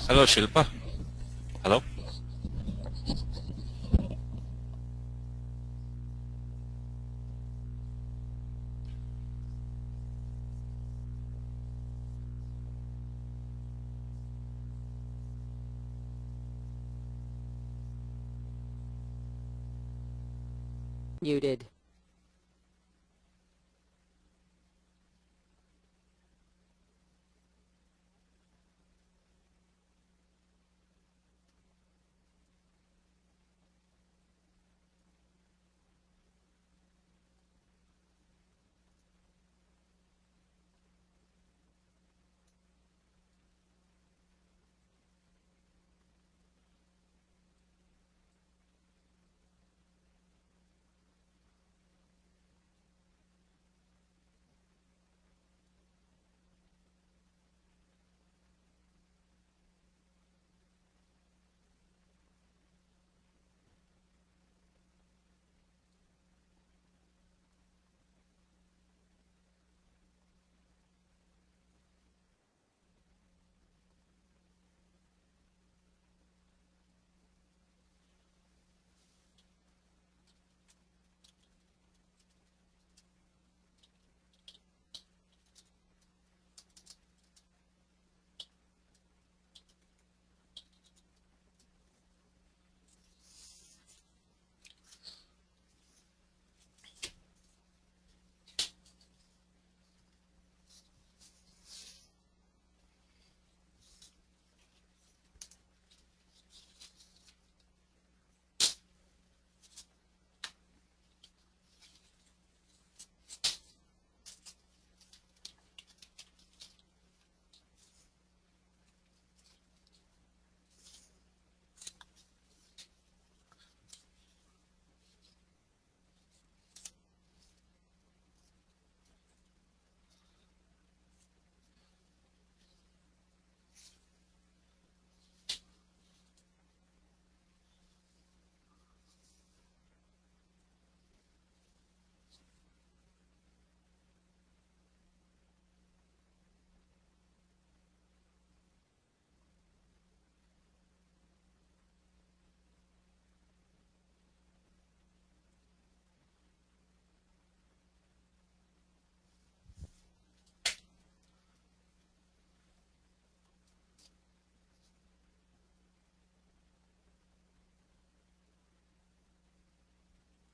Hello, Shilpa. Hello. Muted.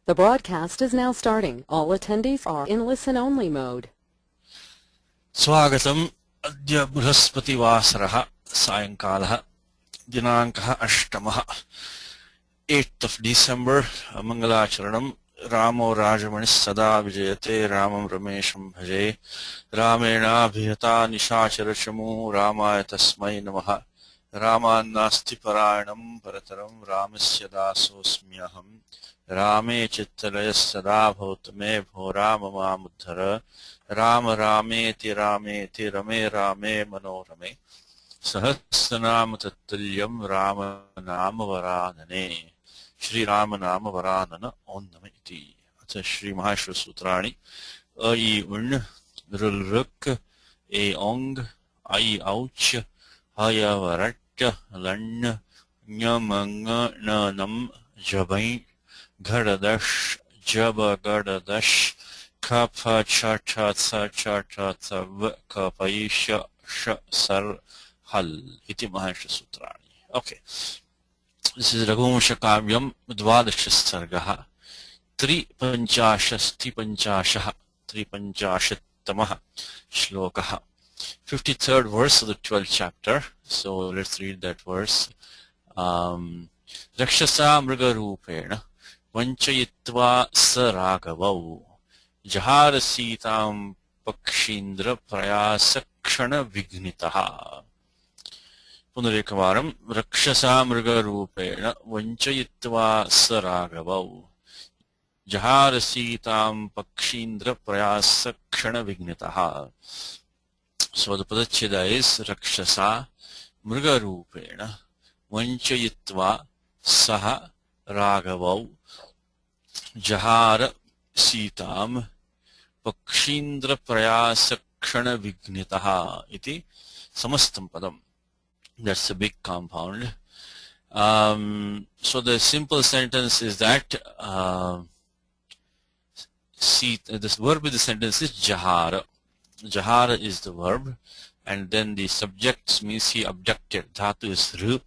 The broadcast is now starting. All attendees are in listen-only mode. स्वागतम् अद्य बृहस्पतिवासरः सायङ्कालः दिनाङ्कः 8 8th of December मङ्गलाचरणम् रामो राजमणिः सदा विजयते रामं रमेशं भजे रामेणाभिहता निशाचरचमू रामाय तस्मै नमः रामान्नास्ति परायणम् परतरं रामस्य दासोऽस्म्यहम् रामे चित्तलयः सदा भवतु मे भो राम मामुद्धर राम रामेति रामेति रमे रामे मनोरमे सहस्रनाम तत्तुल्यं राम नाम वरानने श्री राम नाम वरानन ओं नमः इति अथ श्री महाश्व सूत्राणि अ इ उण् रुल् रुक् ए ओङ् ऐ औच् हय वरट् लण् ञ मङ न नम् जबै घडदश् जब गडदश् कफ छ ठ थ च ठ थ व कपै श श सर हल् इति महाश्व सूत्राणि. Okay, this is Raghuvamsham काव्यं 12 सर्गः 53 श्लोकः 53rd verse of the 12th chapter. So let's read that verse. रक्षसा मृगरूपेण वञ्चयित्वा स राघवौ जहार सीतां पक्षीन्द्र प्रयासक्षण विघ्नितः. पुनरेकवारं रक्षसा मृगरूपेण वञ्चयित्वा स राघवौ जहार सीतां पक्षीन्द्र प्रयासक्षण विघ्नितः. So the padacheda is rakshasa mृगरूपेण वञ्चयित्वा सः राघवौ जहार सीतां पक्षीन्द्र प्रयासक्षण विघ्नितः इति समस्तं पदम्. That's a big compound. So the simple sentence is that see, this verb with the sentence is jahara. Jahara is the verb, and then the subject means he abducted. Dhatu is ru.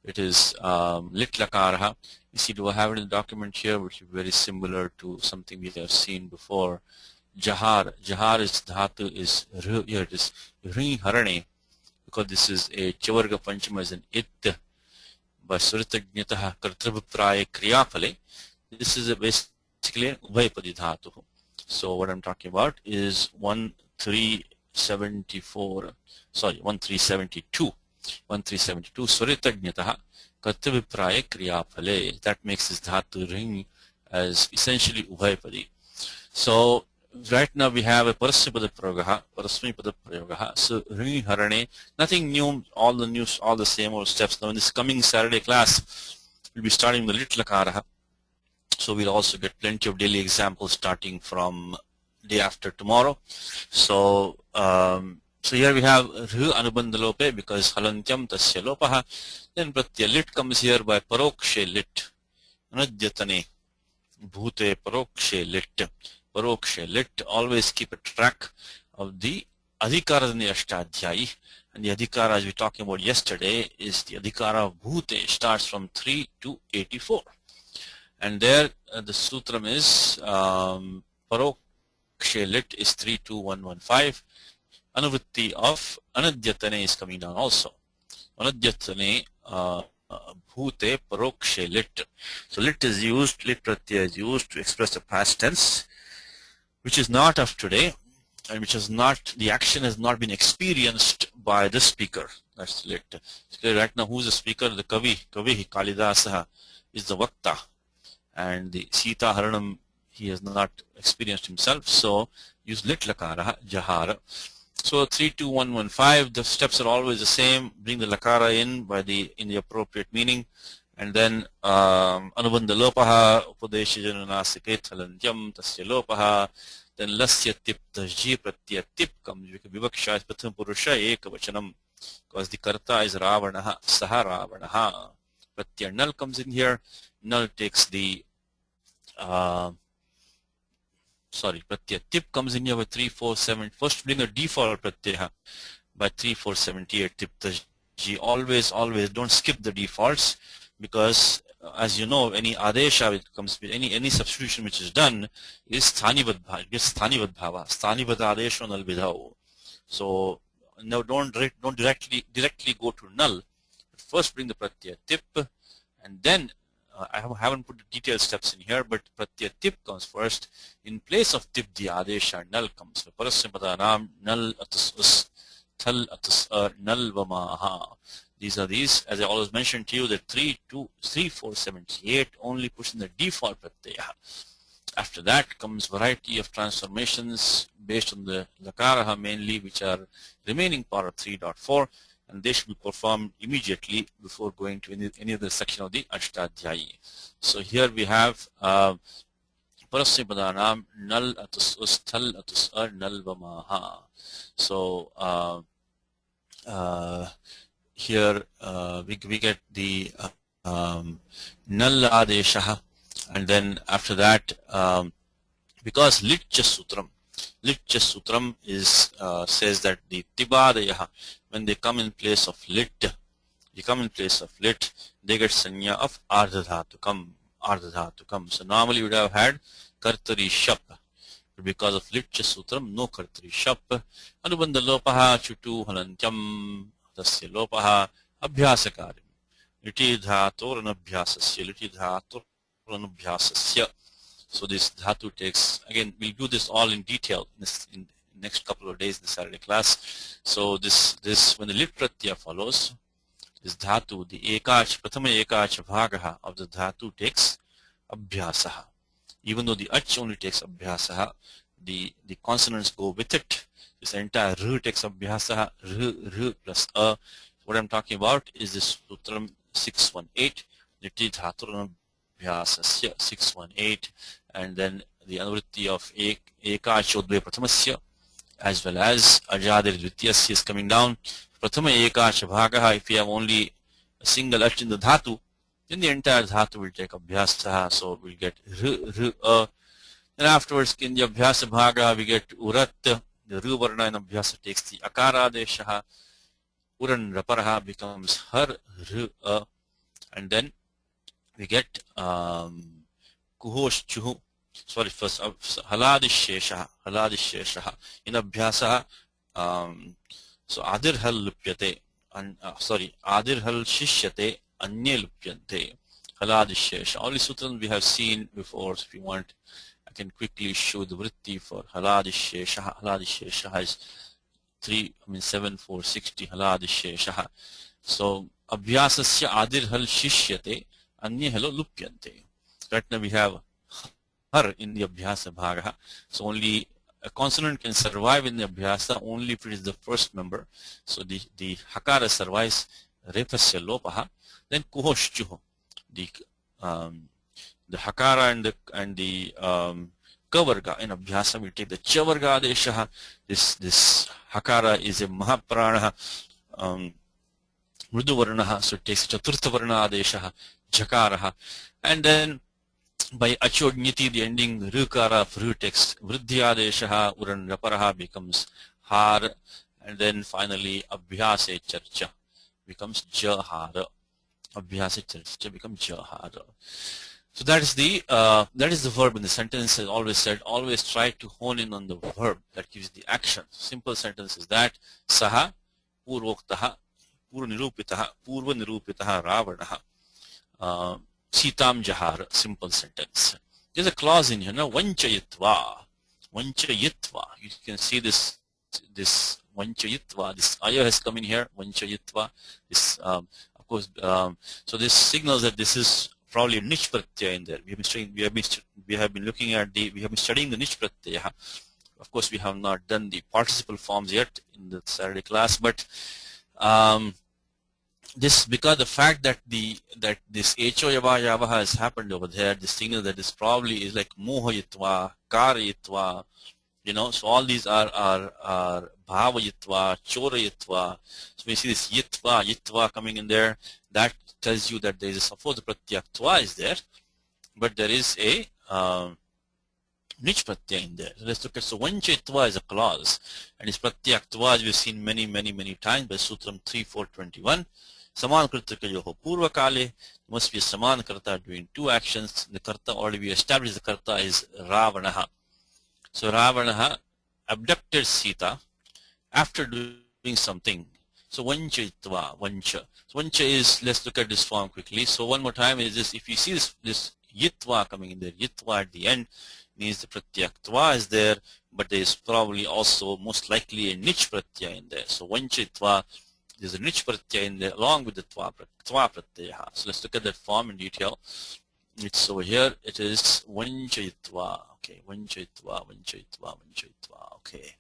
It is lit lakaraha. You see, do I have it in the document here, which is very similar to something we have seen before. Jahar. Jahar is dhatu is ru. Here it is ri harane, because this is a chavarga panchama is an it. By suritagnyataha kartrabhupraya kriyapale. This is a basically ubhayapadi dhatu. So what I'm talking about is 1372 suritagnyataha kartrabhupraya kriyapale. That makes this dhatu ring as essentially ubhayapadi. So right now we have a parasmipada prayogaha. So ring harane, nothing new, all the same old steps. Now in this coming Saturday class, we'll be starting the lit lakaraha. So we'll also get plenty of daily examples starting from day after tomorrow. So so here we have ru anubandhalope because halantyam tasya lopaha. Then pratyaya lit comes here by parokshe lit. Anadyatane bhute parokshe lit. Parokshe lit. Always keep a track of the adhikara in the Ashtadhyayi. And the adhikara, as we were talking about yesterday, is the adhikara of bhute. Starts from 3 to 84. And there the sutram is parokshe lit is 32115. Anuvritti of anadyatane is coming down also. Anadyatane bhute parokshe lit. So lit is used, lit pratyaya is used to express the past tense, which is not of today, and which is not, the action has not been experienced by the speaker. That's lit. So right now, who's the speaker? The Kavi Kalidasaha is the Vakta, and the Sita Haranam he has not experienced himself. So use lit lakara jahara. So 32115. The steps are always the same. Bring the lakara in in the appropriate meaning. And then anubandha lopaha upadesha jananasiket halantyam tasya lopaha. Then lasya tip tasji pratyaya tip comes. Vivaksha is pratham purusha ekavachanam, because the karta is ravanaha saha ravanaha. Pratyaya null comes in here. Null takes the pratyaya tip comes in here with 347. First bring a default pratyaya by 3478 tip tasji. Always don't skip the defaults, because as you know, any adesha which comes with any substitution which is done is sthanivad bhava. Sthanivad adesha null vidhau. So now don't directly go to null. But first bring the pratyaya tip, and then I haven't put the detailed steps in here, but pratyaya tip comes first. In place of tip, the adesha null comes. So parasmadanam null atus thal atus null vamaha. These, as I always mentioned to you, that 3478 only puts in the default pratyaya. After that comes variety of transformations based on the lakaraha mainly, which are remaining part of 3.4, and they should be performed immediately before going to any other section of the Ashtadhyayi. So here we have parasmadanam null atus thal atus null vamaha. So here we get the null adesha, and then after that, because litcha sutram is says that the tibadaya, when they come in place of lit, they get sanya of ardhadhatukam. So normally we would have had kartari shap, but because of litcha sutram, no kartari shap. Anubandha lopaha chutu halantyam tasya lopaha abhyasakarim. Liti dhatur anabhyasasya. So this dhatu takes, again, we'll do this all in detail in the next couple of days in the Saturday class. So this when the lit pratyaya follows, this dhatu, the prathama ekach bhagaha of the dhatu takes abhyasaha. Even though the ach only takes abhyasaha, the consonants go with it. This entire r takes abhyasaha, r plus a. What I'm talking about is this sutram 618, liti dhatur anabhyasasya 618, and then the anuvritti of ekach udve prathamasya, as well as ajadir dvityasya is coming down prathama ekasha bhagaha, if you have only a single ach in the dhatu, then the entire dhatu will take abhyasa, so we'll get Then afterwards in the abhyasa bhaga we get urat, the ru varna in abhyasa takes the akara deshaha, uran raparaha becomes har ru, and then we get kuhosh chuhu, sorry, first haladisheshaha in abhyasa, so adir hal lupyate, sorry, adir hal shishyate anye lupyante, haladishesha. All these sutras we have seen before, so if you want I can quickly show the vritti for haladishesha. Haladishesha is 7 4 60 haladishesha. So abhyasasya adir hal shishyate anye halo lupyante. Right now we have har in the abhyasa bhaga, so only a consonant can survive in the abhyasa only if it is the first member. So the hakara survives refasya lopaha. Then kuhoshchuho, the hakara and the kavarga in abhyasa we take the chavarga adeshaha. This hakara is a mahaprana mruduvarnaha, so it takes chaturtha varna adeshaha jakaraha, and then by achodnyati the ending rukara of ru takes vridhyadeshaha, uran raparaha becomes har, and then finally abhyase charcha becomes jahara. Abhyase charcha becomes jahara. So that is the verb in the sentence. As always said, always try to hone in on the verb that gives the action. Simple sentence is that saha purvoktaha purva nirupitaha ravanaha Sitam Jahar, simple sentence. There's a clause in here, no? Vanchayitva. Vanchayitva. You can see this Vanchayitva. This ayah has come in here, Vanchayitva. This, of course, so this signals that this is probably a niche pratyaya in there. We have been studying the niche pratyaya. Of course, we have not done the participle forms yet in the Saturday class, but this, because the fact that this echo yava has happened over there, this signal that this probably is like mohayitva, karayitva, so all these are bhavayitva, chorayitva. So we see this yitva coming in there. That tells you that there is a suppose pratyaktva is there, but there is a niche pratyaya in there. So let's look at, so vanchayitva is a clause, and its pratyaktva as we've seen many times by Sutram 3.4.21. Saman Kritaka Yoho Purva Kale, must be a Saman Karta doing two actions. The Karta already we established, the Karta is Ravanaha. So Ravanaha abducted Sita after doing something. So Vanchayitva, Vancha. So Vancha is, let's look at this form quickly. So one more time is this, if you see this Yitva coming in there, Yitva at the end means the Pratyaktva is there, but there is probably also most likely a niche Pratyaya in there. So Vanchayitva, there's a niche pratyaya in there along with the tva pratyaya. So let's look at that form in detail. It's over here. It is vanchayitva. Okay, vanchayitva. Okay,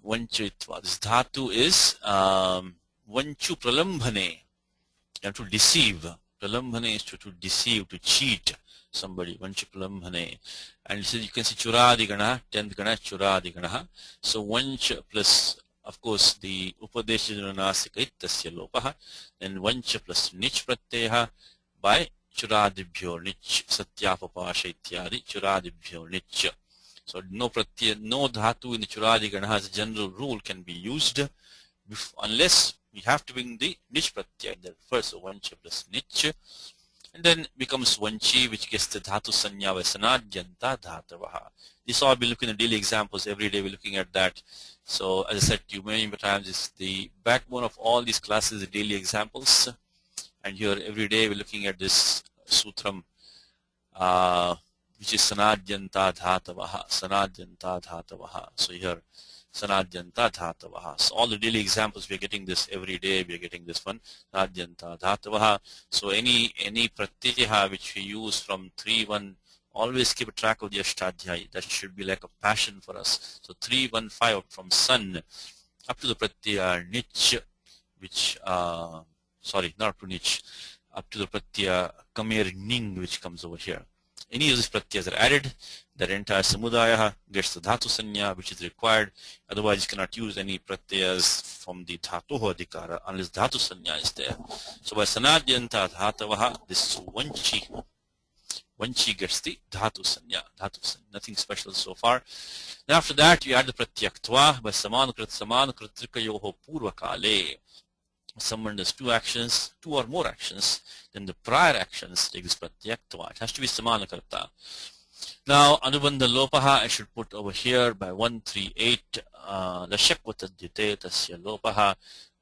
vanchayitva. This dhatu is vanchu pralambhane. You have to deceive. Pralambhane is to deceive, to cheat somebody. Vanchu pralambhane. And you can see churadigana, 10th gana, churadigana. So vanch plus, of course, the upadesha tasya lopaha, then vancha plus nich pratyaha by churadibhyo nich satyapapasha ityadi churadibhyo nich. So no pratyaya, no dhatu in the churadi gana as a general rule can be used unless we have to bring the nich pratyaya in there first. So vancha plus nich, and then becomes vanchi, which gets the dhatu sanya vasanadhyanta dhatavaha. This all be looking at daily examples. Every day we're looking at that. So as I said to you many times, it's the backbone of all these classes, the daily examples. And here every day we're looking at this sutram, which is sanadhyanta dhatavaha, sanadhyanta dhatavaha. So here sanadhyanta dhatavaha. So all the daily examples we're getting this every day. We're getting this one, sanadhyanta dhatavaha. So any pratyaya which we use from 3-1. Always keep a track of the Ashtadhyayi. That should be like a passion for us. So 3-1-5 from sun up to the pratyaya nich, which sorry, not to nich, up to the pratyaya kamer ning, which comes over here. any of these pratyas are added, that entire samudaya gets the dhatu sanya which is required. Otherwise you cannot use any pratyas from the dhatuho adhikara unless dhatu sanya is there. So by sanadyanta dhatavaha, this vanchi gets the dhatu sanya. Nothing special so far. Then after that you add the pratyaktva by samanukrit trikayoho purvakale. Someone does two or more actions, then the prior actions take this pratyaktva. It has to be samanakarta. Now anubandha lopaha I should put over here by 138 lashakvatadyate tasya lopaha,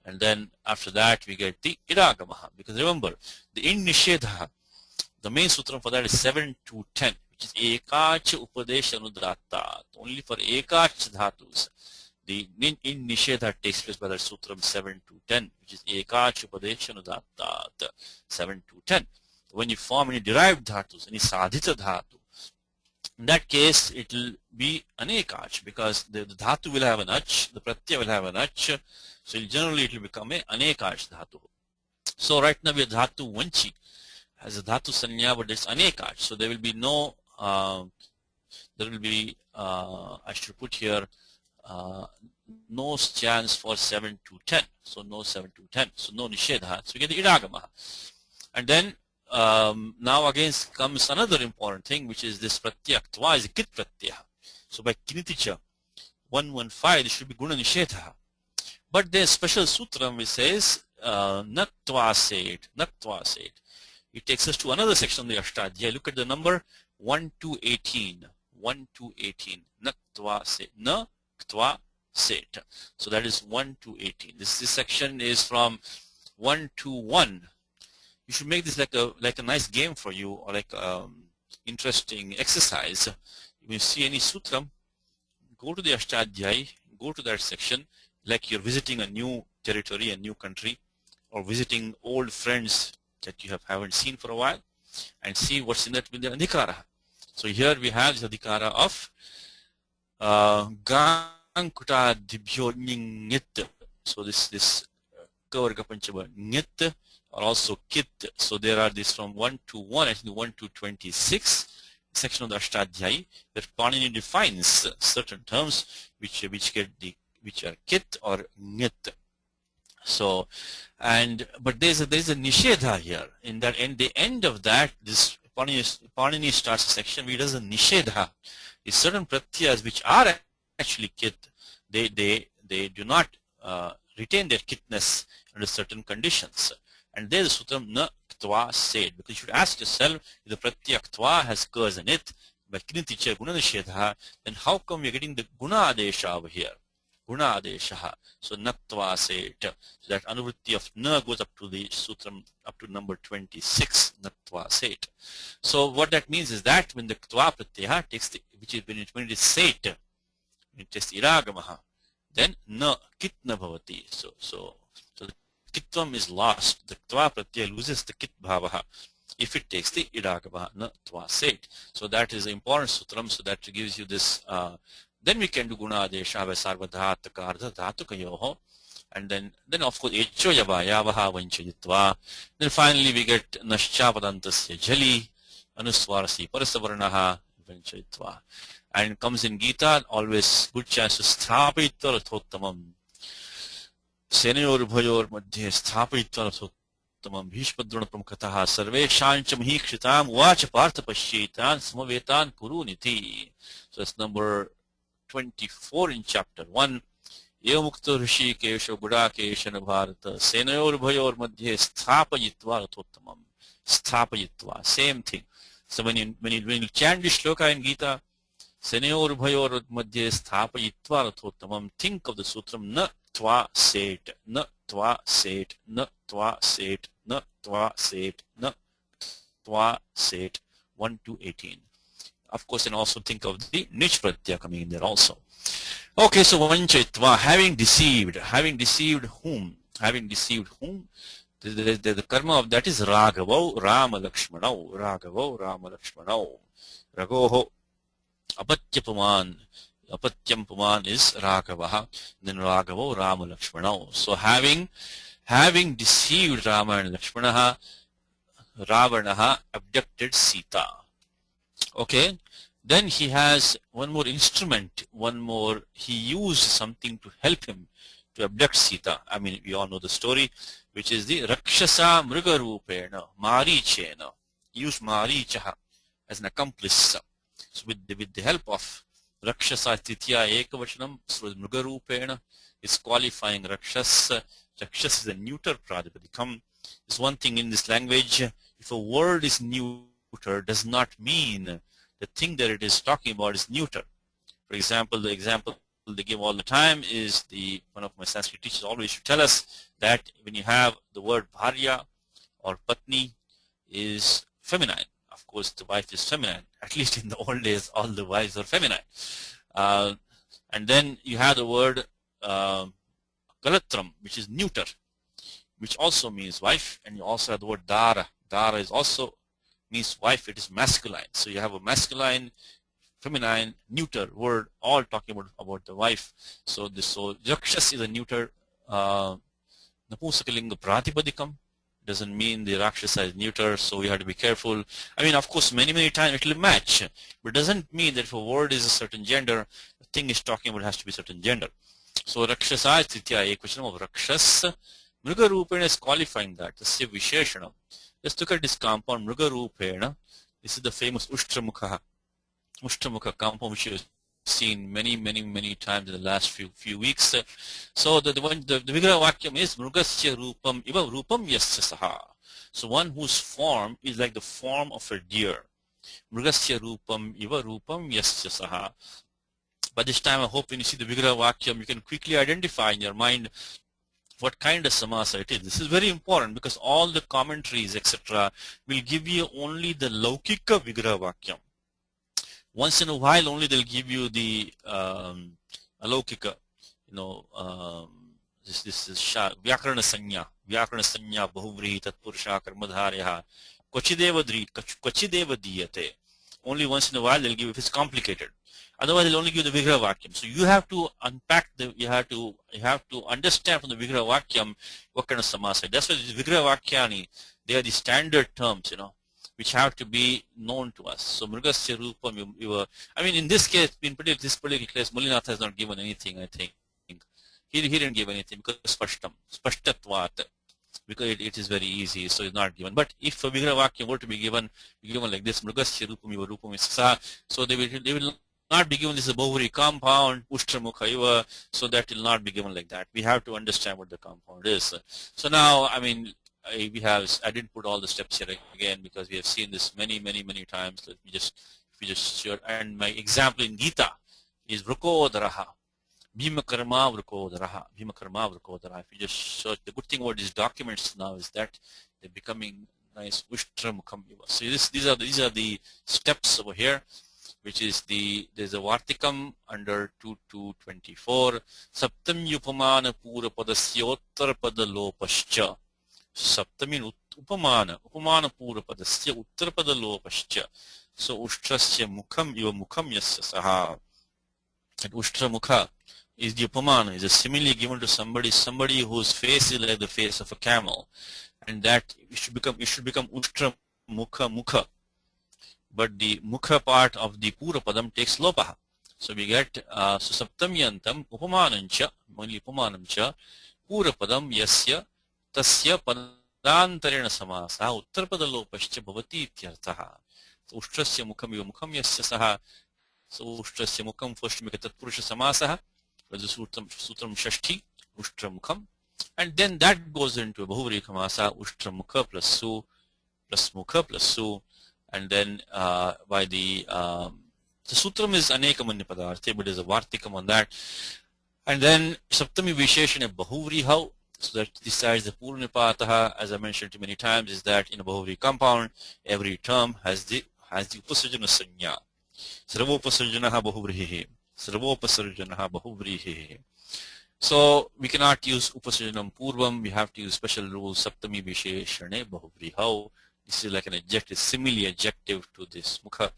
and then after that we get the idagamaha, because remember the in nishedha, the main sutram for that is 7 to 10, which is ekach upadesha anudrata, only for ekach dhatus. The in nishedha takes place by that sutram 7 to 10, which is ekach upadesha anudrata, 7 to 10. When you form any derived dhatus, any sadhita dhatu, in that case it will be anekach, because the dhatu will have an ach, the pratyaya will have an ach, so generally it will become a anekach dhatu. So right now we have dhatu vanchi has a dhatu sanya, but it's anekach, so there will be no I should put here no chance for 7 to 10, so no 7 to 10, so no nishedha, so we get the idagamaha. And then now again comes another important thing, which is this pratyaktva is a kit pratyah. So by kiniticha 115 there should be guna nishedha, but there's special sutram which says naktva set. It takes us to another section of the Ashtadhyayi. Look at the number 1 to 18. Naktva set. So that is 1 to 18. This section is from 1 to 1. You should make this like a nice game for you, or like interesting exercise. If you see any sutram, go to the Ashtadhyayi, go to that section, like you're visiting a new territory, a new country, or visiting old friends that you haven't seen for a while, and see what's in that with the adhikara. So here we have the adhikara of Gankuta Dibhyo Nyit. So this Kavarga Panchama Nyit, or also Kit. So there are these from 1 to 1, I think 1 to 26 section of the Ashtadhyayi, that Panini defines certain terms which are Kit or Nyit. So, but there's a nishedha here. In that the end of that, this Panini starts a section where he does a nishedha. Is certain pratyas which are actually kit, they do not retain their kitness under certain conditions. And there's the sutram na ktva said, because you should ask yourself, if the pratyaya ktva has kurs in it, by kiniticha guna nishedha, then how come we're getting the guna adesha over here? Guna adesha. So naktva said. So that anuvritti of na goes up to the sutram up to number 26, naktva said. So what that means is that when the ktva pratyaya takes the, which is when it is said, when it takes the iragamaha, then na kitna bhavati. So the kitvam is lost. The ktva pratyaya loses the kit bhavaha if it takes the iragamaha, na tva said. So that is an important sutram. So that gives you this. Then we can do guna adesha by sarva dhataka ardha dhatukayoho, and then of course echo yavayavaha vanchayitva. Then finally we get nascha padantasya jali anuswarasi parasavarnaha vanchayitva. And comes in Gita, always good chance to sthapayitva rathottamam. Senayor bhayor madhye sthapayitva rathottamam bhishmadrona pramukataha sarveshancha mahikshitam uvacha partha pashyetan samavetan kuruniti. So that's number 24 in chapter 1. Evamukta rishi kesha budakeshana bharata senayor bhayor madhye sthapayitva rathottamam. Sthapayitva, same thing. So when you chant this shloka in Gita, Senayor bhayor madhye sthapayitva rathottamam, think of the sutram na tva set, na tva set, na tva set, na tva set, na tva set, 1 to 18. Of course, and also think of the nich pratyaya coming in there also. Okay, so vanchayitva, having deceived whom? Having deceived whom? The karma of that is Raghavo Rama Lakshmanau. Raghavo Rama Lakshmanau. Raghoho Apatyam Puman is Raghavaha. Then Raghavo Rama Lakshmanau. So having deceived Rama and Lakshmanaha, Ravanaha abducted Sita. Okay. Then he has one more instrument, he used something to help him to abduct Sita. I mean, we all know the story, which is the Rakshasa Mrigarupena, Marichena. He used Marichaha as an accomplice. So with the help of Rakshasa Titya Ekavachanam, so Mrigarupena is qualifying Rakshasa. Rakshasa is a neuter Pradipadikam. There's one thing in this language, if a word is neuter, does not mean the thing that it is talking about is neuter. For example, the example they give all the time is one of my Sanskrit teachers always used to tell us that when you have the word bharya or patni is feminine. Of course, the wife is feminine. At least in the old days, all the wives are feminine. And then you have the word galatram, which is neuter, which also means wife, and you also have the word dara. Dara is also means wife, it is masculine. So you have a masculine, feminine, neuter word, all talking about the wife. So Rakshas is a neuter Napusakalinga Pratipadikam. Doesn't mean the Rakshasa is neuter, so we have to be careful. I mean, of course, many times it will match, but doesn't mean that if a word is a certain gender, the thing is talking about has to be a certain gender. So Rakshasa is Titya, a question of Rakshas. Mriga Rupena is qualifying that. Tasya Visheshana. Let's look at this compound, Mriga Rupena. This is the famous Ushtamukha compound, which you've seen many times in the last few weeks. So the Vigraha Vakyam is Mrugasya Rupam Iva Rupam Yasya Saha. So one whose form is like the form of a deer. Mrugasya Rupam Iva Rupam Yasya Saha. By this time, I hope when you see the Vigraha Vakyam, you can quickly identify in your mind what kind of samasa it is. This is very important because all the commentaries, etc., will give you only the Laukika Vigraha Vakyam. Once in a while, only they'll give you the Alaukika, this is Vyakarana Sanya, Bahuvrihi, Tatpurusha, Karmadharyaha, Kochideva Diyate. Only once in a while they'll give if it's complicated. Otherwise, they'll only give the Vigraha Vakyam. So you have to unpack you have to understand from the Vigraha Vakyam what kind of samasa. That's why the Vigraha Vakyani, they are the standard terms, which have to be known to us. So Mrugasya Rupam, I mean, in this case, in this particular case, Mulinatha has not given anything, I think. He didn't give anything because Spashtatvat, because it is very easy, so it's not given. But if a Vigraha Vakyam were to be given like this, Mrugasya Rupam Iva Rupam Sa, so they will not be given this Bahuri compound, Ushtamukha Iva, so that will not be given like that. We have to understand what the compound is. So now, I mean, I didn't put all the steps here again because we have seen this many times. Let me just share. And my example in Gita is Vrukodaraha. Bhimakarma Vrukodaraha. If you just search, the good thing about these documents now is that they're becoming nice Ushtramukham. So these are the steps over here, which is there's a Vartikam under 224. Saptam Yupamana Pura Padasyottara Padalopascha. Saptamin Upamana Pura Padasya Uttara Padalopascha. So Ushtrasya Mukham Iva Mukham Yasya Saha. And Ushtra Mukha is the Upamana, is a simile given to somebody whose face is like the face of a camel. And that it should become Ushtra Mukha. But the Mukha part of the Pura Padam takes Lopaha. So we get so Saptamyantam Upamanancha, only Upamanamcha, Pura Padam Yasya Tasya Padantarena Samasa, Uttarpadalopascha Bhavati Ityarthaha. So Ushtrasya Mukham Iva Mukham Yasya Saha. So Ushtrasya Mukham first to make a Tatpurusha Samasaha, for the Sutram Shashti, Ushtra Mukham. And then that goes into a Bahuvri Kamasa, Ushtra Mukha plus Su, plus Mukha plus Su. And then by the Sutram is Anekamanya Padarthe, but there's a Vartikam on that. And then Saptami Visheshana Bahuvri How. So that decides the Purnipataha, as I mentioned too many times, is that in a Bahuvri compound, every term has the Upasarjana Sanya. Sarvopasarjanaha Bahuvrihi. So we cannot use Upasarjanam Purvam, we have to use special rules, Saptami Visheshane Bahuvrihau. This is like an adjective, simile adjective to this Mukha.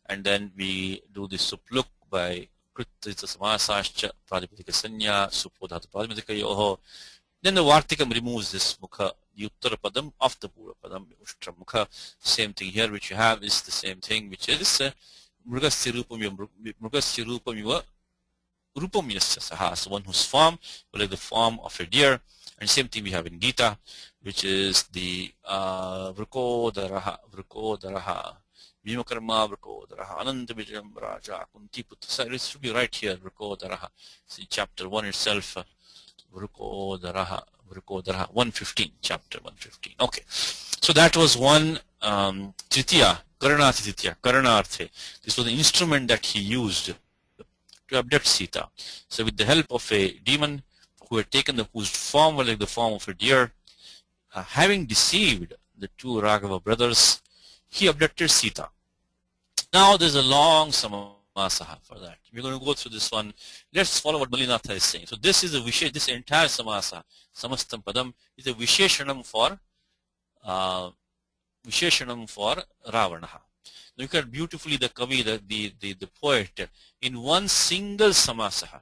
And then we do the Supluk by Kritita Samasascha Pradipadika Sanya, Supodhatu Pradipadika Yoho. Then the Vartikam removes this Mukha, the Uttara Padam of the Pura Padam, Ushtra Mukha. Same thing here, which you have is the same thing, which is Mrugasya Rupam Yuva Rupam Yasya Saha. So one whose form will like the form of a deer. And same thing we have in Gita, which is the Vrikodaraha, Bhimakarma Vrikodaraha, Ananta Vijayam Raja, Kunti Putra. So it should be right here, Vrikodaraha. See chapter 1 itself, Vrikodaraha, 115, chapter 115. Okay. So that was one Tritiya, Karanati Tritiya, Karanarthe. This was the instrument that he used to abduct Sita. So with the help of a demon who had taken whose form was like the form of a deer, having deceived the two Raghava brothers, he abducted Sita. Now there's a long samasaha for that. We're going to go through this one. Let's follow what Malinatha is saying. So this is this entire samasa, samastam padam, is a visheshanam for Ravanaha. Look at beautifully the Kavi, the poet, in one single samasaha.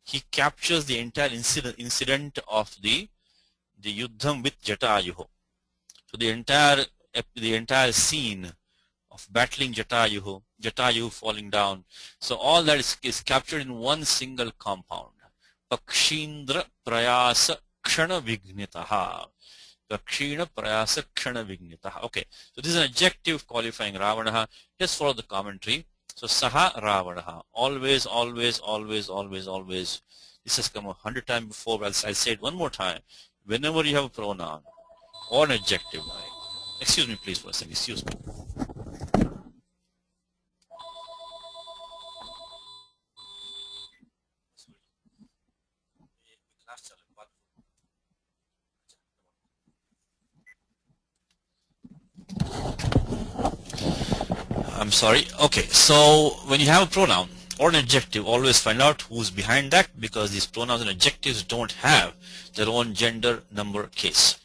He captures the entire incident of the Yuddham with Jatayuhu. So the entire scene of battling Jatayu falling down. So all that is captured in one single compound. Pakshindra Prayasa Kshana Vignitaha. Pakshina Prayasa Kshana Vignitaha. Okay, so this is an adjective qualifying Ravanaha. Just follow the commentary. So Saha Ravanaha. Always, always, always, always, always. This has come 100 times before. I'll say it one more time. Whenever you have a pronoun or an adjective, excuse me please for a second, excuse me. I'm sorry. Okay, so when you have a pronoun or an adjective, always find out who's behind that, because these pronouns and adjectives don't have their own gender, number, case.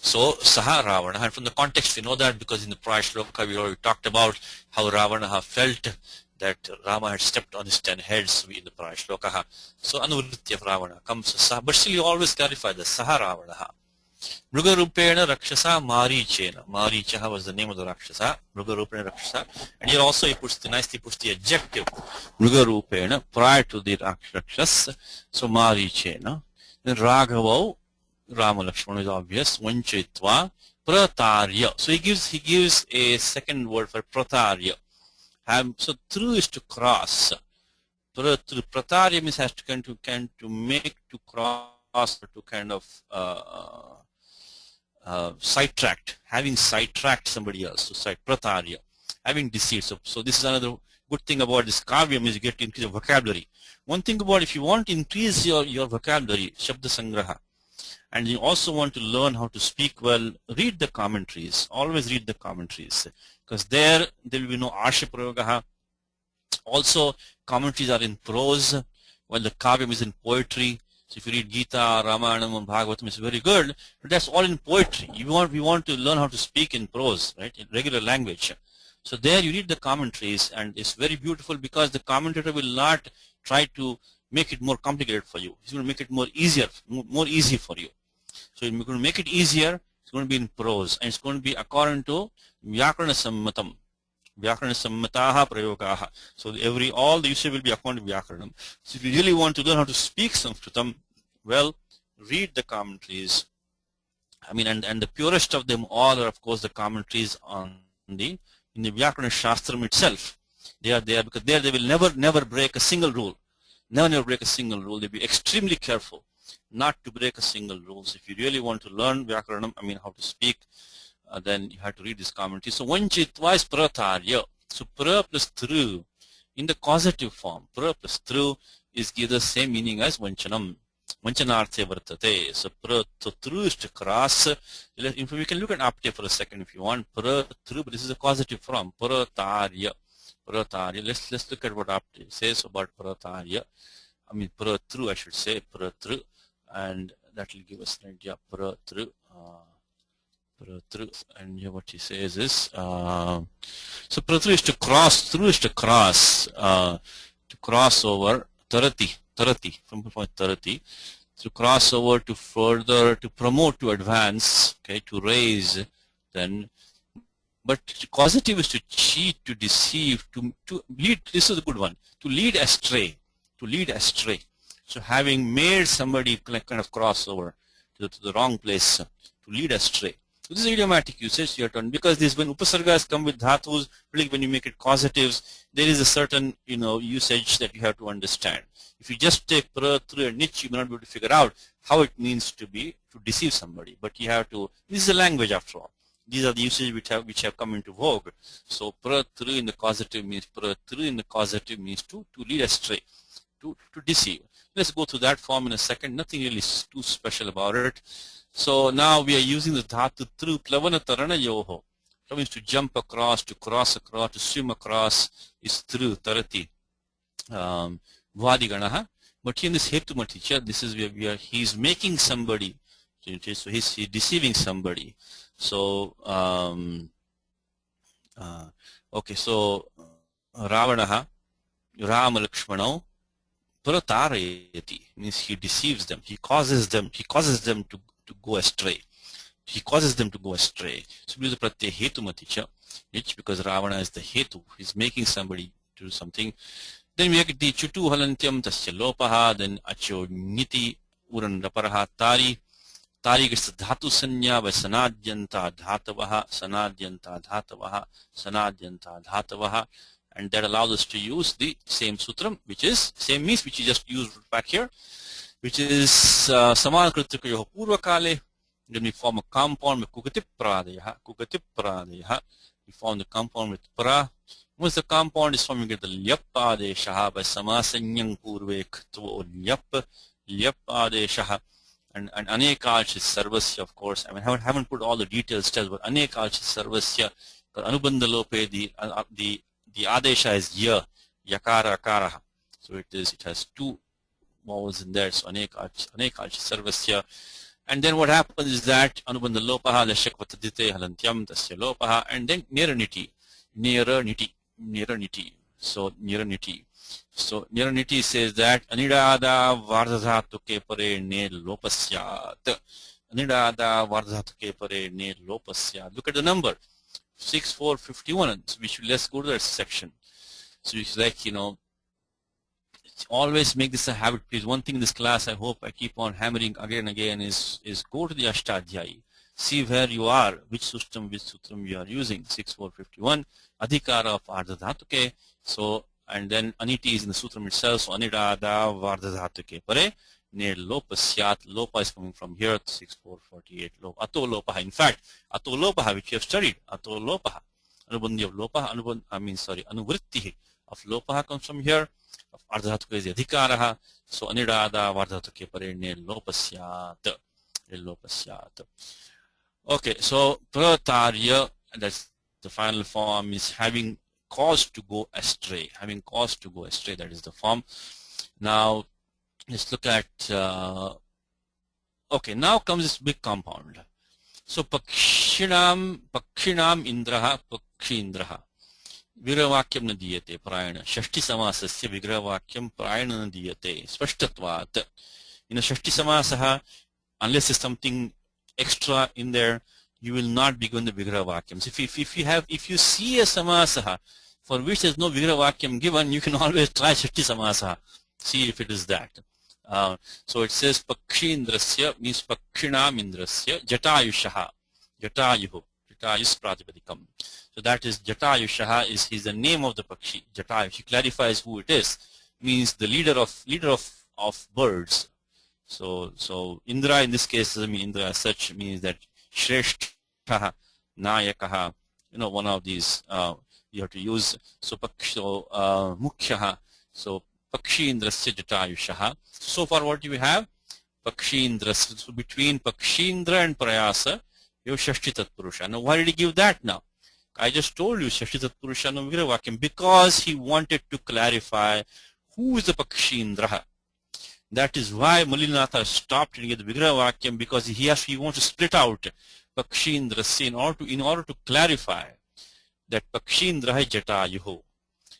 So Saha Ravana, and from the context we know that because in the prior shloka we already talked about how Ravana felt that Rama had stepped on his 10 heads in the prior shloka. So Anuvritti of Ravana comes Saha, but still you always clarify the Saha Ravana. Mrugarupena Rakshasa Marichena. Marichaha was the name of the Rakshasa. Mrugarupena Rakshasa. And here also he nicely puts the adjective Mrugarupena prior to the Rakshas. So Marichena. Then Raghavo, Rama Lakshmana is obvious. Vanchitva Pratarya. So he gives a second word for Pratarya. So through is to cross. Pratarya means has to make, to cross, or to kind of sidetracked, having sidetracked somebody else. So pratarya, having deceived. So this is another good thing about this kavyam, is you get to increase your vocabulary. One thing about, if you want to increase your vocabulary, shabda sangraha, and you also want to learn how to speak well, read the commentaries. Always read the commentaries, because there will be no arsha prayogaha. Also, commentaries are in prose, while the kavyam is in poetry. So if you read Gita, Ramayana, and Bhagavatam, it's very good, but that's all in poetry. We want to learn how to speak in prose, right, in regular language. So there you read the commentaries, and it's very beautiful, because the commentator will not try to make it more complicated for you. He's going to make it more easy for you. So if you're going to make it easier, it's going to be in prose, and it's going to be according to Vyakarana Sammatam. Vyakarana Sammataha Prayogaha. So all the usage will be according to Vyakaranam. So if you really want to learn how to speak Sanskritam, well, read the commentaries. I mean, and the purest of them all are, of course, the commentaries in the Vyakarana Shastram itself. They are there because there they will never break a single rule. Never break a single rule. They'll be extremely careful not to break a single rule. So if you really want to learn Vyakaranam, I mean how to speak, then you have to read this commentary. So vanchitva is pratarya. So pra plus thru in the causative form. Pra plus thru is give the same meaning as vanchanam. Vanchanarthe vartate. So pra thru is to cross. We can look at apte for a second if you want. Pra thru, but this is a causative form. Pratarya. Pratarya. Let's look at what apte says about pratarya. I mean pra thru, I should say. Pra thru. And that will give us an idea. Pra thru. And here what he says is, so pratru is to cross, through is to cross over tarati, from point tarati, to cross over, to further, to promote, to advance, okay, to raise, then But causative is to cheat, to deceive, to lead. This is a good one. To lead astray. To lead astray. So having made somebody kind of cross over to the wrong place, to lead astray. So this is idiomatic usage you have to, because this, when upasargas come with dhatus, like when you make it causatives, there is a certain usage that you have to understand. If you just take pra, tru, and nich, you may not be able to figure out how it means to deceive somebody. But you have to. This is a language after all. These are the usages which have come into vogue. So pra, tru in the causative means to lead astray, to deceive. Let's go through that form in a second. Nothing really too special about it. So now we are using the dhatu tru, plavana tarana yoho. That means to jump across, to cross across, to swim across is tru, tarati, vadiganaha. But here in this hetumaticha, this is where he's making somebody, so he's deceiving somebody. So okay, so Ravanaha, Rama Lakshmano, Pratarayati means he deceives them, he causes them to go astray. He causes them to go astray. So we use the pratyay hetumaticha, which because Ravana is the hetu, he's making somebody do something. Then we get the chutu halantyam tasya lopaha, then acho niti uran raparaha tari. Tari gets the dhatu sanya by sanadyanta dhatavaha, and that allows us to use the same sutram, which is same means which you just used back here, which is samanakritikayoh purvakale. Then we form a compound with kukati pradaya. We form the compound with pra. Once the compound is formed, we get the lyap adeshaha by samasanyang purve ktvo lyap adeshaha. And anekalchi sarvasya, of course. I mean, I haven't put all the details, but anekalchi sarvasya, anubandha lope, the adesha is ya, yakara akaraha. So it has two vowels in there. So anekalchi sarvasya. And then what happens is that anubandha lopaha lashak vatadite halantyam tasya lopaha, and then near niti. So near niti says that anidada vardhatuke pare ne lopasyat. Anidada vardhatuke pare ne lopasyat. Look at the number 6451. So let's go to that section. So it's like, always make this a habit, please. One thing in this class I hope I keep on hammering again and again is go to the Ashtadhyayi. See where you are, which sutram you are using. 6451, adhikara of ardhadhatuke. So, and then aniti is in the sutram itself. So anidada vardhadhatuke pare ne lopasyat. Lopa is coming from here, 6448. Ato lopaha. In fact, ato lopaha, which you have studied, ato lopaha. Anubandhi of lopaha, anuvrittihi of lopaha comes from here. Of ardhadhatuke is the adhikaraha. So anidada vardhatuke pare ne lopasyat. Okay, so pratarya, that's the final form, is having cause to go astray. That is the form. Now let's look at okay, now comes this big compound. So pakshinam indraha pakshi-indraha vigrahavakyam na diyate prayana shashti samasasya vigrahavakyam prayana na diyate spashtatvat. Shashti samasaha, unless there's something extra in there, you will not be given the vigrahavakyams. If you see a samasaha for which there's no vigrahavakyam given, you can always try shashti samasaha. See if it is that. So it says pakshi-indrasya means pakshinam indrasya jatayushaha. Jatayus pratipadikam. So that is jatayushaha is the name of the pakshi. Jatayu. She clarifies who it is. Means the leader of birds. So Indra in this case doesn't mean Indra as such, means that Shreshtaha, Nayakaha, one of these you have to use. So Mukhyaha, so Pakshi Indrasya Jatayushaha. So far what do we have? Pakshi Indrasya. So between Pakshindra and Prayasa, you have Shashti Tatpurusha. Now why did he give that now? I just told you Shashti Tatpurusha no Vigrahavakyam, because he wanted to clarify who is the Pakshindra. That is why Malinatha stopped and gave the Vigrahavakyam, because he wants to split out Pakshi-indrasya in order to clarify that Pakshi-indra is Jatayuhu.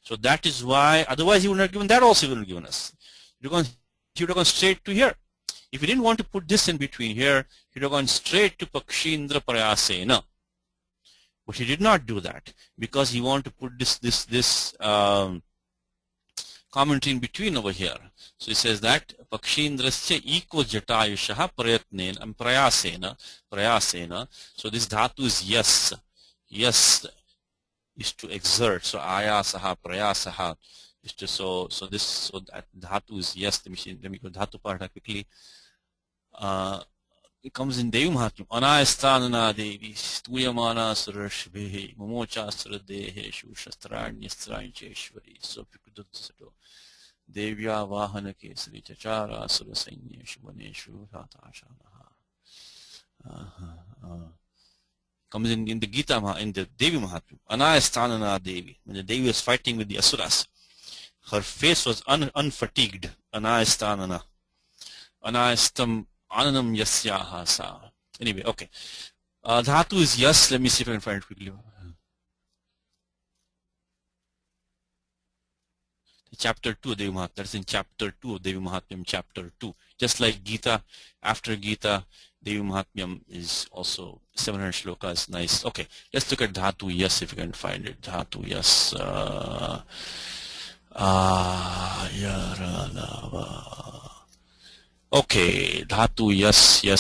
So that is why, otherwise he would not have given that also, he would have given us. He would have gone straight to here. If he didn't want to put this in between here, he would have gone straight to Pakshi-indra Prayasena. But he did not do that because he wanted to put this commentary in between over here. So he says that Pakshindrasya equals Jatayushaha prayatnena and prayasena. So this dhatu is yes. Yes is to exert. So ayasaha, prayasaha is to so that dhatu is yes. Let me go dhatu part quickly. It comes in Devi Mahatmya. Anayastanana Devi Stuyamana Surashvehi Momocha Suradeheshu Shastranyasrancheshwari So Pikudusato Devya Vahana Kesari Chachara Surasainyeshu Vaneshu Tatashanaha. Comes in the Gita in the Devi Mahatmya. Anayastanana Devi. When the Devi was fighting with the Asuras, her face was unfatigued. Anayastanana. Anayastam Ananam yasyaha sa. Anyway, okay. Dhatu is yes. Let me see if I can find it quickly. Chapter 2 of Devi Mahatmya. That's in chapter 2 of Devi Mahatmyam, chapter 2. Just like Gita, after Gita, Devi Mahatmyam is also 700 shlokas. Nice. Okay, let's look at Dhatu yes if you can find it. Dhatu yes. Okay, dhatu yes, here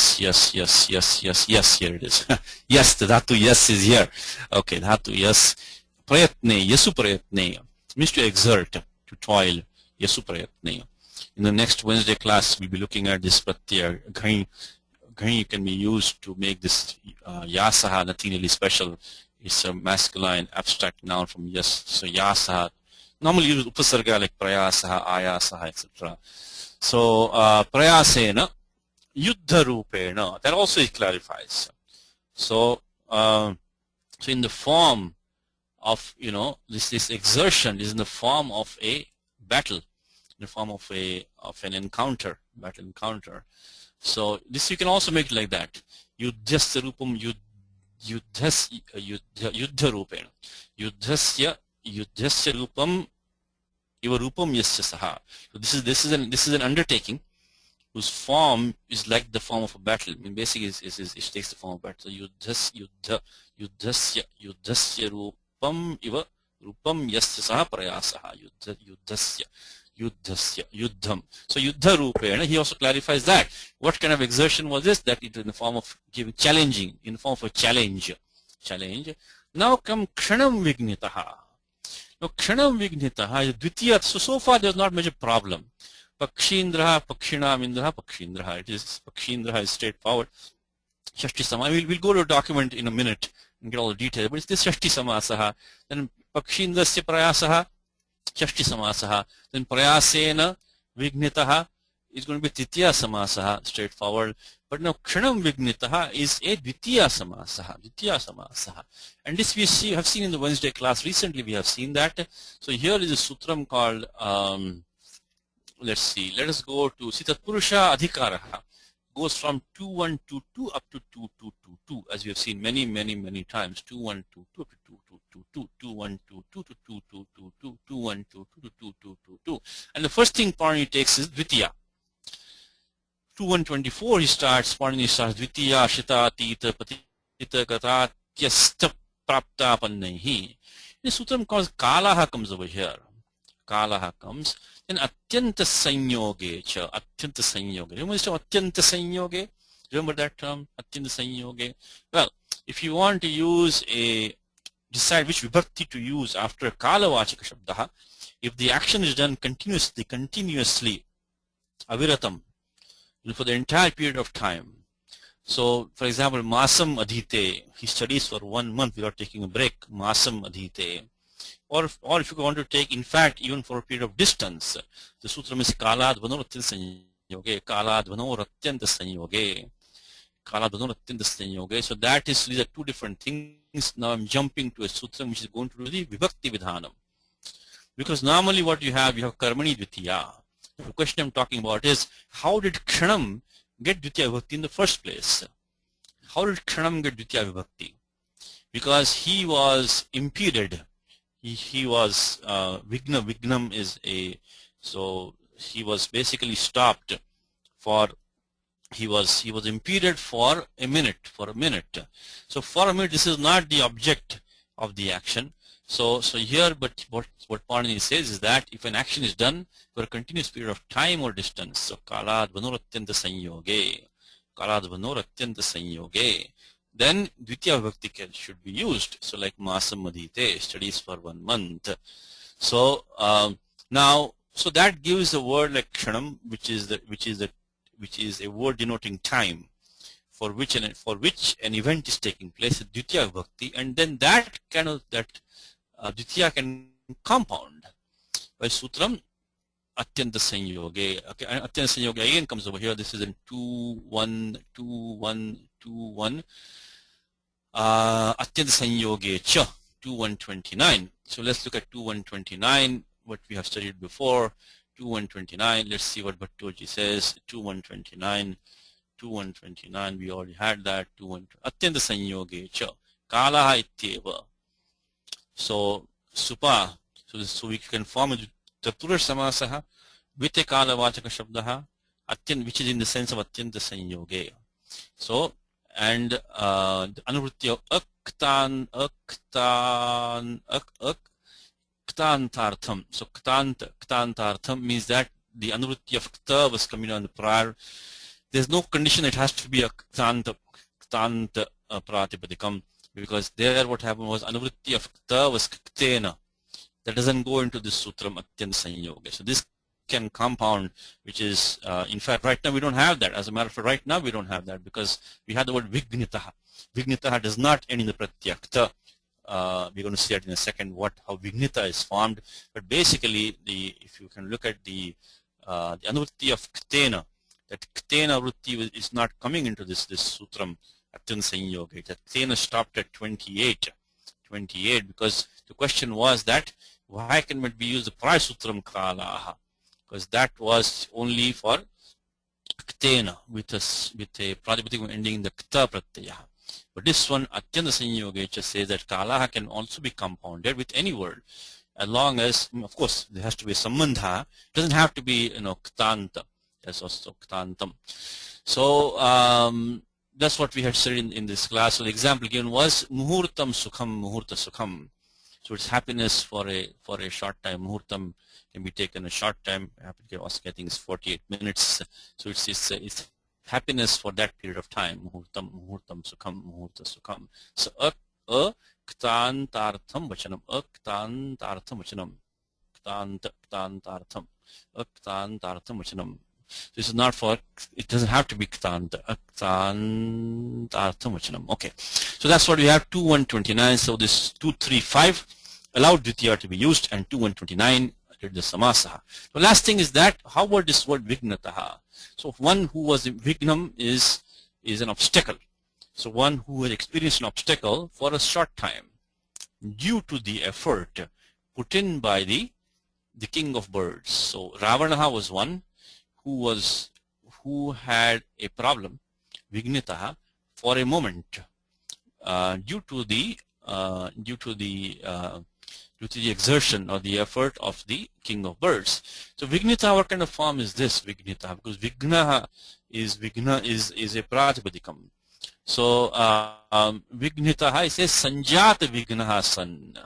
it is. Yes, the dhatu yes is here. Okay, dhatu yes. Prayatne, yesu prayatne means to exert, to toil. Yesu prayatne. In the next Wednesday class, we'll be looking at this pratyaya. Ghani can be used to make this yasaha, nothing really special. It's a masculine abstract noun from yes. So yasaha. Normally use upasarga like prayasaha, ayasaha, etc. So prayasena yuddha rupena, that also it clarifies. So so in the form of this exertion is in the form of a battle, in the form of an encounter, battle encounter. So this you can also make it like that. Yuddhasya rupam yuddha rupena. Yuddhasya rupam Iva rupam yasya saha. So this is an undertaking whose form is like the form of a battle. I mean, basically, it takes the form of battle. So yuddhasya rupam iva rupam yasya saha prayasaha. Yuddhasya yuddham. So yuddha rupena, he also clarifies that. What kind of exertion was this? That it in the form of challenging, in the form of a challenge. Now come kshanam vignitaha. Now, kshanam vignitaha is dvitiya. So far there's not much a problem. Pakshindraha, pakshinam indraha, pakshindraha. It is pakshindraha is straightforward. Shashti sama. We'll go to a document in a minute and get all the details. But it's this shashti samasaha. Then pakshindrasya prayasaha, shashti samasaha. Then prayasena vignitaha is going to be titiya samasaha, straightforward. But now kshanam vignitaha is a dvitiya samasaha. And this we have seen in the Wednesday class. Recently we have seen that. So here is a sutram called, let's see, let us go to Sitat Purusha Adhikaraha. Goes from 2122 up to 2222, as we have seen many times. 2122 up to 2222, 2122 to 2222, 2122 to 2222. And the first thing Parani takes is dvitiya. 2124 he starts dvitiya shita tita patita gatatyasta prapta pannaihi. The sutram calls kalaha comes over here. Kalaha comes. Then atyanta sanyoge cha. Atyanta sanyoge. Remember this term atyanta sanyoge? Remember that term atyanta sanyoge? Well, if you want to use decide which vibhakti to use after kalavachaka shabdaha, if the action is done continuously, aviratam, for the entire period of time. So, for example, masam adhite, he studies for 1 month without taking a break, masam adhite. Or if you want to take, in fact, even for a period of distance, the sutram is kalad vanoratyanta sanyoge, kalad vanoratyanta sanyoge, kalad vanoratyanta sanyoge. So that is, these are two different things. Now I'm jumping to a sutram which is going to do the vibhakti vidhanam. Because normally what you have karmani dvitiya. The question I'm talking about is, how did kshanam get dvitiya vibhakti in the first place? How did kshanam get dvitiya vibhakti? Because he was impeded. He was vignam is so he was basically stopped for he was impeded for a minute. So for a minute, this is not the object of the action. So here, but what Panini says is that if an action is done for a continuous period of time or distance, so kalad vanuratyanta sanyoge, then dvitiya vibhakti should be used. So like masam madhite, studies for 1 month. So now, so that gives a word like kshanam, which is a word denoting time for which an event is taking place, dvitiya vibhakti, and then that dvitiya can compound by sutram atyanta sanyoge. Okay, and atyanta sanyoge again comes over here. This is in 2-1-2-1-2-1 atyanta sanyoge cha 2-1-29. So let's look at 2-1-29, what we have studied before. 2-1-29, let's see what Bhattoji says. 2-1-29, we already had that. 2-1 atyanta sanyoge cha kalaha ityeva. So supa, so we can form a Chatura Samasaha with a Kala Vachaka Shabdaha, which is in the sense of Atyanta Sanyoge. So, and the Anuvritti of Ktantartham. So Ktantartham means that the Anuvritti of Kta was coming on the prior. There's no condition it has to be a Ktanta Pratipadikam, because there what happened was Anuvritti of Kta was Ktena. That doesn't go into this sutram atyanta sanyoga. So this can compound, which is in fact right now we don't have that. As a matter of fact, right now we don't have that because we had the word vignitaha. Vignitaha does not end in the pratyakta. We're going to see it in a second how vignita is formed. But basically, if you can look at the anuvritti of ktena, that ktena vritti is not coming into this sutram atyanta sanyoga. That ktena stopped at 28 because the question was that why can it be used the prior sutram kalaha? Because that was only for ktena with a pratipadikam ending in the kta pratyaya. But this one atyanta sanyogecha says that kalaha can also be compounded with any word, as long as, of course, there has to be a sambandha. It doesn't have to be ktanta. That's also ktantam. So that's what we had studied in this class. So the example given was muhurtam sukham, muhurta sukham. So it's happiness for a short time. Muhurtam can be taken a short time. I think it's 48 minutes. So it's happiness for that period of time. Muhurtam sukham, muhurta sukham. So ktantartham vachanam, ktantartham vachanam, ktantartham vachanam. This is not for, it doesn't have to be ktantartham vachanam. Okay, so that's what we have. 2-1-29. So this 2-3-5 allowed dvitiya to be used, and 2-1-29 did the samasaha. The last thing is that how about this word vignataha? So one who was vignam is an obstacle. So one who has experienced an obstacle for a short time due to the effort put in by the king of birds. So Ravanaha was one who had a problem, vignitaha, for a moment due to the exertion or the effort of the king of birds. So vignita, what kind of form is this vignita? Because vigna is a pratipadikam. So vignitaha, it says sanjata vignaha san.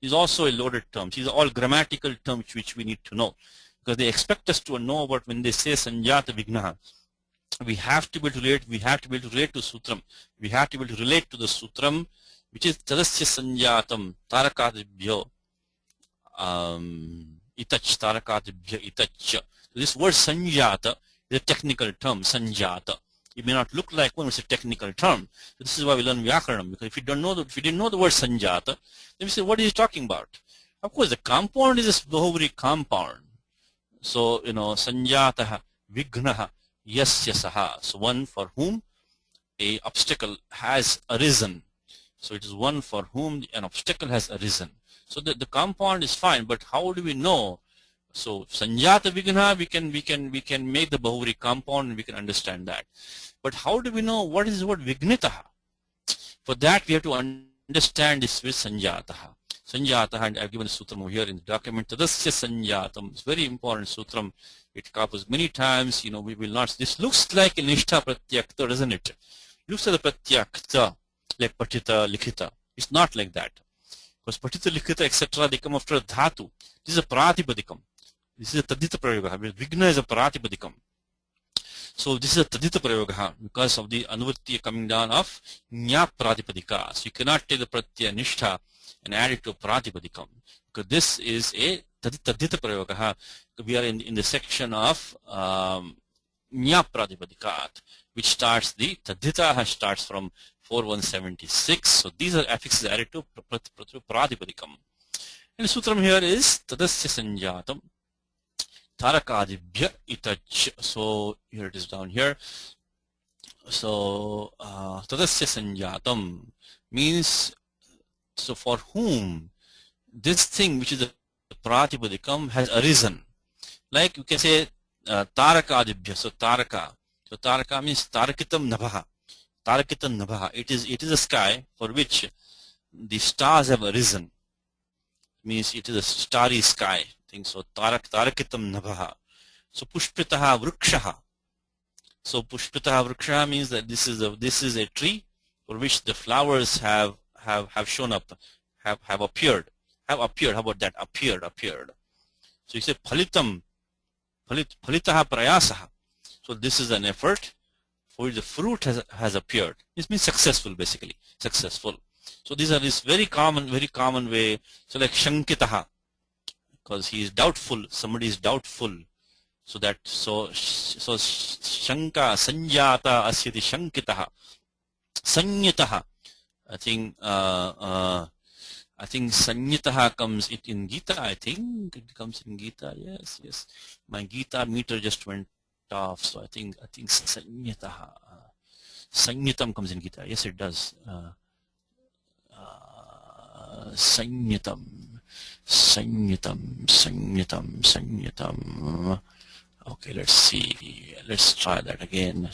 Is also a loaded term. These are all grammatical terms which we need to know, because they expect us to know about when they say sanjata vignaha. We have to be able to relate. We have to be able to relate to sutram. We have to be able to relate to the sutram, which is tadasya sanjatam tarakadibhyo itach tarakadibhyo itach. So this word sanjata is a technical term. Sanjata. It may not look like one, it's a technical term. So this is why we learn Vyakaranam, because if we didn't know the word sanjata, then we say, what is he talking about? Of course, the compound is a Bahuvri compound. So, sanjataha, vignaha, yasya saha. So one for whom a obstacle has arisen. So it is one for whom an obstacle has arisen. So the compound is fine, but how do we know? So sanjata vigna, we can make the Bahuvri compound and we can understand that. But how do we know what is the word vignitaha? For that we have to understand this with sanjataha. Sanjata, and I've given a sutram over here in the document. Tadasya sanjatam. It's very important sutram. It couples many times. We will not. This looks like a nishtha pratyakta, doesn't it? Looks like a pratyakta, like patita, likhita. It's not like that. Because patita, likhita, etc. they come after a dhatu. This is a pratipadikam. This is a tadita prayoga. Vigna is a pratipadikam. So this is a tadita prayoga because of the anuvritti coming down of nya pratipadika. So you cannot take the pratyaya nishtha and add it to pratipadikam, because this is a tadita prayoga. We are in the section of nya pratipadika, which starts the tadita starts from 4176. So these are affixes added to pratipadikam. And the sutram here is tadasya sanjatam tarakadibhya itach. So here it is down here. So tadasya sanjatam means, so for whom this thing which is the pratipadikam has arisen. Like you can say tarakadibhya. So taraka means tarakitam nabha. Tarakitam nabha. It is a sky for which the stars have arisen. Means it is a starry sky. So tarakitam nabha. So pushpitaha vrikshaha. So pushpitaha vrikshaha means that this is a tree for which the flowers have shown up, have appeared. How about that? Appeared. So you say phalitam, phalitaha prayasaha. So this is an effort for which the fruit has appeared. This means successful, basically. Successful. So these are this very common way. So like shankitaha, because he is doubtful, somebody is doubtful. So shanka, sanjata, asyati shankitaha. Sanyataha. I think sanyataha comes in Gita. I think it comes in Gita. Yes. My Gita meter just went off, so I think sanyataha. Sanyatam comes in Gita. Yes, it does. Sanyatam. Okay, let's see. Let's try that again.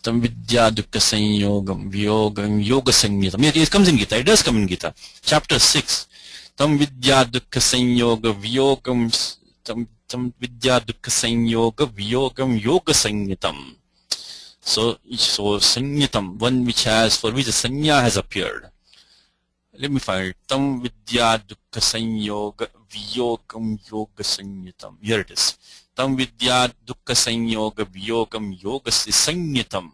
Tam vidya dukkha sanyogam vyogam yoga sanyatam. It comes in Gita. It does come in Gita. Chapter 6. Tam vidya dukkha sanyoga vyogam tam vidya dukkha sanyoga vyogam yoga sanyatam. So sanyatam, one for which a sanya has appeared. Let me find it. Tam vidya dukkha sanyoga vyogam yoga sanyatam. Here it is. Tam vidya dukkha sanyoga vyogam yoga sanyatam.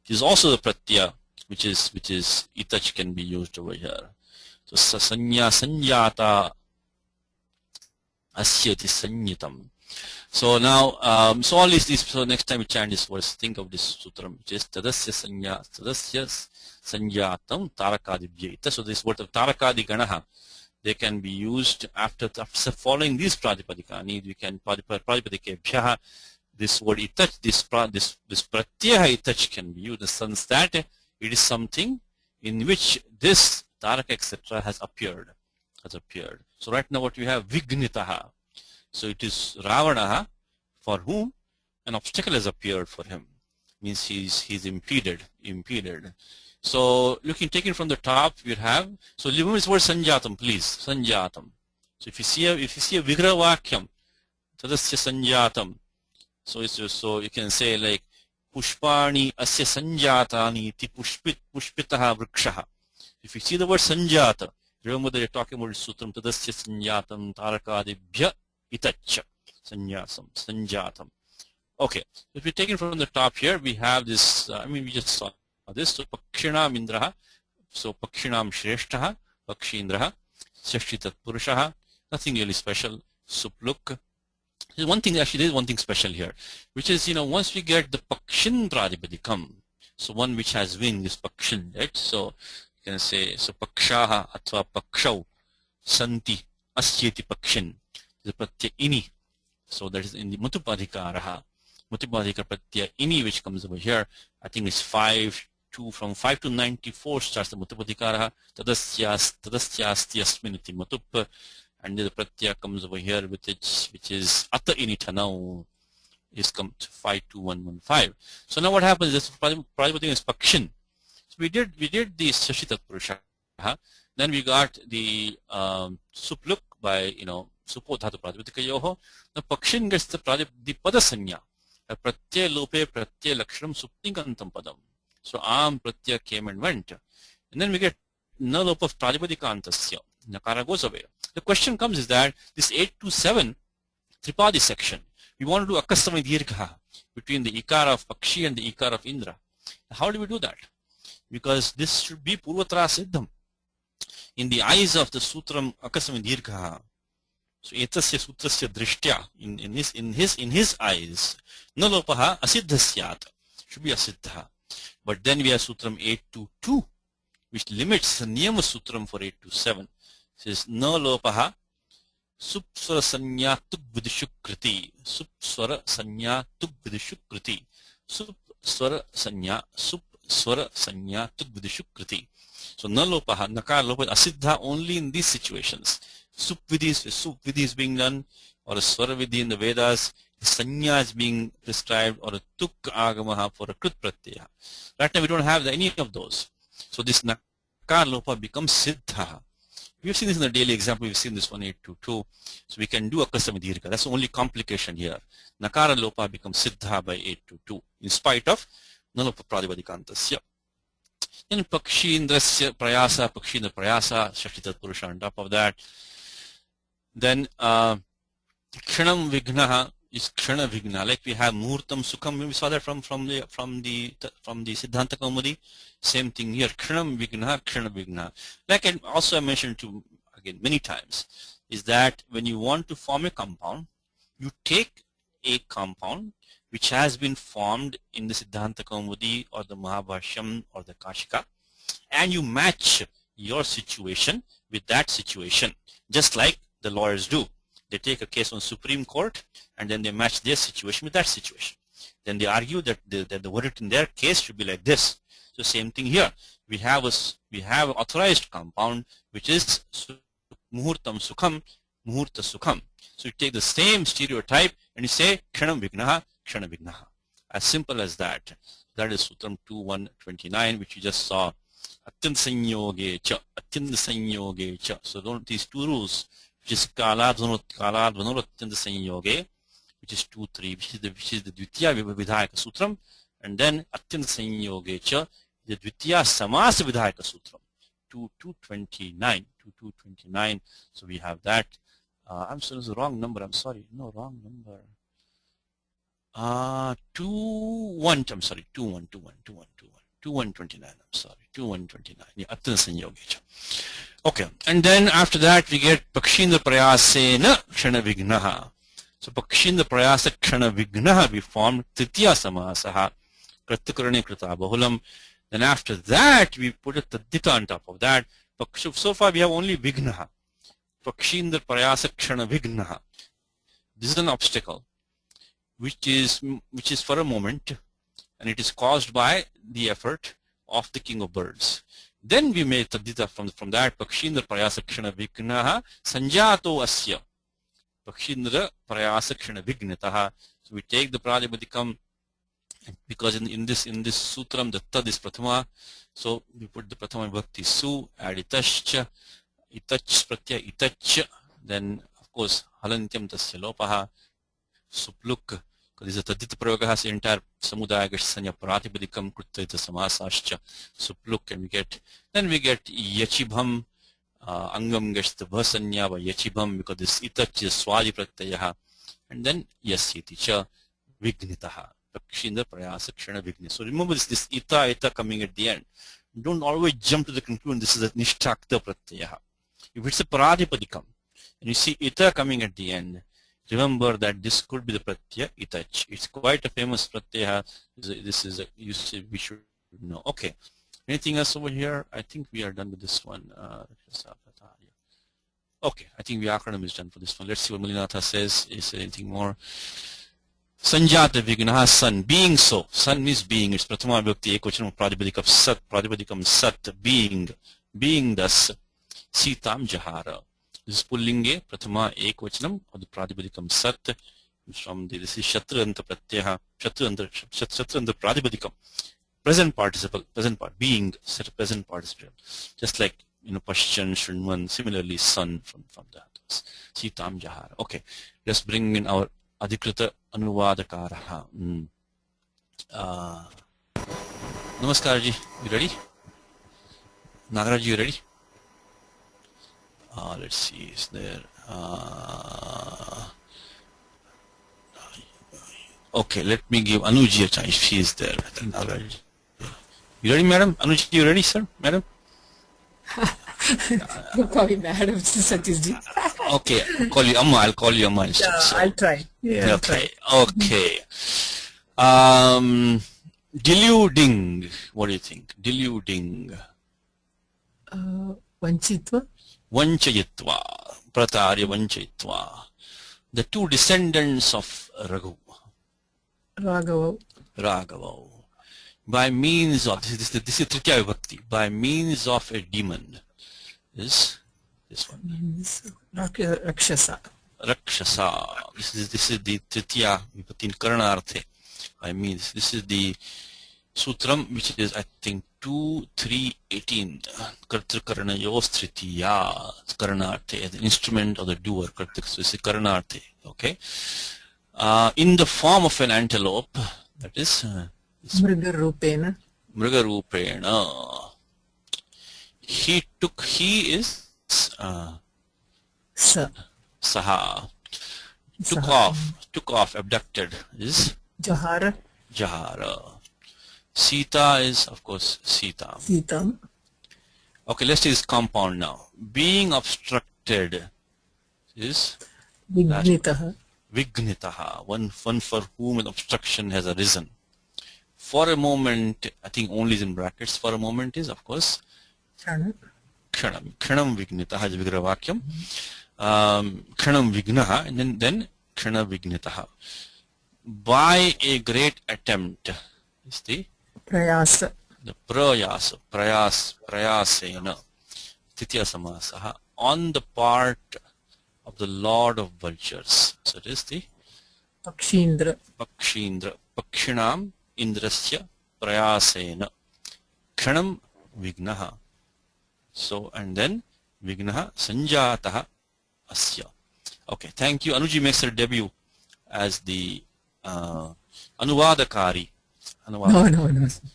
It is also the pratyaya which is itach can be used over here. So sanya sanjata asyati sanyatam. So now, so all these, so next time we chant this verse, think of this sutram, which is tadasya sanjatam tarakadibhya. So this word of tarakadi ganaha, they can be used after following these pratipadikani. We can pratipadikebhyaha. This word itach, this pratyaya itach can be used in the sense that it is something in which this taraka etc. has appeared. So right now what we have vignitaha. So it is Ravana for whom an obstacle has appeared for him. Means he's impeded. So taken from the top we have, so remember this word sanjatam, please. Sanjatam. So if you see a vigraha vakyam, tadasya sanjatam. So you can say like pushpani asya sanjatani iti pushpitaha vrikshaha. If you see the word sanjata, remember that you're talking about sutram tadasya sanjatam tarakadibhya itach sanjatam. Okay, if we take it from the top here, we have this. We just saw this. So pakshinam indraha. So pakshinam shreshtaha. Pakshindraha. Seshtitat purushaha. Nothing really special. Supluk. There's one thing special here, which is once we get the pakshin pratipadikam, so one which has wing is pakshin, right? So you can say so pakshaha atva pakshau santi asyeti pakshin. The pratyaya ini. So that is in the mutupadhikaraha. Mutupadhikara pratyaya ini, which comes over here. I think it's 5 from 5 to 94 starts the mutupadhikaraha. Tadasyasti asminiti mutup. And the pratyaya comes over here with it, which is ata ini tanau. is come to 52115. So now what happens is Prajapati is Pakshin. So we did the Shashi Tatpurusha. Then we got the Supluk by Supo Dhatu Prajapatikayoho. Now Pakshin gets the Padasanya. Pratyay Lope Pratyay Lakshanam Suptinkantam Padam. So Am Pratyay came and went. And then we get null lope of Prajapatikantasya. Nakara goes away. The question comes is that this 827 Tripadi section, we want to do Akasami Dirgha between the Ikara of Pakshi and the Ikara of Indra. How do we do that? Because this should be Purvatra Siddham. In the eyes of the Sutram Akasami Dirgha. So etasya sutrasya drishtya, in his eyes, nalopaha asiddhasyat, should be asiddha. But then we have Sutram 822, which limits the Niyama Sutram for 827. It says nalopaha supswara sanya tugvidishukriti, supswara sanya tugvidishukriti, supswara sanya tugvidishukriti. So nalopaha, nakara lopa, asiddha only in these situations. Sup vidhi is being done, or a swara vidhi in the Vedas, sanya is being prescribed, or a tuk agamaha for a krit pratyaya. Right now we don't have any of those. So this nakar lopa becomes siddha. We've seen this in the daily example, we've seen this 1822. So we can do akasami dirgha. That's the only complication here. Nakara lopa becomes siddha by 822, in spite of nalopa pradipadikantasya. Then pakshindrasya prayasa, pakshindra prayasa, shashti tatpurusha on top of that. Then Kshanam Vignaha is Kshana Vigna. Like we have Muhurtam Sukham. We saw that from the Siddhanta Kaumudi. Same thing here. Kshanam Vigna, Kshana Vigna. Like I mentioned to again many times, is that when you want to form a compound, you take a compound which has been formed in the Siddhanta Kaumudi or the Mahabhashyam or the Kashika, and you match your situation with that situation, just like the lawyers do. They take a case on Supreme Court and then they match their situation with that situation. Then they argue that the verdict in their case should be like this. So same thing here. We have authorized compound which is Muhurtam Sukham, Muhurta Sukham. So you take the same stereotype and you say Kshanam Vignaha, Kshana Vignaha. As simple as that. That is Sutram 2.1.29, which you just saw. Atyant Sanyoge Cha, Atyant Sanyoge Cha. So these two rules, which is Kala Dhanoratyanta Sanyoge, which is 2.3, which is the Dvitiya Vidhayaka Sutram, and then Atyanta Sanyoge Cha, the Dvitiya Samasa Vidhayaka Sutram, 2.2.29. So we have that. I'm sorry, it's the wrong number. I'm sorry. No, wrong number. 2129. I'm sorry, 2129. Yeah, Atyanta Sanyoge Cha. Okay, and then after that we get Pakshindra Prayasena Kshana Vignaha. So Pakshindra Prayasa Kshana Vignaha we formed Tritiya Samasaha Kratakarane Krita Bahulam. Then after that we put a Tadita on top of that. So far we have only Vignaha. Pakshindra Prayasa Kshana Vignaha. This is an obstacle which is for a moment, and it is caused by the effort of the king of birds. Then we made Tadita from that Pakshindra Prayasa Kshana Vignaha Sanjato Asya. Pakshindra Prayasa Kshana Vignataha. So we take the Prajapatikam, because in this sutram the Tad is Prathama. So we put the Prathama Bhakti Su, add Itashcha, Itach Pratyaya Itach, then of course Halantyam Tasya Lopaha, Supluk. This is Tadita Pravaga, the entire Samudaya Gashsanya Pratipadikam Krutita Samasascha Supluk, and then we get Yachibham Angam Gashta Bhasanya by Yachibham, because this Itach is Swadi Pratyaha, and then Yasyiti Cha Vignitaha, Pakshindra Prayasa Kshana Vigni. So remember this Ita coming at the end. Don't always jump to the conclusion this is a Nishtakta Pratyaha. If it's a Pratipadikam and you see Ita coming at the end, remember that this could be the pratyaya itach. It's quite a famous pratyaya. We should know. Okay. Anything else over here? I think we are done with this one. Okay. I think Vyakaranam is done for this one. Let's see what Malinatha says. Is there anything more? Sanjata Vignaha San. Being so. San means being. It's Prathama Vibhakti Ekvachanam Pradipadikam Sat. Pradipadikam Sat. Being. Being thus. Sitam Jahara. This is Pullinge, Prathama Ekvachanam, or the Pradipadikam Sat, from the, this is Shatranta Pratyaha, Shatranta Pradipadikam. Present participle, present part, being, present participle. Just like, Pashchan, Shunman, similarly, son from that. Sitam Jahara. Okay, let's bring in our Adhikrita Anuvadakaraha. Namaskar ji, you ready? Nagaraj, you ready? Let's see, is there... okay, let me give Anuji a chance if she is there. Nagaraj. You ready, madam? Anuji, you ready, sir? Madam? Don't call me madam, Satish ji. Okay, I'll call you Amma instead. Yeah, So. I'll try. Yeah, Okay, okay. Deluding. What do you think? Deluding. Vanchitva. Vanchayitva. Pratarya Vanchayitva. The two descendants of Raghu. Raghava. By means of, this is Tritya Vibhakti. By means of a demon. Is this one? Rakshasa. This is the Tritya Vibhakti in Karanarthe. By means, this is the Sutram, which is, I think, 2-3-18. Kartri Yos Tritiya. Karanarthe, the instrument of the doer. So this is Karanarthe. Okay. In the form of an antelope, that is Mriga Rupena. He is Saha. Took off, abducted is Jahara. Sita is, of course, Sita. Okay, let's see this compound now. Being obstructed is Vignitaha, one for whom an obstruction has arisen. For a moment, I think only is in brackets. For a moment is, of course, Khanam Vignitaha is Vigravakyam. Khanam Vignaha, and then Khana Vignitaha. By a great attempt is the Prayasa. The Prayasena, Titya Samasaha, on the part of the Lord of Vultures. So it is the Pakshindra. Pakshinam Indrasya Prayasena. Khanam Vignaha. So, and then Vignaha Sanjataha Asya. Okay, thank you. Anuji makes her debut as the Anuvadakari. No.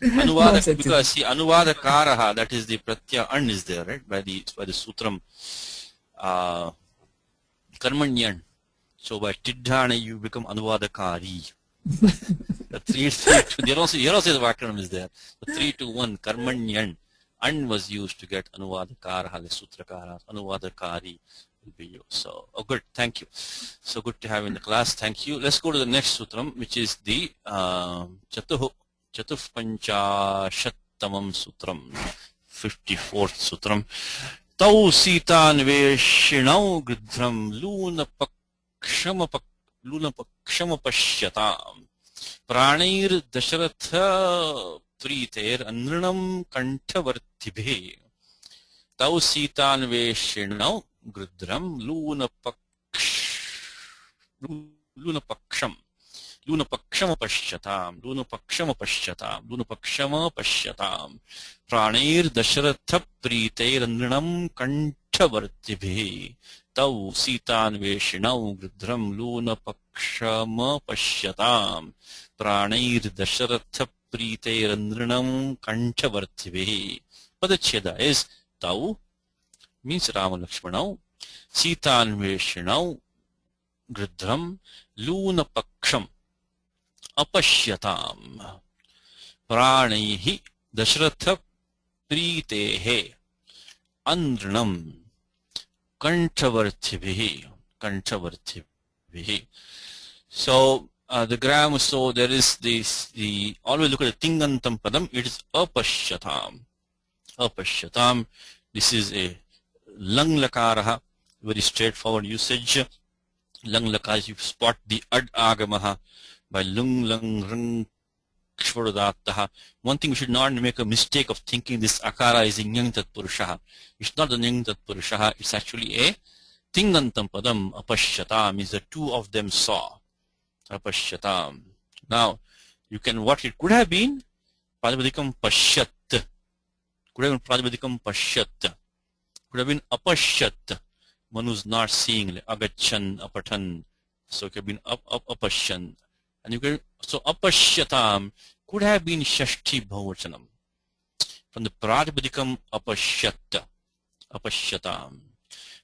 Because see, Anuvadakaraha, that is the Pratya An is there, right? By the Sutram Karmanyan. So by Tiddhana you become Anuvadakari. The 3-2, here also the Vakranam is there. The 3-2-1 Karmanyan. An was used to get Anuvadakaraha, the Sutrakara. Anuvadakari will be used. So, good, thank you. So good to have you in the class. Thank you. Let's go to the next Sutram, which is the Chatupanchashattamam Sutram, 54th Sutram. Tau Sitanveshinau Gridhram Lunapakshamapashyatam Pranir Dasharatha Priter Anrinam Kantavartibhe. Tau Sitanveshinau Gridhram Lunapaksham Pranir Dasharatha Priter Anrinam Kantavartibhe. Tau Sitanveshinau Gridhram Lunapaksham Pranir Dasharatha Priter Anrinam Kantavartibhe. Padacheda is Tau means Rama Lakshmanau, Sitanveshinau Gridhram Lunapaksham Apashyatam Pranihi Dasharatha Pritehe Andranam Kantavartibhi. So the grammar, so there is this, always look at the Tingantam Padam, it is Apashyatam. This is a Lang Lakaraha, very straightforward usage. Lang Lakara, you spot the Ad Agamaha by Lung Lang Rung Kshvarudataha. One thing we should not make a mistake of thinking this Akara is a Nyang Tat Purushaha. It's not the Nyang Tat Purushaha, it's actually a Tingantam Padam Apashyata, means the two of them saw. Apashyatam. Now, you can, what it could have been, Pratipadikam Pashyat. Could have been Pratipadikam Pashyat. Could have been Apashyat. One who's not seeing, like Agachan, Apatan. So it could have been Apashyan. And you can, so Apashyatam could have been Shashti Bhavachanam. From the Pratipadikam Apashyat. Apashyatam.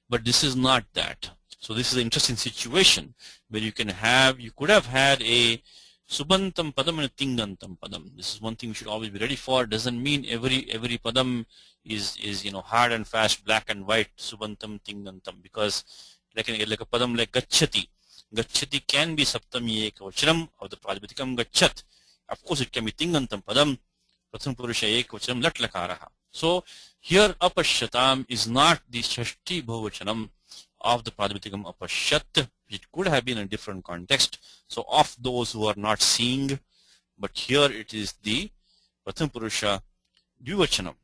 But this is not that. So this is an interesting situation where you can have, you could have had a Subantam Padam and a Tingantam Padam. This is one thing we should always be ready for. Doesn't mean every Padam is hard and fast, black and white, Subantam, Tingantam. Because like a Padam like Gachati. Gachati can be Saptami Ekavachanam of the Pratipadikam Gachat. Of course it can be Tingantam Padam, Pratham Purusha Ekavachanam Latlakaraha. So here Apashyatam is not the Shashti Bhavachanam of the Pratipadikam Apashyat. It could have been in a different context. So of those who are not seeing, but here it is the Pratham Purusha Dvivachanam.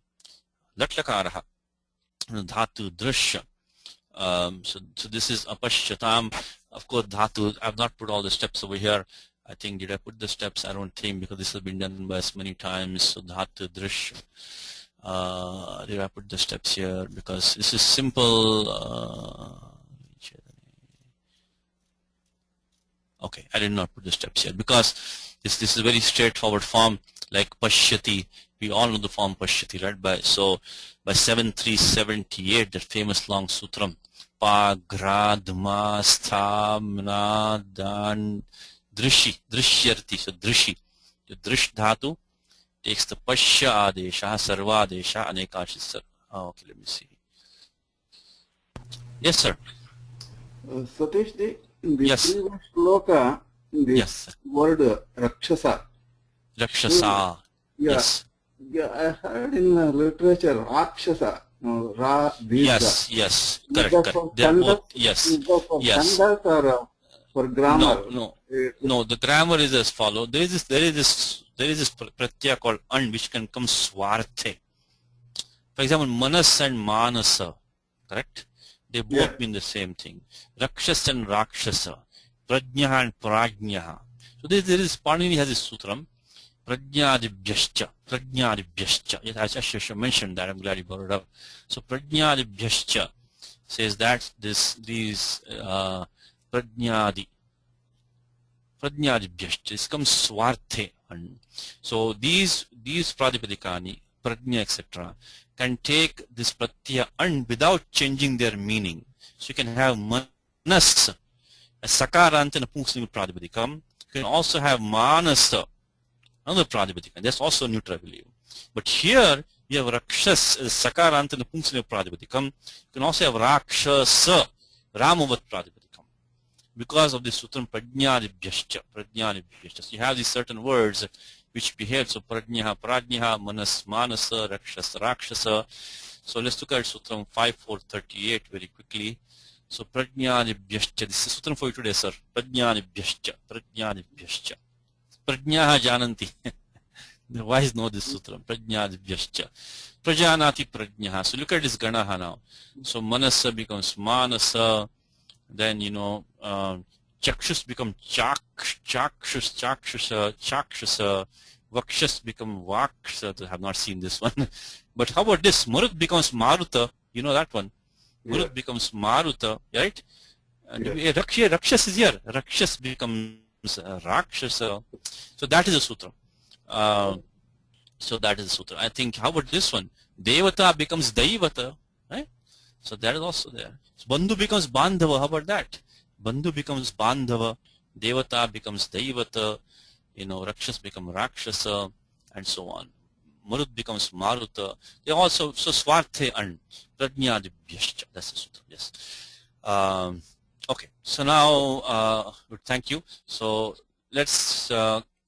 Latlakaraha. Dhatu Drashya. So this is Apashyatam. Of course, Dhatu, I've not put all the steps over here. I think, did I put the steps? I don't think, because this has been done by us many times. So Dhatu Drashya. Did I put the steps here? Because this is simple. Okay, I did not put the steps here because this is a very straightforward form, like Pashyati. We all know the form Pashyati, right? By 7378, that famous long sutram, Pa Gra Dma Stha Mna Dan Drishi Drishyarti. So Drishi, the Drish Dhatu takes the Pashya Adesha, Sarva Adesha, Anekashis. Okay, let me see. Yes, sir. Satish, in the Yes. previous shloka, the Yes. word Rakshasa. Rakshasa. Yeah, Yes. yeah, I heard in literature Rakshasa. No, Ra, Dirgha. Yes. Is Correct. that for Correct. They're both. Kandas? Yes. Is that for Yes. Kandas or for grammar? No. The grammar is as follows. There is this pratyaya called an, which can come swarthe. For example, manas and manasa. Correct. They both Yeah. mean the same thing. Rakshas and rakshasa. Prajnaha and prajnaha. So there is, Panini has this sutram. Prajnadibhyascha. Yes, I should mention that. I'm glad you brought it up. So Prajnadibhyascha says that these Prajnadibhyascha, this comes Swarthe. So these Pratipadikani, Prajna, etc., can take this Pratyaya and without changing their meaning. So you can have Manas, a Sakaranta and a Pungslim Pratipadikam. You can also have Manasa, another Pratipadikam. That's also neutral, I believe. But here you have Rakshas, Sakaranta and a Pungslim Pratipadikam. You can also have Rakshasa, Ramavat Pratipadikam. Because of this sutram Prajnadibhyascha. So you have these certain words which behave. So Prajnaha, Manas, Manasa, Rakshasa. So let's look at sutram 5438 very quickly. So Prajnadibhyascha. This is sutram for you today, sir. Prajnadibhyascha. Prajnaha Jananti. The wise know this sutram. Prajnadibhyascha. Prajanati Prajnaha. So look at this Ganaha now. So Manasa becomes Manasa. Then, Chakshus become Chakshasa. Vakshas become Vakshasa. I have not seen this one. But how about this? Marut becomes Maruta. You know that one. Marut Yeah. becomes Maruta, right? And Yeah. Rakshas is here. Rakshas becomes Rakshasa. So that is a sutra. I think, how about this one? Devata becomes Daivata, right? So that is also there. So Bandhu becomes Bandhava. How about that? Bandhu becomes Bandhava. Devata becomes Daivata. Rakshas become Rakshasa, and so on. Marut becomes Maruta. They also, so Swarthe and Prajnadibhyascha. That's the sutra. Yes. Okay. So now, thank you. So let's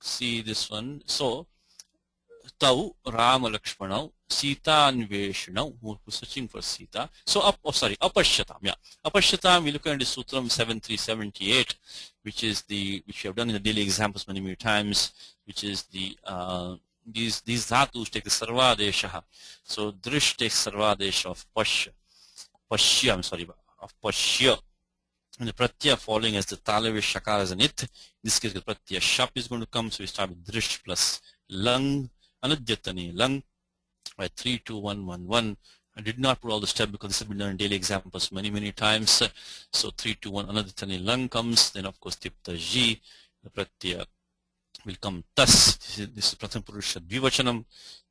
see this one. So, Tau Rama Lakshmanau Sita Anveshanau, who was searching for Sita. So Apashyatam. Yeah. Apashyatam, we look at the Sutram 7378, which we have done in the daily examples many times, which is these dhatus take the Sarvadesha. So Drish takes Sarvadesha of Pashya, of Pashya. And the pratyaya following as the talavish shakara as an it. In this case, the pratyaya shap is going to come. So we start with drish plus lung, anudyatani lung by 3, 2, 1, 1, 1. I did not put all the steps because this has been done in daily examples many times. So 3, 2, 1, anudyatani lung comes. Then of course tipta ji, the pratyaya will come tas. This is pratham purusha dvivachanam.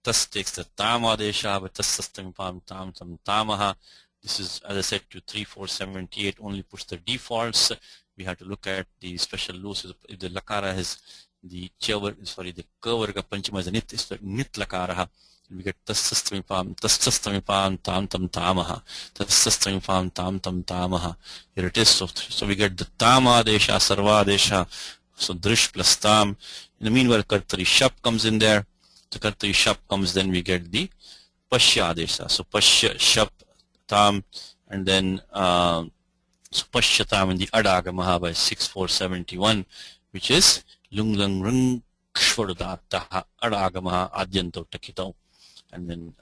Tas takes the tam adesha, but tas sastamipam tam tam tamaha. This is, as I said, to 3, 4, 78 only puts the defaults. We have to look at the special laws. If the lakara has the the kavarga panchama is a nit, is the nit lakara. We get tasastamipam tam tam tamaha. Tasastamipam tam tam tamaha. Here it is. So we get the tama desha, sarva desha. So drish plus tam. In the meanwhile, kartari shap comes in there. The kartari shap comes, then we get the pashya desha. So pashya shap tam, and then so pashya tam in the adagamaha by 6, 4, 71, which is lung lung rung kshvardataha adagamaha adyanto takito, and then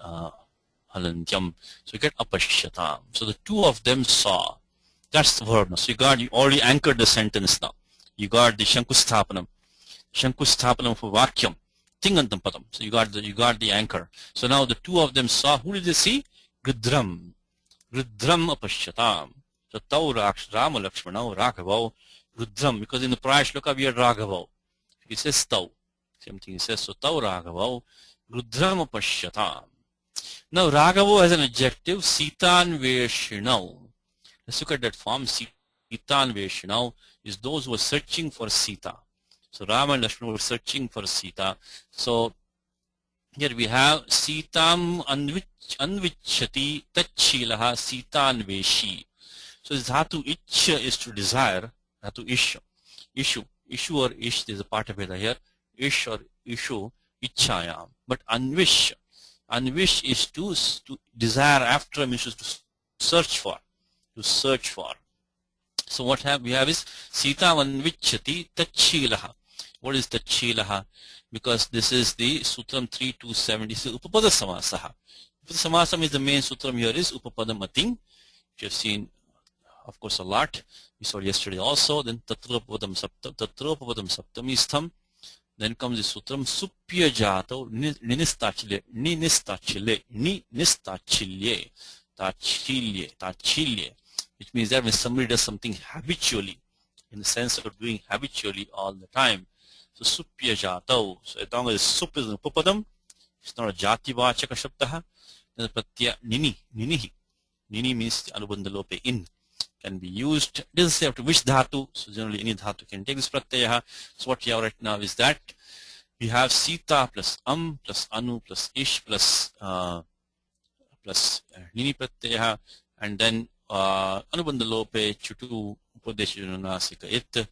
halantyam. So you get apashyatam. So the two of them saw. That's the verb now. So you already anchored the sentence now. You got the shankustapanam for vakyam, tingantam padam. So you got the anchor. So now the two of them saw. Who did they see? Gridram apashyatam. So tau Rama Lakshmana Raghuvamsham Rudram, because in the prior shloka we had Raghuvamsham. He says tau. Same thing he says. So tau Raghuvamsham Rudram apashyatam. Now Raghuvamsham has an adjective, Sitan Veshinau. Let's look at that form. Sitan Veshinau is those who are searching for Sita. So Rama and Lakshmana were searching for Sita. So here we have Sitam anvichati tachchilaha Sitan Veshi. So this dhatu ich is to desire, dhatu ishu or ish, there's a part of it here, ish or ishu, ichayam. But anvish is to desire after, means to search for. So what we have is Sita anvichati tachchilaha. What is tachchilaha? Because this is the Sutram 3270, so Upapada Samasaha. Upapada Samasam is the main Sutram here is Upapada Mating, which you have seen, of course, a lot. We saw yesterday also. Then Tatropadam Saptamistham. Then comes the Sutram Supya Jato Tachilye. Which means that when somebody does something habitually, in the sense of doing habitually all the time. So supya jatau. So as long as sup is an upapadam, it's not a jati vachaka shabdaha. Then the pratyaya ninihi. Nini means anubandha in. Can be used. It doesn't say after which dhatu. So generally any dhatu can take this pratyaya. So what we have right now is that we have Sita plus plus anu plus ish plus nini pratyaya, and then anubandha lope chutu upadeshanasika it.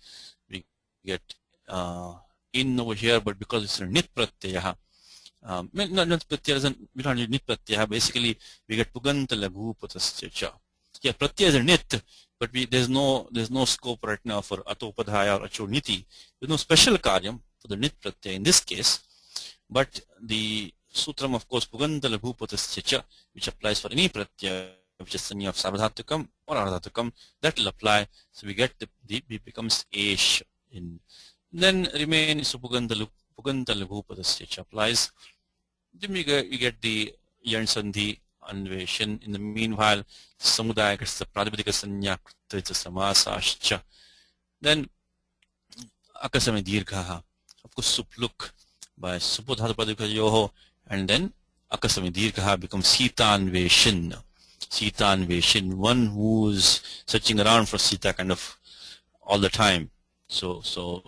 We get in over here, but because it's a nit pratyaya, nit pratyaya doesn't, we don't need nit pratyaya. Basically, we get puganta laghu patascha. Yeah, pratyaya is a nit, but there's no scope right now for atopadhaya or achoniti. There's no special karyam for the nit pratyaya in this case, but the sutram, of course, puganta laghu patascha, which applies for any pratyaya which is sanya of sabadhatukam or ardhatukam, that will apply. So we get it becomes ash in. Then remain supuganta laghu patascha applies. Then we get the yarn sandhi anveshan. In the meanwhile, samudaya gets the pradipadika sanya krita samasascha. Then akasami dirghaha. Of course, supluk by supudhatupadika yoho, and then akasami dirghaha becomes sita anveshan. Sita anveshan, one who's searching around for Sita kind of all the time. So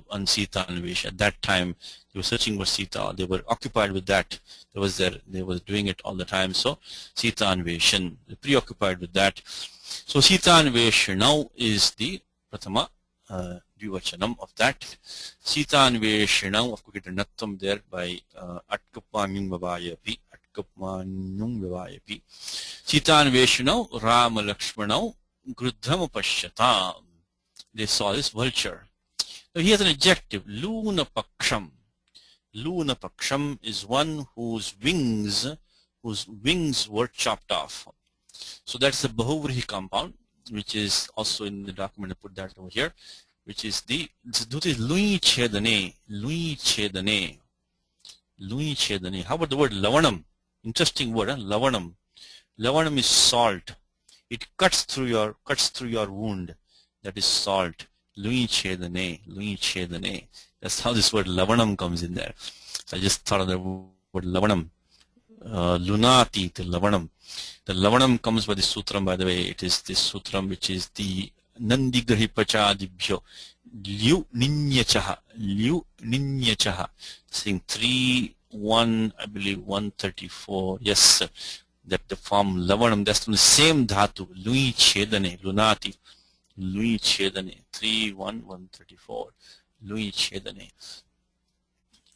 on Sita anvesh, at that time they were searching for Sita, they were occupied with that. They were doing it all the time. So Sita anveshan, preoccupied with that. So Sita anvesh now is the pratama dvivachanam of that. Sita anvesh now, of course, get a nattam there by atkapanyum vavayapi. Sita anveshanau Rama Lakshmanau Grudham Pasyatam. They saw this vulture. Now he has an adjective, Luna Paksham. Luna Paksham is one whose wings were chopped off. So that's the Bahuvrihi compound. which is also in the document. I put that over here, which is the Lui Chedane. Lui Chedane. Lui Chedane. How about the word Lavanam? Interesting word, huh? Lavanam. Lavanam is salt. It cuts through your wound. That is salt. Lui Chedane. Lui Chedane. That's how this word Lavanam comes in there. So I just thought of the word Lavanam. Lunati, the Lavanam. The Lavanam comes by the sutram, by the way. It is this sutram which is the Nandigrihipachadibhyo. Liu Ninyachaha. Liu Ninyachaha. Saying 3-1, I believe 134. Yes, sir. That the form Lavanam, that's from the same dhatu. Lui Chedane. Lunati. Lui Chedane. 3-1-134. Lui Chedane.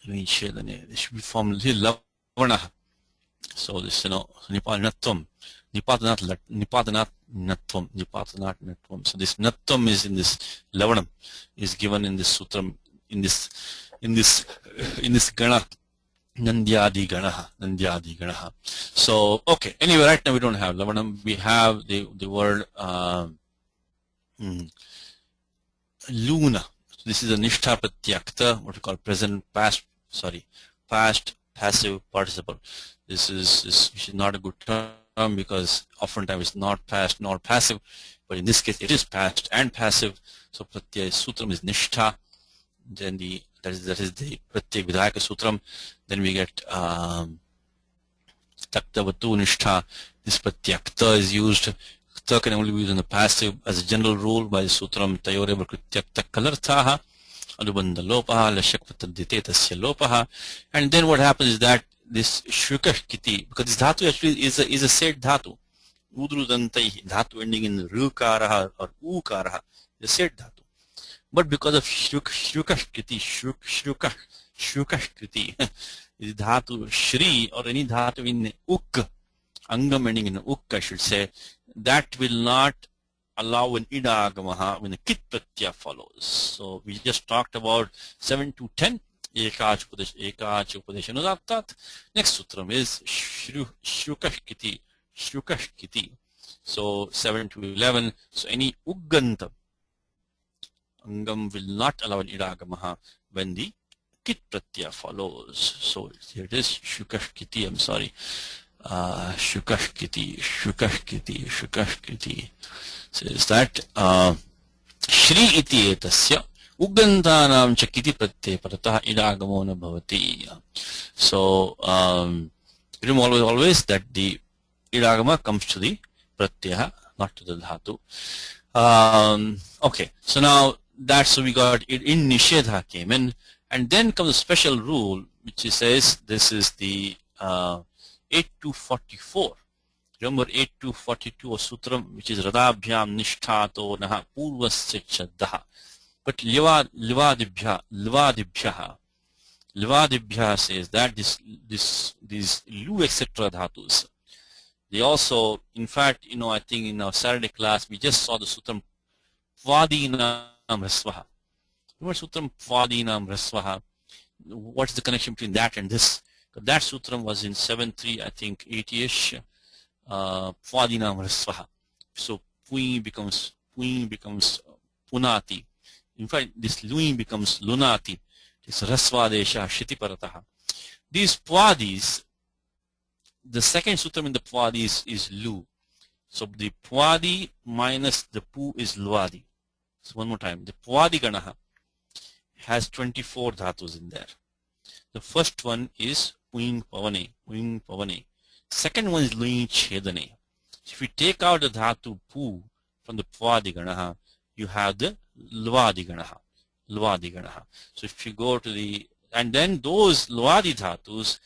Lui Chedane. It should be from Lavana. So this, Nipatanatvam, Nipatanat Natvam. So this Natvam is in this Lavanam, is given in this sutram, in this Gana, Nandyadi Ganaha. So okay. Anyway, right now we don't have Lavanam. We have the word Luna. So this is a Nishtha Pratyakta, what we call past passive participle. This is not a good term because oftentimes it's not past nor passive, but in this case it is past and passive. So pratyaya sutram is nishtha. Then that is the pratyaya vidhayaka sutram. Then we get taktavatu nishtha. This pratyakta is used. Ta can only be used in the passive as a general rule by the sutram tayore pratyakta kalarthaha anubandha lopaha lashakvatadite tasya lopaha. And then what happens is that this shukah kiti, because this dhatu actually is a said dhatu, udrudantai, dhatu ending in rukaraha or ukaraha, is a said dhatu. But because of shukah kiti, is dhatu shri or any dhatu in uk, angam ending in uk, I should say, that will not allow an idagamaha when a kit pratyaya follows. So we just talked about 7 to 10. Ekach Upadesh Anudattat. Next sutram is Shukah Kiti. So 7 to 11. So any Ugganta Angam will not allow an idagamaha when the kit pratyaya follows. So here it is Shukah Kiti. I'm sorry. Shukah Kiti. Says that Shri iti etasya Ugantanam chakiti pratyaya paratah idagamo na bhavati. So remember always that the idagama comes to the pratyaya, not to the dhatu. Okay, so now that's we got it in Nishedha came in, and then comes a special rule which says this is the 8-44. Remember 8-42 or sutram which is radabhyam nishthato naha purvasya chaddaha. But livadibhya says that these lu etc. dhatus, they also, in fact, I think in our Saturday class we just saw the sutram Pvadinam Rasvaha. Remember sutram Pvadinam Rasvaha? What's the connection between that and this? That sutram was in 7.3, I think 80-ish. Pvadinam Rasvaha. So Puin becomes Punati. In fact, this Luin becomes Lunati. It's Rasvadesha Shiti Parataha. These Pwadis, the second sutram in the Pwadis is Lu. So the Pwadi minus the Pu is Luadi. So one more time. The Pwadi Ganaha has 24 dhatus in there. The first one is Puing Pavane. Second one is Luin Chedane. If you take out the dhatu Pu from the Pwadi Ganaha, you have the Lvadi Ganaha. So if you go to the, and then those Lvadi dhatus,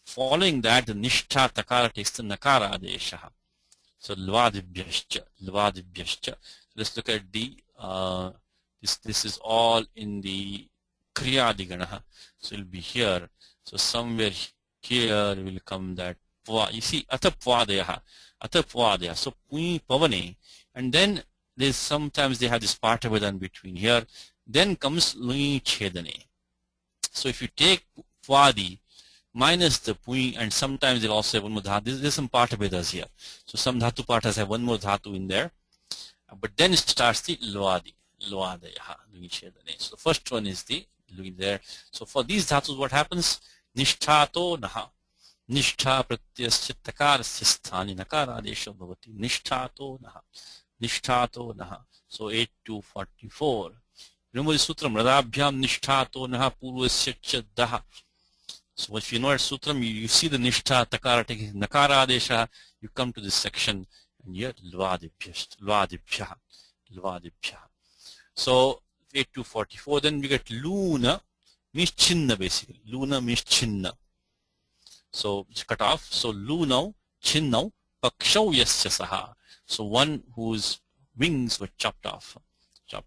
following that the Nishtha Takara takes the Nakara Adeshaha. So Lvadibhyascha. So let's look at the, this is all in the Kriyadi Ganaha. So it will be here. So somewhere here will come that, you see, Atapvadeha. So Pui Pavane, and then there's sometimes they have this Partavadan between here. Then comes Lui Chedane. So if you take Pwadi minus the Pui, and sometimes they'll also have one more dhatu. There's some Partavadas here. So some dhatu partas have one more dhatu in there. but then starts the Luadi. Luadayaha, Luichedane. So the first one is the Lui there. So for these dhatus, what happens? Nishthato naha. Nishtha pratyasya takarasya sthani nakaradesha bhavati. Nishthato naha. Nishthato naha. So 8 to 44. Remember the sutram, Radhabhyam nishthato naha purvasya cha daha. So if you know at sutram, you see the nishtha takara taking nakaradesha, you come to this section and you're Lvadibhya. So 8 to 44, then we get Luna means chinna basically. Luna means chinna. So it's cut off. So Lunau, chinnau, pakshau yasya saha. So one whose wings were chopped off. So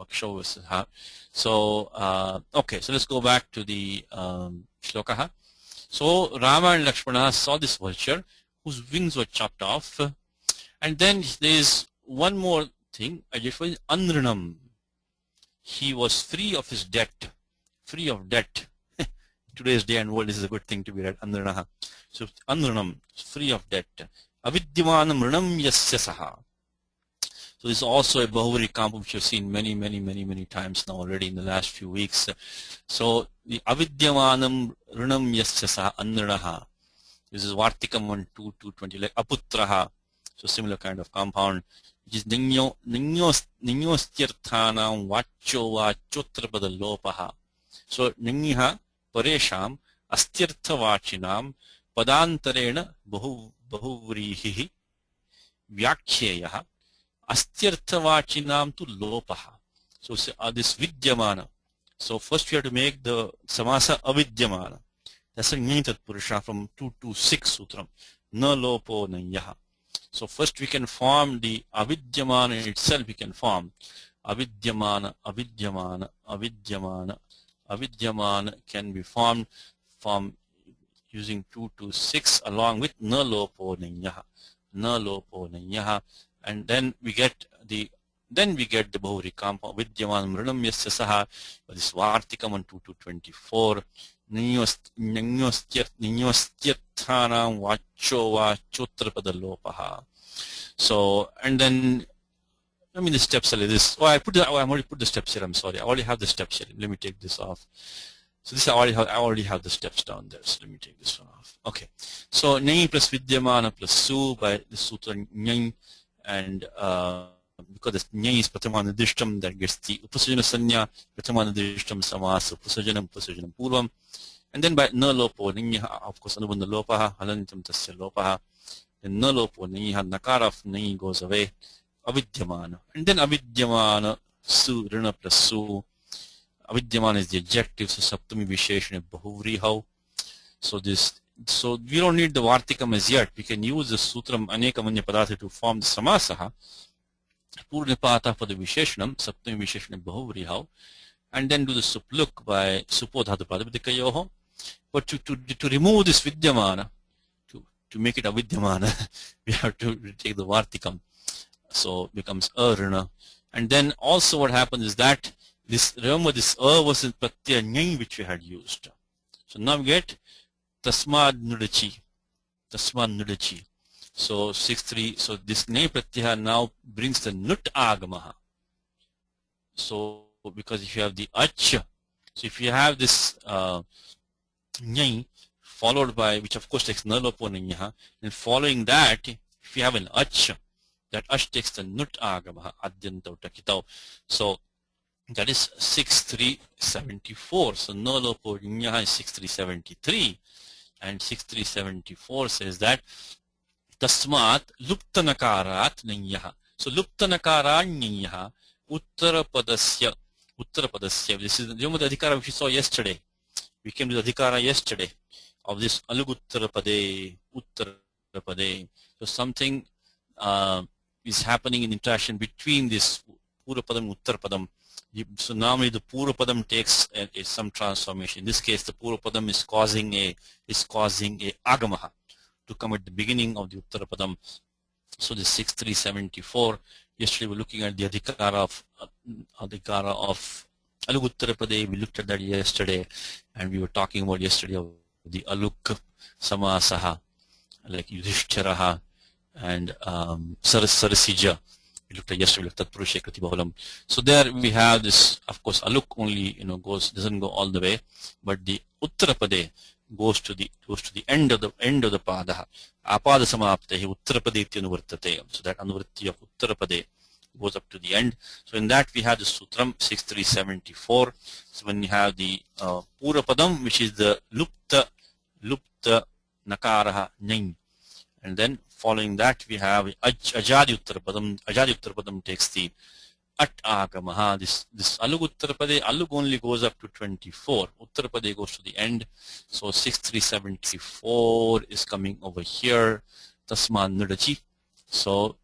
pakshau yasya saha. So okay, so let's go back to the shlokaha. So Rama and Lakshmana saw this vulture whose wings were chopped off. And then there is one more thing, Anranam. He was free of his debt. Free of debt. Today's day and world, this is a good thing to be read. Anranaha. So Anranam, free of debt. Avidyamanam Ranam Yasya Saha. So this is also a Bahuvri compound which you've seen many times now already in the last few weeks. So the Avidyamanam Ranam Yasya Saha Anranaha. This is Vartikam 1, 2, 220, like Aputraha. So similar kind of compound, which is Ninyostyarthanam Vacho Vachotrapada Lopaha. So Ninyiha Paresham Astirthavachinam Padantarena Bahuvrihi Vyakheyaha Astirthavachinam to Lopaha. So this Vidyamana. So first we have to make the Samasa Avidyamana. That's a Nyitat Purusha from 226 Sutram. Na Lopo Nanyaha. So first we can form the Avidyamana itself, we can form Avidyamana can be formed from using 2 to 6 along with Na Lopo Nanyaha. And then we get the Bahuri compound Vidyamanam Mrinam Yasya Saha, this Vartikam 1, 2 to 24. Ninyostyarthanam Vacho Vachotrapada Lopaha. So, and then, the steps are like this. Oh, I already put the steps here, I'm sorry. I already have the steps here. Let me take this off. So this I already have the steps down there. So let me take this one off. Okay. So, Nai plus Vidyamana plus Su by the Sutra Nai. And because this Nyai is Prathamanadishtam, that gets the Upasajana Sanya, Prathamanadishtam Samasa, Upasajanam Purvam. And then by Na Lopo, Ninyaha, of course, Anubandha Lopaha, Halanitam Tasya Lopaha. Then Na Lopo, Ninyaha, Nakara of Nai goes away, Avidyamana. And then Avidyamana, Su, Rina plus Su. Avidyamana is the adjective, so Saptami Visheshana Bahuvri how. So we don't need the Vartikam as yet. We can use the Sutram Anekamanya Padatha to form the Samasaha. Purnipata for the Visheshanam, Saptami Visheshana Bahuvri how. And then do the Supluk by Supodhatu Pradipatikayoho. But to remove this Vidyamana, to make it a Vidyamana, we have to take the Vartikam. So it becomes Arana. And then also what happens is that remember this was in Pratyaya Nyai which we had used. So now we get Tasmad Nudachi. So 6-3. So this Nyai Pratyaya now brings the Nut Agamaha. So because if you have the Ach, so if you have this Nyai followed by, which of course takes Nalopo Nanyaha, and following that, if you have an Ach, that Ach takes the Nut Agamaha, Adyantau Takitau. So that is 6374. So Nalopo Nanyaha is 6373. And 6374 says that Tasmat Luptanakarat Nanyaha. So Luptanakarat Nanyaha Uttarapadasya. This is the Adhikara which we saw yesterday. We came to the Adhikara yesterday of this Aluguttarapade, Uttarapade. So something is happening in interaction between this Purapadam and Uttarapadam. So normally the Purapadam takes some transformation. In this case, the Purapadam is causing a Agamaha to come at the beginning of the Uttarapadam. So this 6374. Yesterday we were looking at the Adhikara of Aluguttarapade. We looked at that yesterday, and we were talking about yesterday of the Aluk Samasaha, like Yudhishthiraha and Sarasija. We looked at yesterday, we looked at Purusha Kriti Bahulam. So there we have this, of course, aluk only, doesn't go all the way, but the Uttarapade goes to the end of the pada. Apada samaptehi Uttarapade ityanavartate. So that anuvritti of Uttarapade goes up to the end. So in that we have the Sutram 6374. So when you have the Purapadam, which is the Lupta Nakaraha Nain. And then following that we have Ajadi Uttarapadam. Ajadi Uttarapadam takes the At Agamaha. This Alug Uttarapade, Alug only goes up to 24. Uttarapade goes to the end. So 6374 is coming over here. Tasman Nudachi. So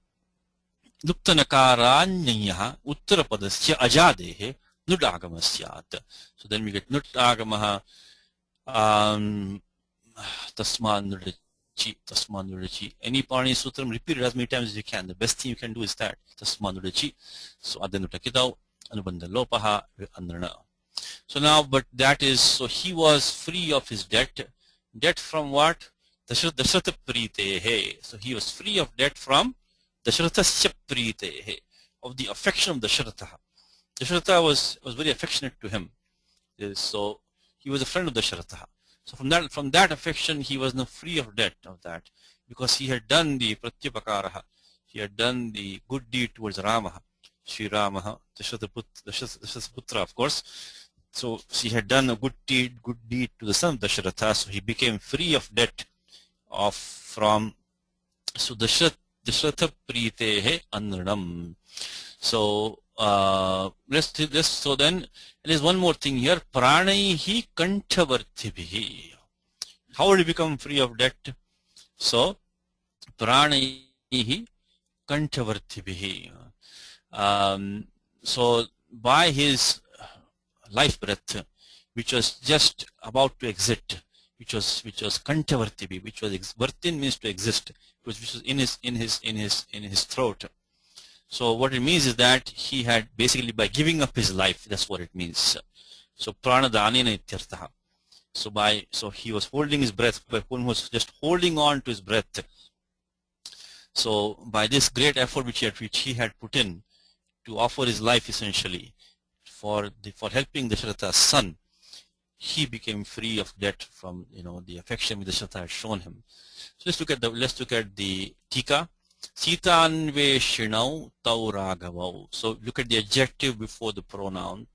Luptanakaranyaha Uttarapadasya Ajadehe Nudagamasyat. So then we get Nudagamaha Tasman Nudachi. Any Parni Sutram, repeat it as many times as you can. The best thing you can do is that. Tasman Nudachi. So Adenutakidau, Anubanda Lopaha, Andrana. So now, but that is, so he was free of his debt. Debt from what? Dashrata Pritehe. So he was free of debt from Dashrathasya Pritehe, of the affection of Dashrata. Dashrata was very affectionate to him. So he was a friend of Dashrata. So from that affection, he was now free of debt of that, because he had done the pratyapakaraha, he had done the good deed towards Ramaha, Sri Ramaha, Dashrataputra, of course. So he had done a good deed to the son of Dasharatha, so he became free of debt from so Dasharatha Pritehe Anranam. So so then there's one more thing here. Pranaihi Kantavartibhihi. How would he become free of debt? So Pranaihi Kantavartibhihi. So by his life breath, which was just about to exit, which was Kantavartibhi, which was Vartin means to exist, which was in his throat. So what it means is that he had basically, by giving up his life, that's what it means. So pranadanena ityartha. So he was holding his breath, but one was just holding on to his breath. So by this great effort which he had put in to offer his life essentially for helping Dasharatha's son, he became free of debt from the affection which Dasharatha had shown him. So let's look at the Tika. Sitanveshinau tau raghavau. So look at the adjective before the pronoun.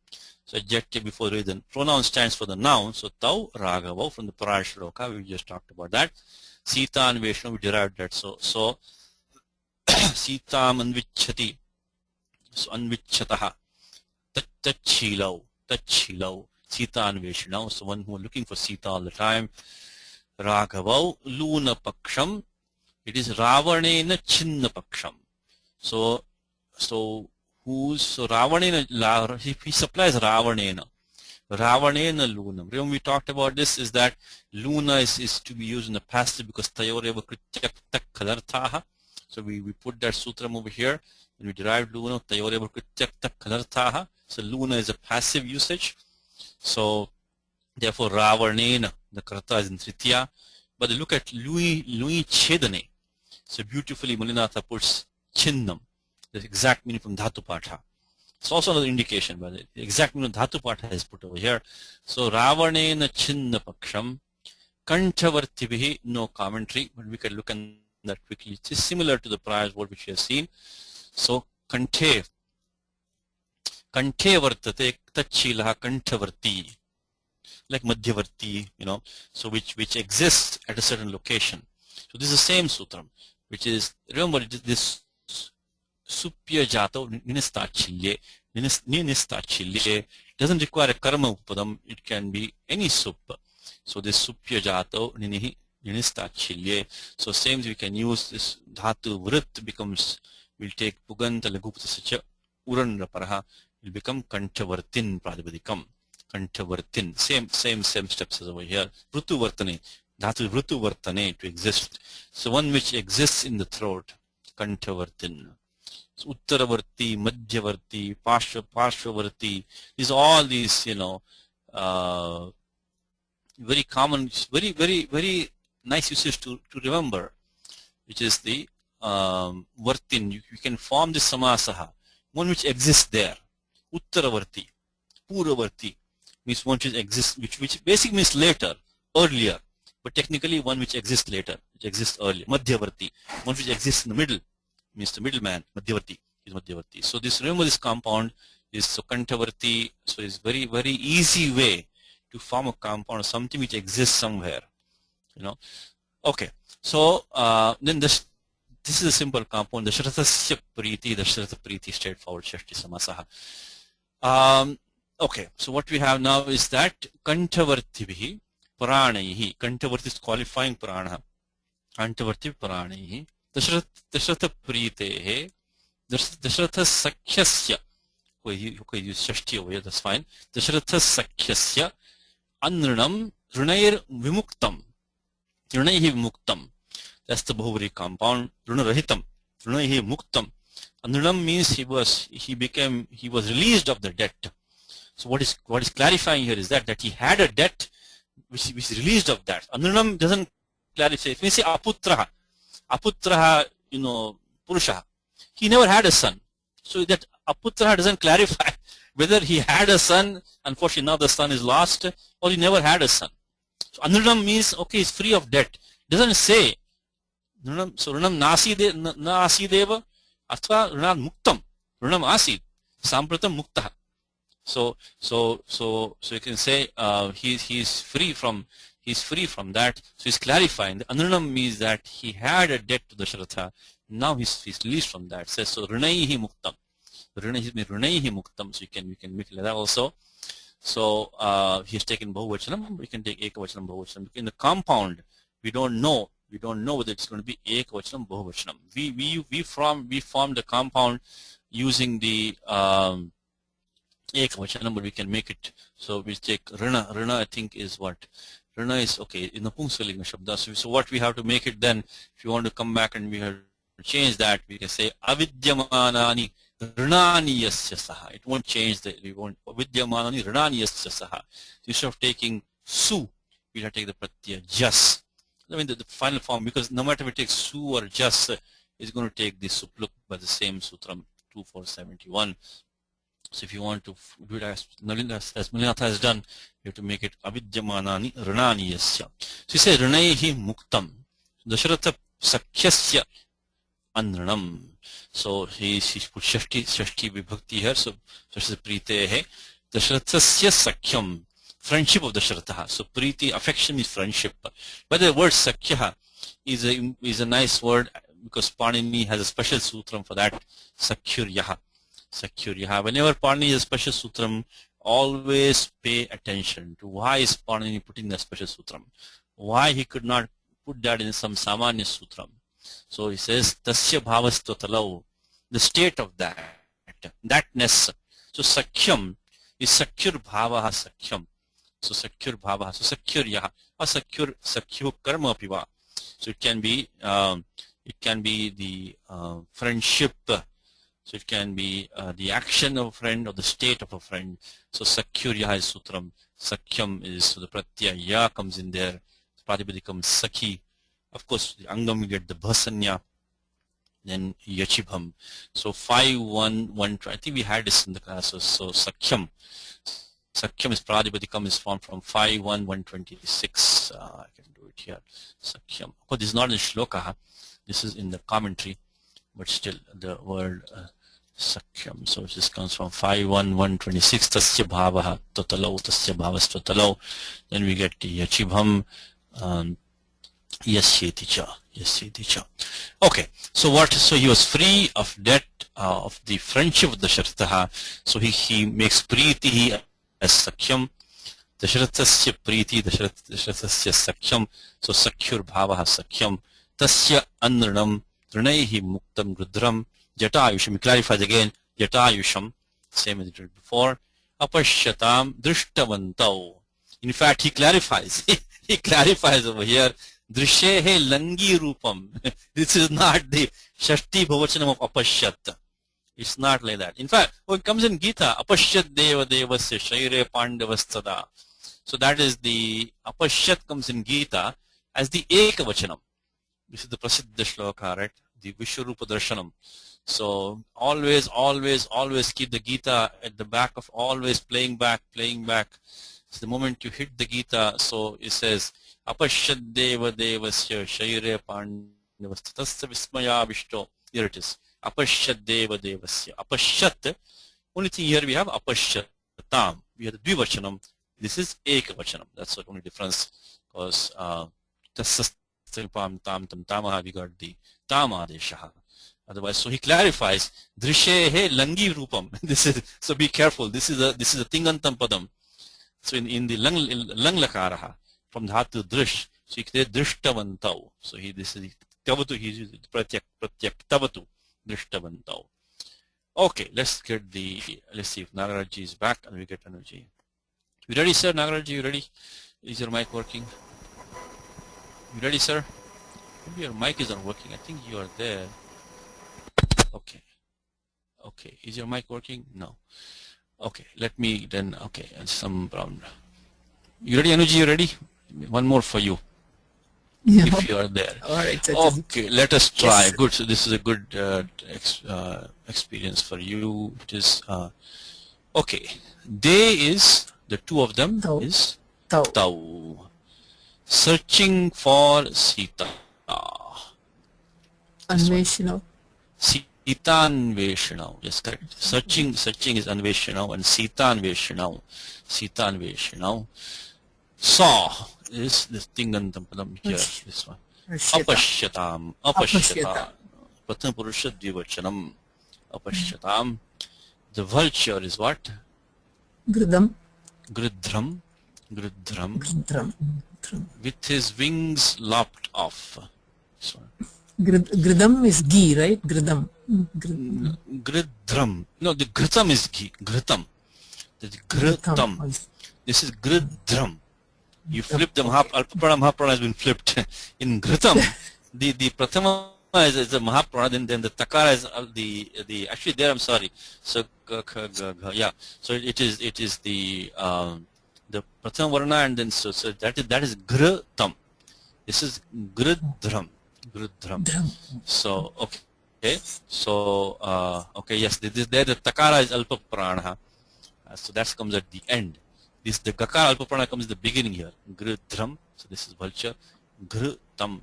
So adjective before the reason. Pronoun stands for the noun. So tau raghavau from the prior shloka. We just talked about that. Sitanveshinau, we derived that. So Sitam anvichati. So anvichataha. Tachilau. Sitanveshinau. So one who is looking for Sita all the time. Raghavau luna paksham. It is Ravanena Chinna Paksham. So Ravanena, he supplies Ravanena. Ravanena Lunam. Remember we talked about this, is that Luna is to be used in the passive because Tayoreva Krityak Kalartaha. So we put that sutram over here and we derived Luna, Tayoreva Krityak Kalartaha. So Luna is a passive usage. So therefore Ravanena, the Karta is in Tritiya. But look at Lui Chedane. So beautifully Mulinatha puts Chinnam, the exact meaning from Dhatu Patha. It's also another indication, but the exact meaning of Dhatu Patha is put over here. So Ravanena Chinna Paksham, Kantavartibhihi, no commentary, but we can look at that quickly. It is similar to the prior word which we have seen. So Kante Vartate, Tachilaha Kantavarti, like Madhyavarti, so which exists at a certain location. So this is the same sutram, which is, remember, it is this supya jato ninistachilye. Ninistachilye doesn't require a karma upadam, it can be any sup. So this supya jato ninistachilye. So same we can use this dhatu vrit becomes, we'll take puganta lagupta sacha uran raparaha, will become kantavartin pradipadikam. Kantavartin, same steps as over here. Vrutu vartane. Dhatu vrutu vartane, to exist. So one which exists in the throat, Kantavartin. So Uttaravarti, Madhyavarti, Parshvavarti, these all these, very common, very nice usage to remember, which is the vartin, you can form this samasaha, one which exists there. Uttaravarti, Puravarti means one which exists, which basically means later, earlier, but technically one which exists later, which exists earlier. Madhyavarti, one which exists in the middle, means the middleman. Madhyavarti is Madhyavarti. So this, remember, this compound is Kantavarti. So it's very, very easy way to form a compound of something which exists somewhere. Okay. So then this is a simple compound. Dashrathasya Priti, Dashratha Priti, straightforward Shashti Samasaha. Okay. So what we have now is that Kantavartibhi Pranaihi. Kantavarti is qualifying Prana. Kantavarti Pranaihi. Dashratha Pritehe. Dashratha Sakhyasya. You could use Shashti over here, that's fine. Dashratha Sakhyasya Anrinam Runair Vimuktam. Runaihi Vimuktam. That's the Bahuvari compound. Runarahitam. Runaihi Muktam. Anrinam means he was released of the debt. So what is clarifying here is that he had a debt which is released of that. Anrinam doesn't clarify. If we say Aputraha, Purusha, he never had a son. So that Aputraha doesn't clarify whether he had a son, unfortunately now the son is lost, or he never had a son. So Anrinam means, okay, he's free of debt. Doesn't say. So Runam Nasideva, Atva Runam Muktam. Runam Asid. Sampratam Muktaha. So you can say he's free from that. So he's clarifying. The Anrinam means that he had a debt to Dashratha. Now he's released from that. Says so Runaihi Muktam. Runaihi Muktam. So we can make it like that also. So he's taken Bahuvachanam. We can take Ekavachanam Bahuvachanam. In the compound, we don't know whether it's going to be Ekavachanam Bahuvachanam. We formed the compound using the Ekavachanam, but we can make it. So we take Rana. Rana, I think, is what? Rana is okay in the Pungsaliga Shabda. So what we have to make it then, if you want to come back and we have to change that, we can say Avidyamanani Ranani Yasya Saha. It won't change we won't Avidyamanani Ranani Yasya Saha. Instead of taking Su, we'll have to take the Pratyaya Jas. I mean the final form, because no matter if we take Su or Jas, it's going to take the Supluk by the same Sutram 2471. So if you want to do it as Malinatha has done, you have to make it Avidyamanani Ranani Yasya. So you say Ranaihi Muktam. Dashratha Sakhyasya Anranam. So he put Shashti Vibhakti here. So Dashratha Pritehe. Dashrathasya Sakhyam. Friendship of Dashratha. So Priti, affection is friendship. But the word Sakhya is a nice word, because Panini has a special sutram for that. Sakhyuryaha. Sakhyuryaha. Whenever Panini has a special sutram, always pay attention to why is Panini putting the special sutram. Why he could not put that in some Samanya sutram. So he says, Tasya bhavastotalau, the state of thatness. So Sakhyam is Sakyur bhavaha Sakhyam. So Sakyur bhavaha, so Sakyuryaha, or Sakyur karma piva. So it can be the friendship. So it can be the action of a friend or the state of a friend. So Sakyuryaha is sutram. Sakyam is, so the pratyaya ya comes in there. Pratipadikam Sakhi. Of course, the Angam you get the Bhasanya. Then Yachibham. So 5-1-1. I think we had this in the class. So Sakyam. Sakyam is Pratipadikam is formed from 5-1-126. I can do it here. Sakyam. Of course, this is not in Shloka. This is in the commentary. But still, the word Sakyam. So this comes from 5-1-126. Tasya bhavaha totalau. Tasya bhavas totalau. Then we get Yachibham. Yasyeticha. Okay. So what? So he was free of debt of the friendship of Dashratha. So he makes Priti as Sakyam. Dashrathasya Priti, Dashrathasya Sakyam. So Sakyur bhavaha Sakyam. Tasya Anranam. Runaihi Muktam Rudram. Jatayusham. He clarifies again. Jatayusham. Same as it did before. Apashyatam Drishtavantau. In fact, he clarifies. He clarifies over here. Drishehe Langi Rupam. This is not the Shashti Bhavachanam of Apashyat. It's not like that. In fact, when it comes in Gita, Apashyat Deva Devasya Shaire Pandavastada. So that is the Apashyat comes in Gita as the Ekavachanam. This is the Prasiddha Shloka, right? the Vishwarupa Darshanam. So always keep the Gita at the back of, always playing back. So the moment you hit the Gita, so it says Apashyad Deva Devasya Shaire Pandavastatasya Vismaya Vishto. Here it is. Apashyad Deva Devasya. Apashyat. Only thing here we have Apashyatam. We have the Dvivachanam. This is Ekavachanam. That's the only difference, because Tasastam Tam Tam Tamaha, we got the Tamadeshaha. Otherwise, so he clarifies Drishehe Langi Rupam. This is, so be careful. This is a Tingantam Padam. So in the Lang Lakaraha, from Dhatu Drish, so he says Drishtavantau. So this is Tavatu, he uses Pratyak Tavatu, Drishtavantau. Okay, let's see if Nagaraji is back and we get energy. You ready, sir? Nagaraji, you ready? Is your mic working? You ready, sir? Maybe your mic isn't working. I think you are there. Okay. Is your mic working? No. Okay, let me then, okay, some problem. You ready, Anuji? You ready? One more for you. Yeah. If you are there. All right. Okay, let us try. Yes. Good. So this is a good experience for you. It is, okay. They is, the two of them Tau. is Tau. Tau. Searching for Sita. Anveshana. Sitanveshanau. Yes, correct. Searching is Anveshanau, and Sitanveshanau. Saw is this Tingantam Padam here. This one. Apashyatam. Pratham Purusha Dvivachanam. Apashyatam. The vulture is what? Gridam. Gridram. With his wings lopped off. This one. Gridam is ghee, right? Gridam. Gridram. No, the Gritam is ghee. Gritam. The Gritam. This is Gridram. You flip them, Alpaprana Mahaprana has been flipped. In Gritam, the Prathama is the Mahaprana, then the Takara is the actually there, I'm sorry. So yeah. So it is the Prathama Varna, and then so that is Gritam. This is Gridram. So okay. So okay, yes, there the Takara is Alpaprana. So that comes at the end. This the Gakara Alpaprana comes at the beginning here. Gridram. So this is vulture. Gritam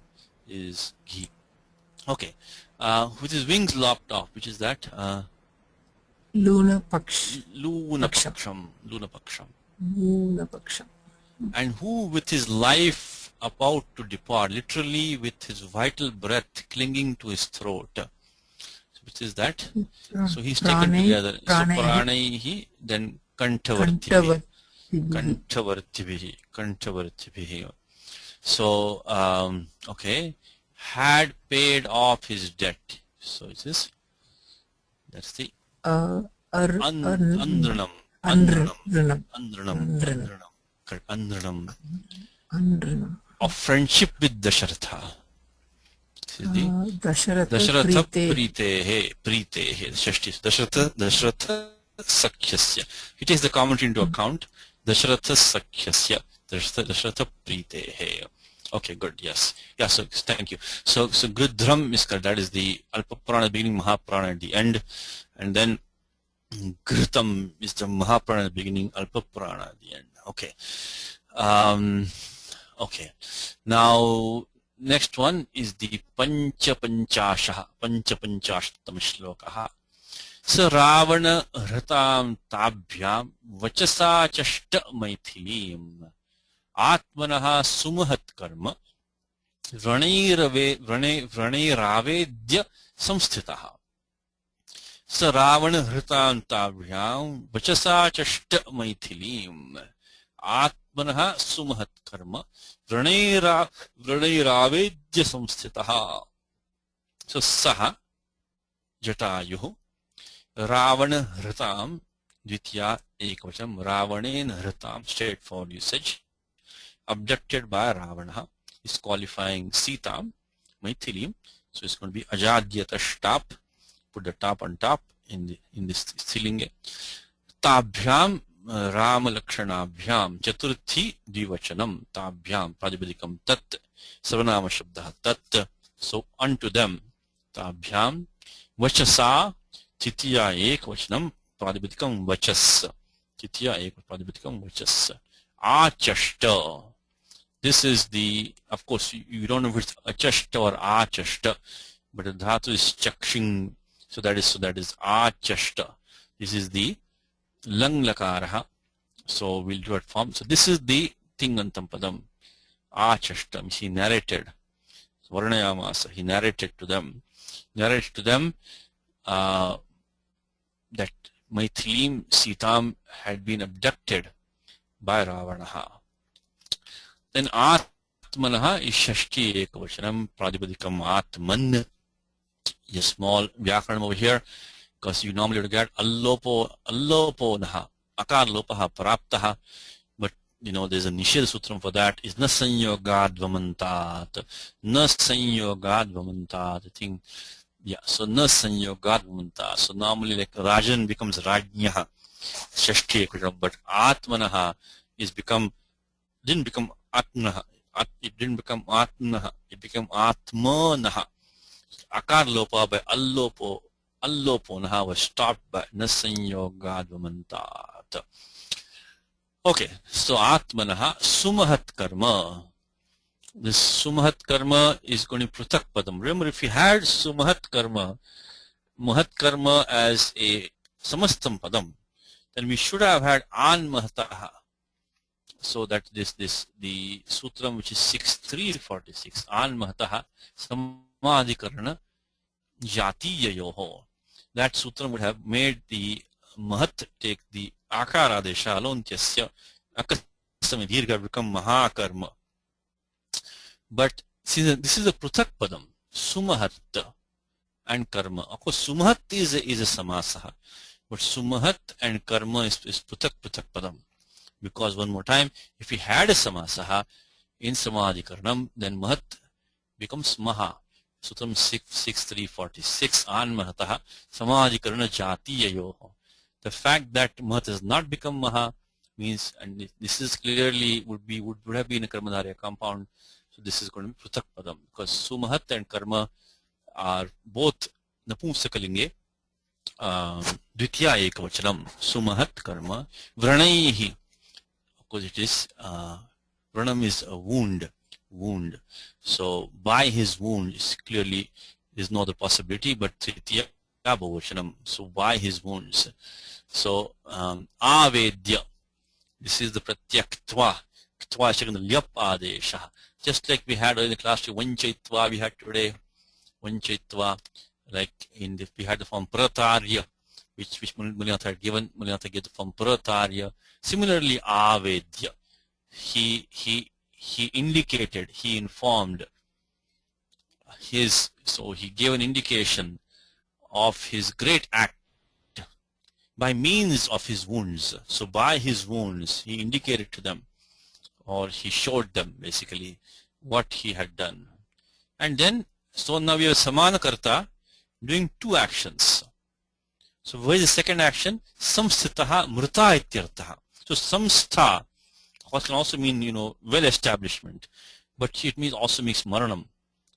is ghee. Okay. With his wings lopped off, which is that? Luna Paksham. And who with his life about to depart, literally with his vital breath clinging to his throat. So which is that? So he's taken together. So pranaihi, then kantavartibhi. So okay, had paid off his debt. So it is, that's the Andranam of friendship with Dasharatha. This is the Dasharatha Pritehe. Dasharatha Sakhyasya. He takes the commentary into account. Dasharatha Sakhyasya. Dasharatha Pritehe. Okay, good. Yes. Yeah. So thank you. So Gridram is correct. That is the Alpaprana beginning, Mahaprana at the end, and then Gritam is the Mahaprana at the beginning, Alpaprana at the end. Okay. Okay. Now next one is the Panchashtam Shlokaha. Sa Ravana Hratam Tabhyam Vachasa Chashta Maithilim Atmanaha Sumahat Karma Vraniravedya Samsthitaha. Sa Ravana Hratam Tabhyam Vachasa Chashta Maithilim Atmanaha Sumahat Karma Vraniravedya Samsthitaha. So Saha Jatayuhu Ravana Hratam Dvitya Ekvacham Ravanen Hratam, straightforward usage, abducted by Ravana, is qualifying Sitam Maithilim. So it's going to be Ajadyatastap, put the top on top in this Stilinga. Tabhyam Rama Lakshanabhyam Chaturthi Dvivachanam Tabhyam Pradipadikam Tat Savanama Shabda Tat. So unto them ताभ्याम वचसा तृतीया एक वचनम प्रातिपदिकम वचस तृतीया एक प्रातिपदिकम वचस आचष्ट. This is the, of course, you don't know if it's achashta or achashta, but the dhatu is chakshing, so that is achashta. This is the lang lakaraha, so we'll do it form. So this is the tingantam padam, achashta. He narrated, varnayamasa. He narrated to them that Maithilim Sitam had been abducted by Ravanaha. Then Atmanaha is Shashti Ekavachanam Pradipadikam Atman. A small Vyakaranam over here, because you normally would get Allopo Naha, Akar Lopaha Paraptaha, but you know there's a Nisheda Sutram for that, is Nasanyogad Vamantat. Nasanyogad Vamantat. I think, yeah, so Nasanyogad Vamantat. So normally like Rajan becomes Rajnyaha, Shashti Ekavachanam, but Atmanaha didn't become Atmanaha. It didn't become Atmanaha. It became Atmanaha. Akar lopa by allopo naha was stopped by nasanyogad vamantat. Okay, so Atmanaha sumahat karma. This sumahat karma is going to be pruthak padam. Remember, if you had sumahat karma, mahat karma as a samastam padam, then we should have had an mahataha. So that the sutram which is 6.3.46 an mahataha samadhikarana jatiyayoho. That sutram would have made the mahat take the akara desha alontyasya akasami dirgha become mahakarma. But see, this is a pruthak padam, sumahat and karma. Of course, sumahat is a samasaha, but sumahat and karma is pruthak padam. Because one more time, if we had a samasaha in samadhikaranam, then mahat becomes maha. Sutram 6.3.46 an mahataha samadhikarana jatiyayoho. The fact that mahat has not become maha means, and this is clearly would have been a karmadharya compound. So this is going to be pruthak padam, because sumahat and karma are both napumsakalinge. Dvitiya ekavachanam sumahat karma vranaihi. Because it is Pranam is a wound. So by his wound is clearly there is no other possibility but Tritiya Bhavachanam. So by his wounds. So Avedya. This is the Pratyaktva. Ktva is taken the Lyap Adesha. Just like we had in the class Vanchaitva we had today. Vanchaitva. Like we had the form Pratarya, which Mulinatha had given. Mulinatha gave the form Pratarya. Similarly, Avedya, he indicated, he informed so he gave an indication of his great act by means of his wounds. So by his wounds, he indicated to them, or he showed them basically what he had done. And then, so now we have Samanakarta doing two actions. So what is the second action? Samsthitaha mrita ityartaha. So samstha can also mean, well-establishment, but it also means maranam.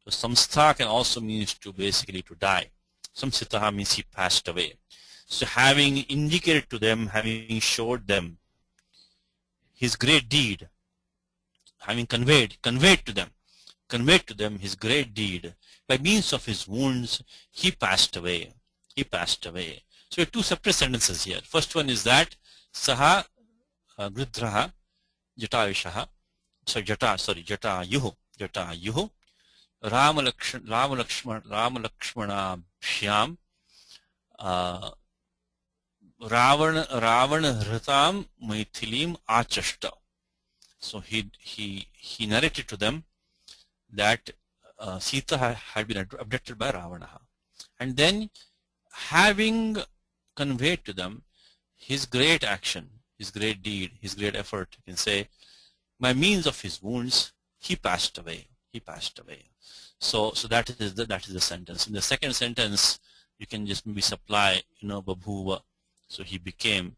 So samstha can also mean to basically to die. Samsthitaha means he passed away. So having indicated to them, having showed them his great deed, having conveyed to them his great deed, by means of his wounds, he passed away. So we have two separate sentences here. First one is that Saha Gridraha Jatavishaha, Jatayuhu Ramalakshmana Bhyam Ravana Hritam Maithilim Achashta. So he narrated to them that Sita had been abducted by Ravana, and then having conveyed to them his great action, his great deed, his great effort, you can say, by means of his wounds, he passed away. So that is the sentence. In the second sentence, you can just maybe supply, babhuva. So he became.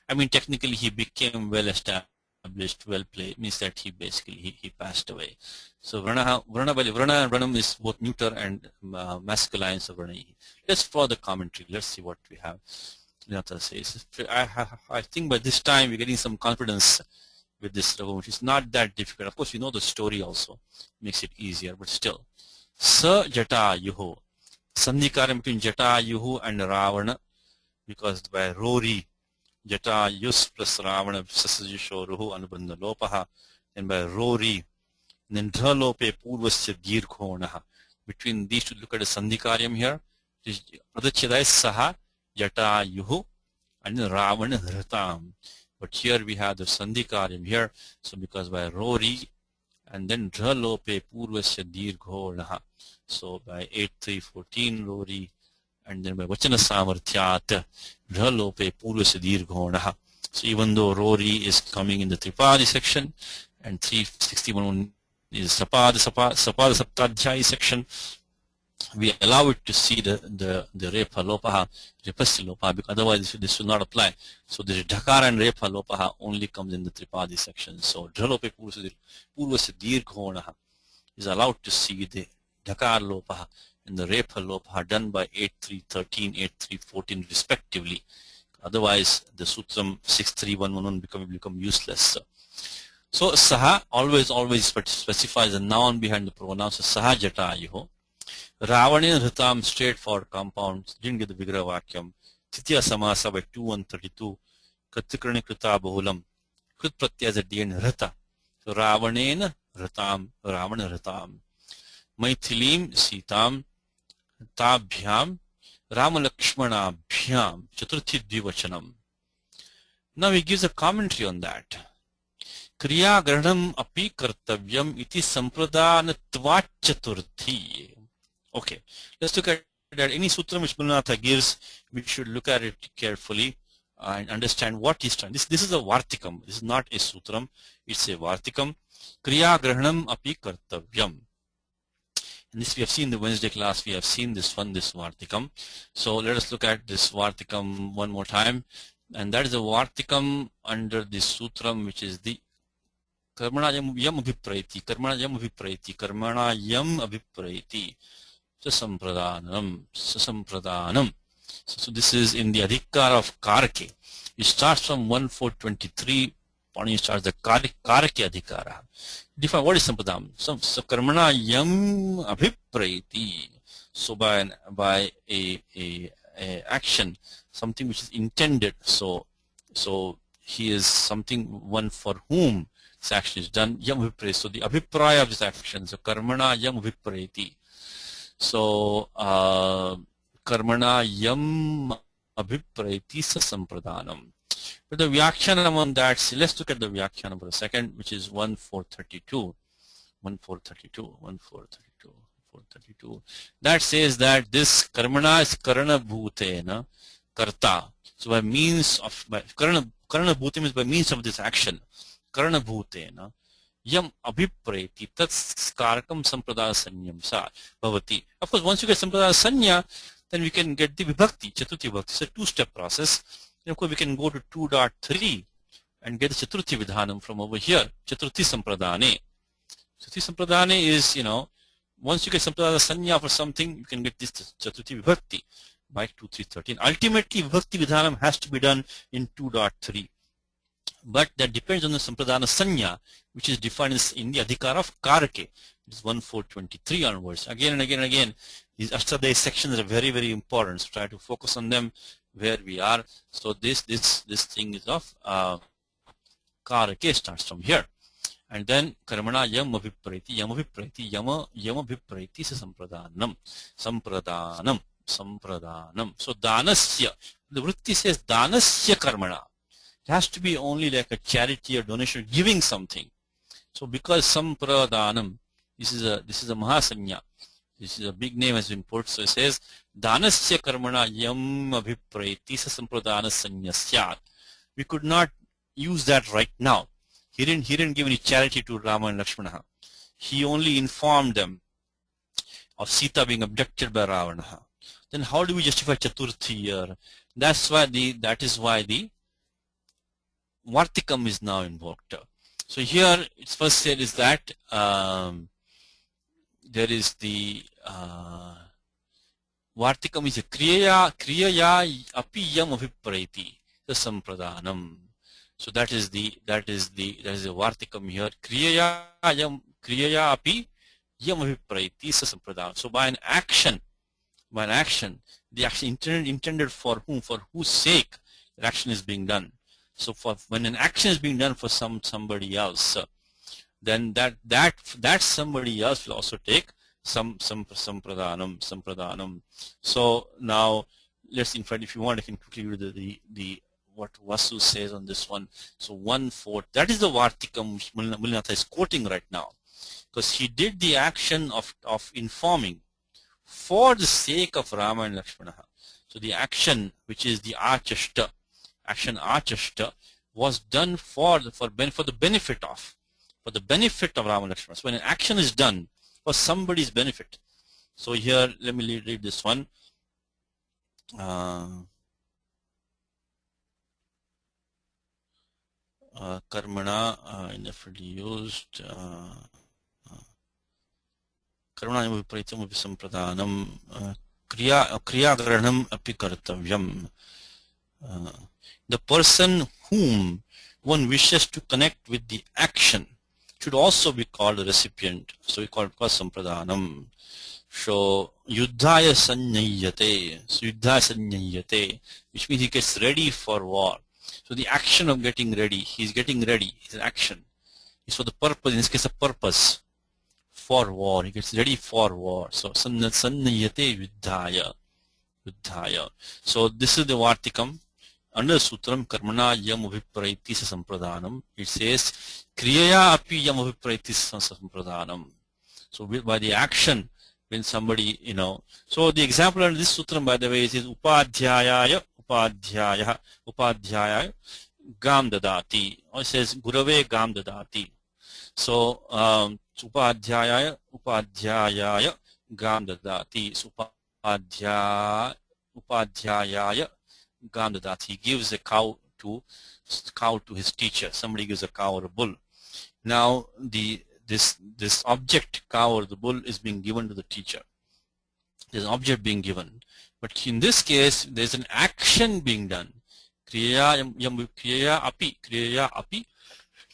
I mean, technically, he became well established. established, well played, means that he basically he passed away. So Vrana and Vranam is both neuter and masculine, so Vrana. Let's follow the commentary. Let's see what we have. Vinata says, I think by this time we're getting some confidence with this Raghuvamsham. It's not that difficult. Of course, we know the story also, makes it easier, but still. Sa Jata Yuho. Sandhikaram between Jata Yuhu and Ravana, because by Rori, Jata Yus plus Ravana, Sasajisho Ruhu Anubandha Lopaha, and by Rori, and then Dhalope Purvasya Dirghonaha. Between these two, look at the Sandhikaryam here. Pradachada is Saha, Jata Yuhu, and Ravana Hritam. But here we have the Sandhikaryam here, so because by Rori, and then Dhalope Purvasya Dirghonaha. So by 8-3-14 Rori, and then by Vachana Samarthyat Dhalope Purvasya Dirghonaha. So even though Rori is coming in the Tripadi section and 361 is Sapada Saptadhyaya section, we allow it to see the Repa Lopaha, Repasya Lopaha, because otherwise this will not apply. So the Dhakara and Repa Lopaha only comes in the Tripadi section. So Dhalope Purvasya Dirghonaha is allowed to see the Dhakar Lopaha and the Repa Lopaha done by 8-3-13, 8-3-14 respectively. Otherwise the Sutram 6-3-1-1 become useless. So Saha always specifies a noun behind the pronoun. So Saha Jata Yuho. Ravana Hritam, straightforward compound, didn't get the Vigraha Vakyam. Titya Samasa by 2-132. Katikrani Krita Bahulam. Krit Pratyas at the end Hrita. So Ravana Hritam, Ravana Hritam. Maithilim Sitam Tabhyam Ramalakshmanabhyam Chaturthi Dvivachanam. Now he gives a commentary on that. Kriya Granam Api Kartavyam Iti Sampradanatvat Chaturthi. Okay, let's look at that. Any sutra which Gurunatha gives, we should look at it carefully and understand what he's trying. This is a Vartikam. This is not a sutram. It's a Vartikam. Kriya Granam Api Kartavyam. And this we have seen in the Wednesday class. We have seen this Vartikam. So let us look at this Vartikam one more time. And that is a Vartikam under this sutram, which is the Karmana Yam Abhiprayati. Karmana Yam Abhiprayati. Karmana Yam Abhiprayati. Sasampradanam. So this is in the Adhikar of Karake. It starts from 1-4-23. Pani starts the Karake Adhikara. Define what is Sampradanam. So Karmana Yam Abhiprayati. So by a action, something which is intended. So he is something one for whom this action is done. Yam Abhiprayati. So the Abhipraya of this action. So Karmana Yam Abhiprayati. So Karmana Yam Abhiprayati Sasampradanam. But the Vyakyanam on that, so let's look at the Vyakyanam for a second, which is 1-4-32. 1-4-32. That says that this Karmana is Karana Bhutena Karta. So by means of Karana Bhutena means by means of this action. Karana Bhutena Yam Abhiprayati Tat Skarakam Sampradaya Sanyam Sa Bhavati. Of course, once you get Sampradaya Sanya, then we can get the Vibhakti, Chaturthi Vibhakti. It's a two-step process. And of course, we can go to 2.3 and get the Chaturthi Vidhanam from over here. Chaturthi Sampradane. Chaturthi Sampradane is, once you get Sampradaya Sanya for something, you can get this Chaturthi Vibhakti by 2-3-13. Ultimately, Vibhakti Vidhanam has to be done in 2.3. But that depends on the Sampradana Sanya, which is defined in the Adhikar of Karake. It is 1-4-23 onwards. Again and again and again, these Ashtadhyayi sections are very, very important. So try to focus on them where we are. So this thing is of Karake, starts from here. And then Karmana Yam Abhiprayati, Yam Abhiprayati, Yam Abhiprayati Sampradanam. So Danasya, the Vritti says Danasya Karmana. It has to be only like a charity or donation, giving something. So because Sampradanam, this is a Mahasanya. This is a big name has been put. So it says Danasya Karmana Yam Abhiprayati Sampradana Sanyasyat. We could not use that right now. He didn't give any charity to Rama and Lakshmana. He only informed them of Sita being abducted by Ravana. Then how do we justify Chaturthi here? That is why the Vartikam is now invoked. So here it's first said is that there is the Vartikam is a kriyaya api yam abhipraiti the sampradanam. So that is the Vartikam here. Kriyaya api yam abhipraiti sa sampradanam. So by an action, the action intended for whom, for whose sake the action is being done. So for when an action is being done for somebody else, then that somebody else will also take some sampradanam. So now let's, in fact, if you want, I can quickly read the what Vasu says on this one. So 1/4, that is the Vartikam Mulinatha is quoting right now, because he did the action of informing for the sake of Rama and Lakshmana. So the action, which is the achashta, was done for the benefit of Rama and Lakshmana. So when an action is done for somebody's benefit. So here, let me read this one. Karmana indefinitely used. Karmana vipraitam sampradanam kriya granam api kartavyam. The person whom one wishes to connect with the action should also be called the recipient. So we call it sampradanam. So yuddhaya sanyayate, which means he gets ready for war. So the action of getting ready, he's getting ready, it's an action. It's for the purpose, in this case a purpose, for war. He gets ready for war. So sanyayate yuddhaya. So this is the Vartikam. Under Sutram Karmana Yam Abhipraiti Sampradanam, it says Kriyaya Api Yam Abhipraiti Sampradanam. So by the action, when somebody, so the example under this Sutram, by the way, is Upadhyaya Gam Dadati, or it says Gurave Gam Dadati. So Upadhyaya Gam Dadati. So Upadhyaya Gam Dadati. He gives a cow to his teacher. Somebody gives a cow or a bull. Now this object, cow or the bull, is being given to the teacher. There's an object being given, but in this case there's an action being done. Kriya api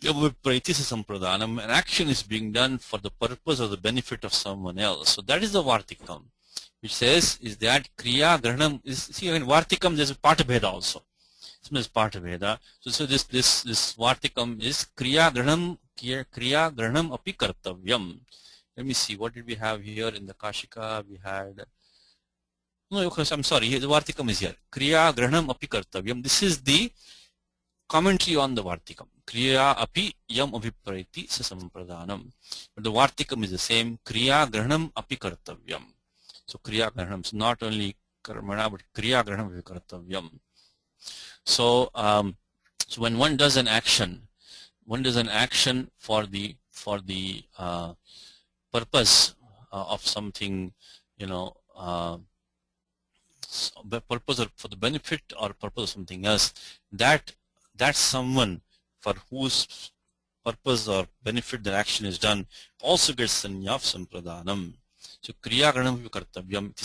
yam vipraiti sampradanam. An action is being done for the purpose or the benefit of someone else. So that is the Vartikam, which says is that Kriya Granam is, see, in Vartikam there's a Patabheda also. There's Patabheda. So this Vartikam is Kriya Granam api kartavyam. Let me see, what did we have here in the Kashika? We had, no, I'm sorry, the Vartikam is here. Kriya Granam api kartavyam. This is the commentary on the Vartikam. Kriya api yam abhipraiti sasampradanam. But the Vartikam is the same. Kriya Granam api kartavyam. So Kriya Granam, so not only Karmana, but Kriya Granam api kartavyam. So so when one does an action for the purpose of something, purpose or for the benefit or purpose of something else, that someone for whose purpose or benefit the action is done also gets sanya of sampradanam. So kriya granam kartavyam iti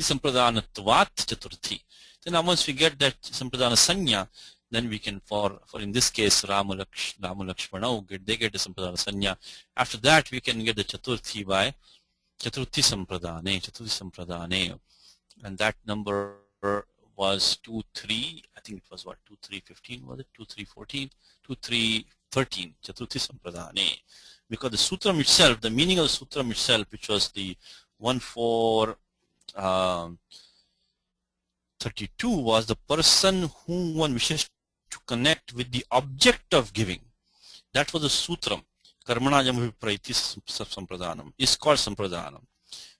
sampradanatvat chaturthi. Then once we get that sampradana sanya, then we can, for in this case Rama Lakshmana, they get the sampradana sanya. After that we can get the chaturthi by chaturthi sampradane, and that number was 2-3. I think it was what, 2-3-15, was it 2-3-14, 2-3-13, chaturthi sampradane. Because the sutram itself, the meaning of the sutram itself, which was the 1-4-32, was the person whom one wishes to connect with the object of giving. That was the sutram. Karmana yam vipraiti sampradanam is called sampradanam.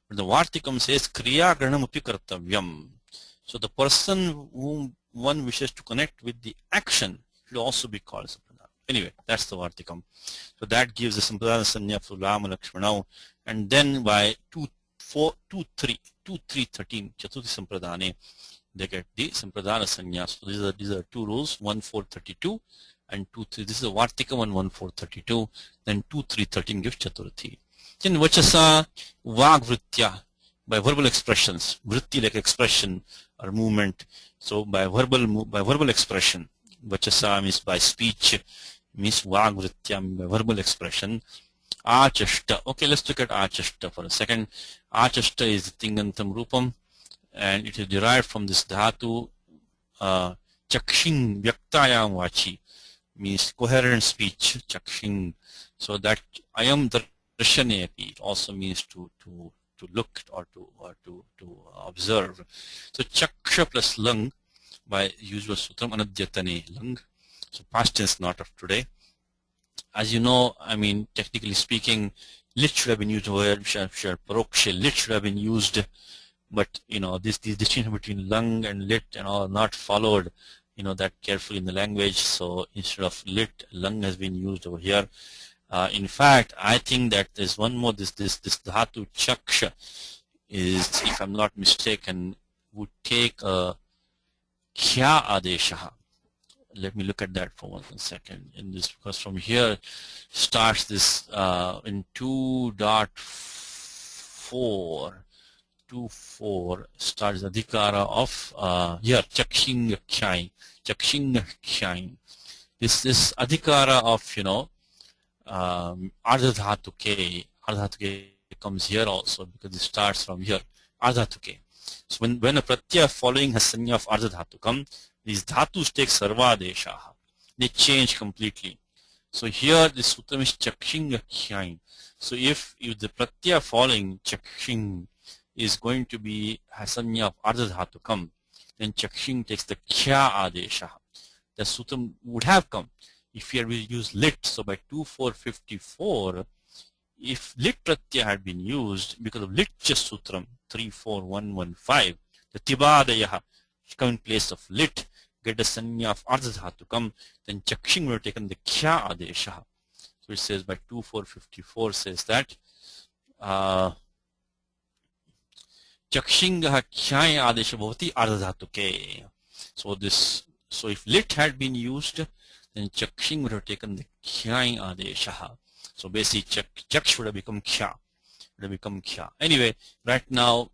But the Vartikam says kriya granam api kartavyam. So the person whom one wishes to connect with the action should also be called sampradanam. Anyway, that's the Vartikam. So that gives the sampradana sanya for Rama Lakshmana, and then by 2-3-13 chaturthi sampradane, they get the sampradana sanya. So these are two rules, 1-4-32 and 2 3. This is a Vartika 1 1 4 32. Then 2 3 13 gives Chaturthi. Then Vachasa Vagvritya, by verbal expressions, vritti like expression or movement. So by verbal expression, Vachasa means by speech, means Vagvritya by verbal expression. Achashta. Okay, let's look at Achashta for a second. Achashta is Tingantam Rupam, and it is derived from this dhatu Chakshin Vyaktayam Vachi, means coherent speech, Chakshin. So that Ayam Darshanepi, it also means to look or to observe. So Chaksha plus Lang by usual sutram Anadyatane Lang. So past tense, not of today. As you know, I mean, technically speaking, lit should have been used over here, parokshe, lit should have been used, but, you know, this distinction between lung and lit and all not followed, you know, that carefully in the language. So instead of lit, lung has been used over here. In fact, I think that there's one more, this dhatu chaksha is, if I'm not mistaken, would take a kya adesha. Let me look at that for 1 second. In this, because from here starts this in 2.4 starts the adhikara of here chakshin khyai. This adhikara of, you know, ardhadhatuke comes here also, because it starts from here ardhatuke. So when a pratyaya following has sanya of ardhadhatukam, these dhatus take sarvadesha. They change completely. So here the sutram is chakshin khyai. So if the pratyaya following chakshin is going to be hasanya of ardhadhatukam, then chakshin takes the kya adesha. The sutram would have come if here we use lit. So by 2.4.54, if lit pratyaya had been used, because of lit sutram 3.4.1.1.5, the tibadayaha come in place of lit, get the sanya of ardhadhatukam, then chakshin would have taken the kya adesha. So it says by 2.4.54 says that chakshingaha khyai adesha bhavati ardhadhatuke. So if lit had been used, then chakshin would have taken the khyai adesha. So basically chaksh would have become kya. Anyway, right now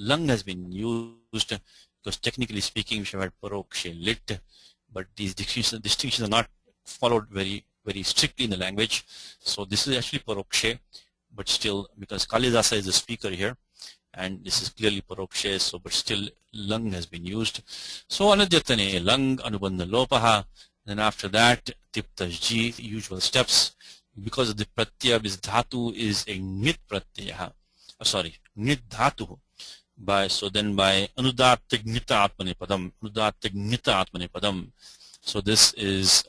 lung has been used, because technically speaking we should have had parokshe lit, but these distinctions are not followed very strictly in the language. So this is actually parokshe, but still, because Kalidasa is the speaker here, and this is clearly parokshe, so but still lung has been used. So anadyatane lung anubandha lopaha. Then after that tiptajji, usual steps, because of the pratyaya, this dhatu is a nit pratyaya, nit dhatu. So then by anudatta gnita atmane padam, so this is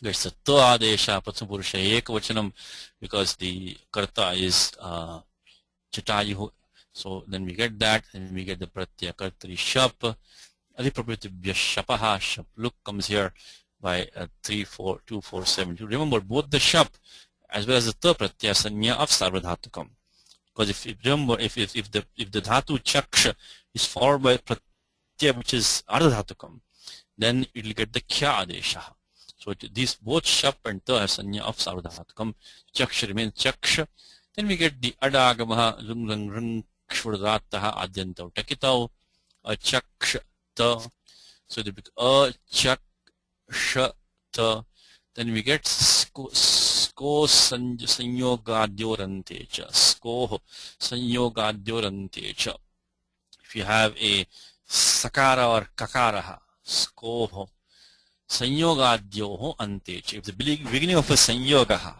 it's a ta adesha prathama purusha ekavachanam, because the karta is chatayu. So then we get that, and we get the pratyaya kartari shap, adhiprapritibhya shapaha, shap look comes here by 3.4.2.4.7. Remember, both the shap as well as the ta pratyaya sanya of sarvadhatukam. Because if the dhatu chaksha is followed by pratyaya which is ardhadhatukam, then it will get the kya adesha. So these both shap and ta have sanya of sarvadhatukam. Chaksha remains chaksha. Then we get the adagamaha lung lung rung kshvurdataha adyantau takitau a chaksha ta. So they become a chaksha ta. Then we get sko sanyogadyorantecha. Sko sanyogadyorantecha. If you have a sakara or kakaraha, sko sanyogadyoho antecha. If the beginning of a sanyogaha,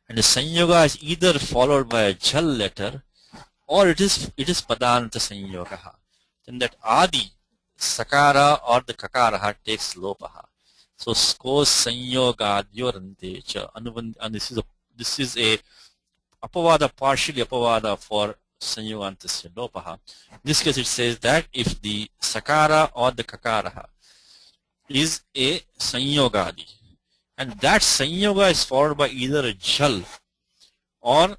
and the sanyoga is either followed by a jhal letter, or it is padanta sanyogaha, then that adi sakara or the kakaraha takes lopaha. So sko sanyogadyorantecha, and this is a apavada, partially apavada for sanyogantasya lopaha. In this case it says that if the sakara or the kakaraha is a sanyogadi, and that sanyoga is followed by either a jhal or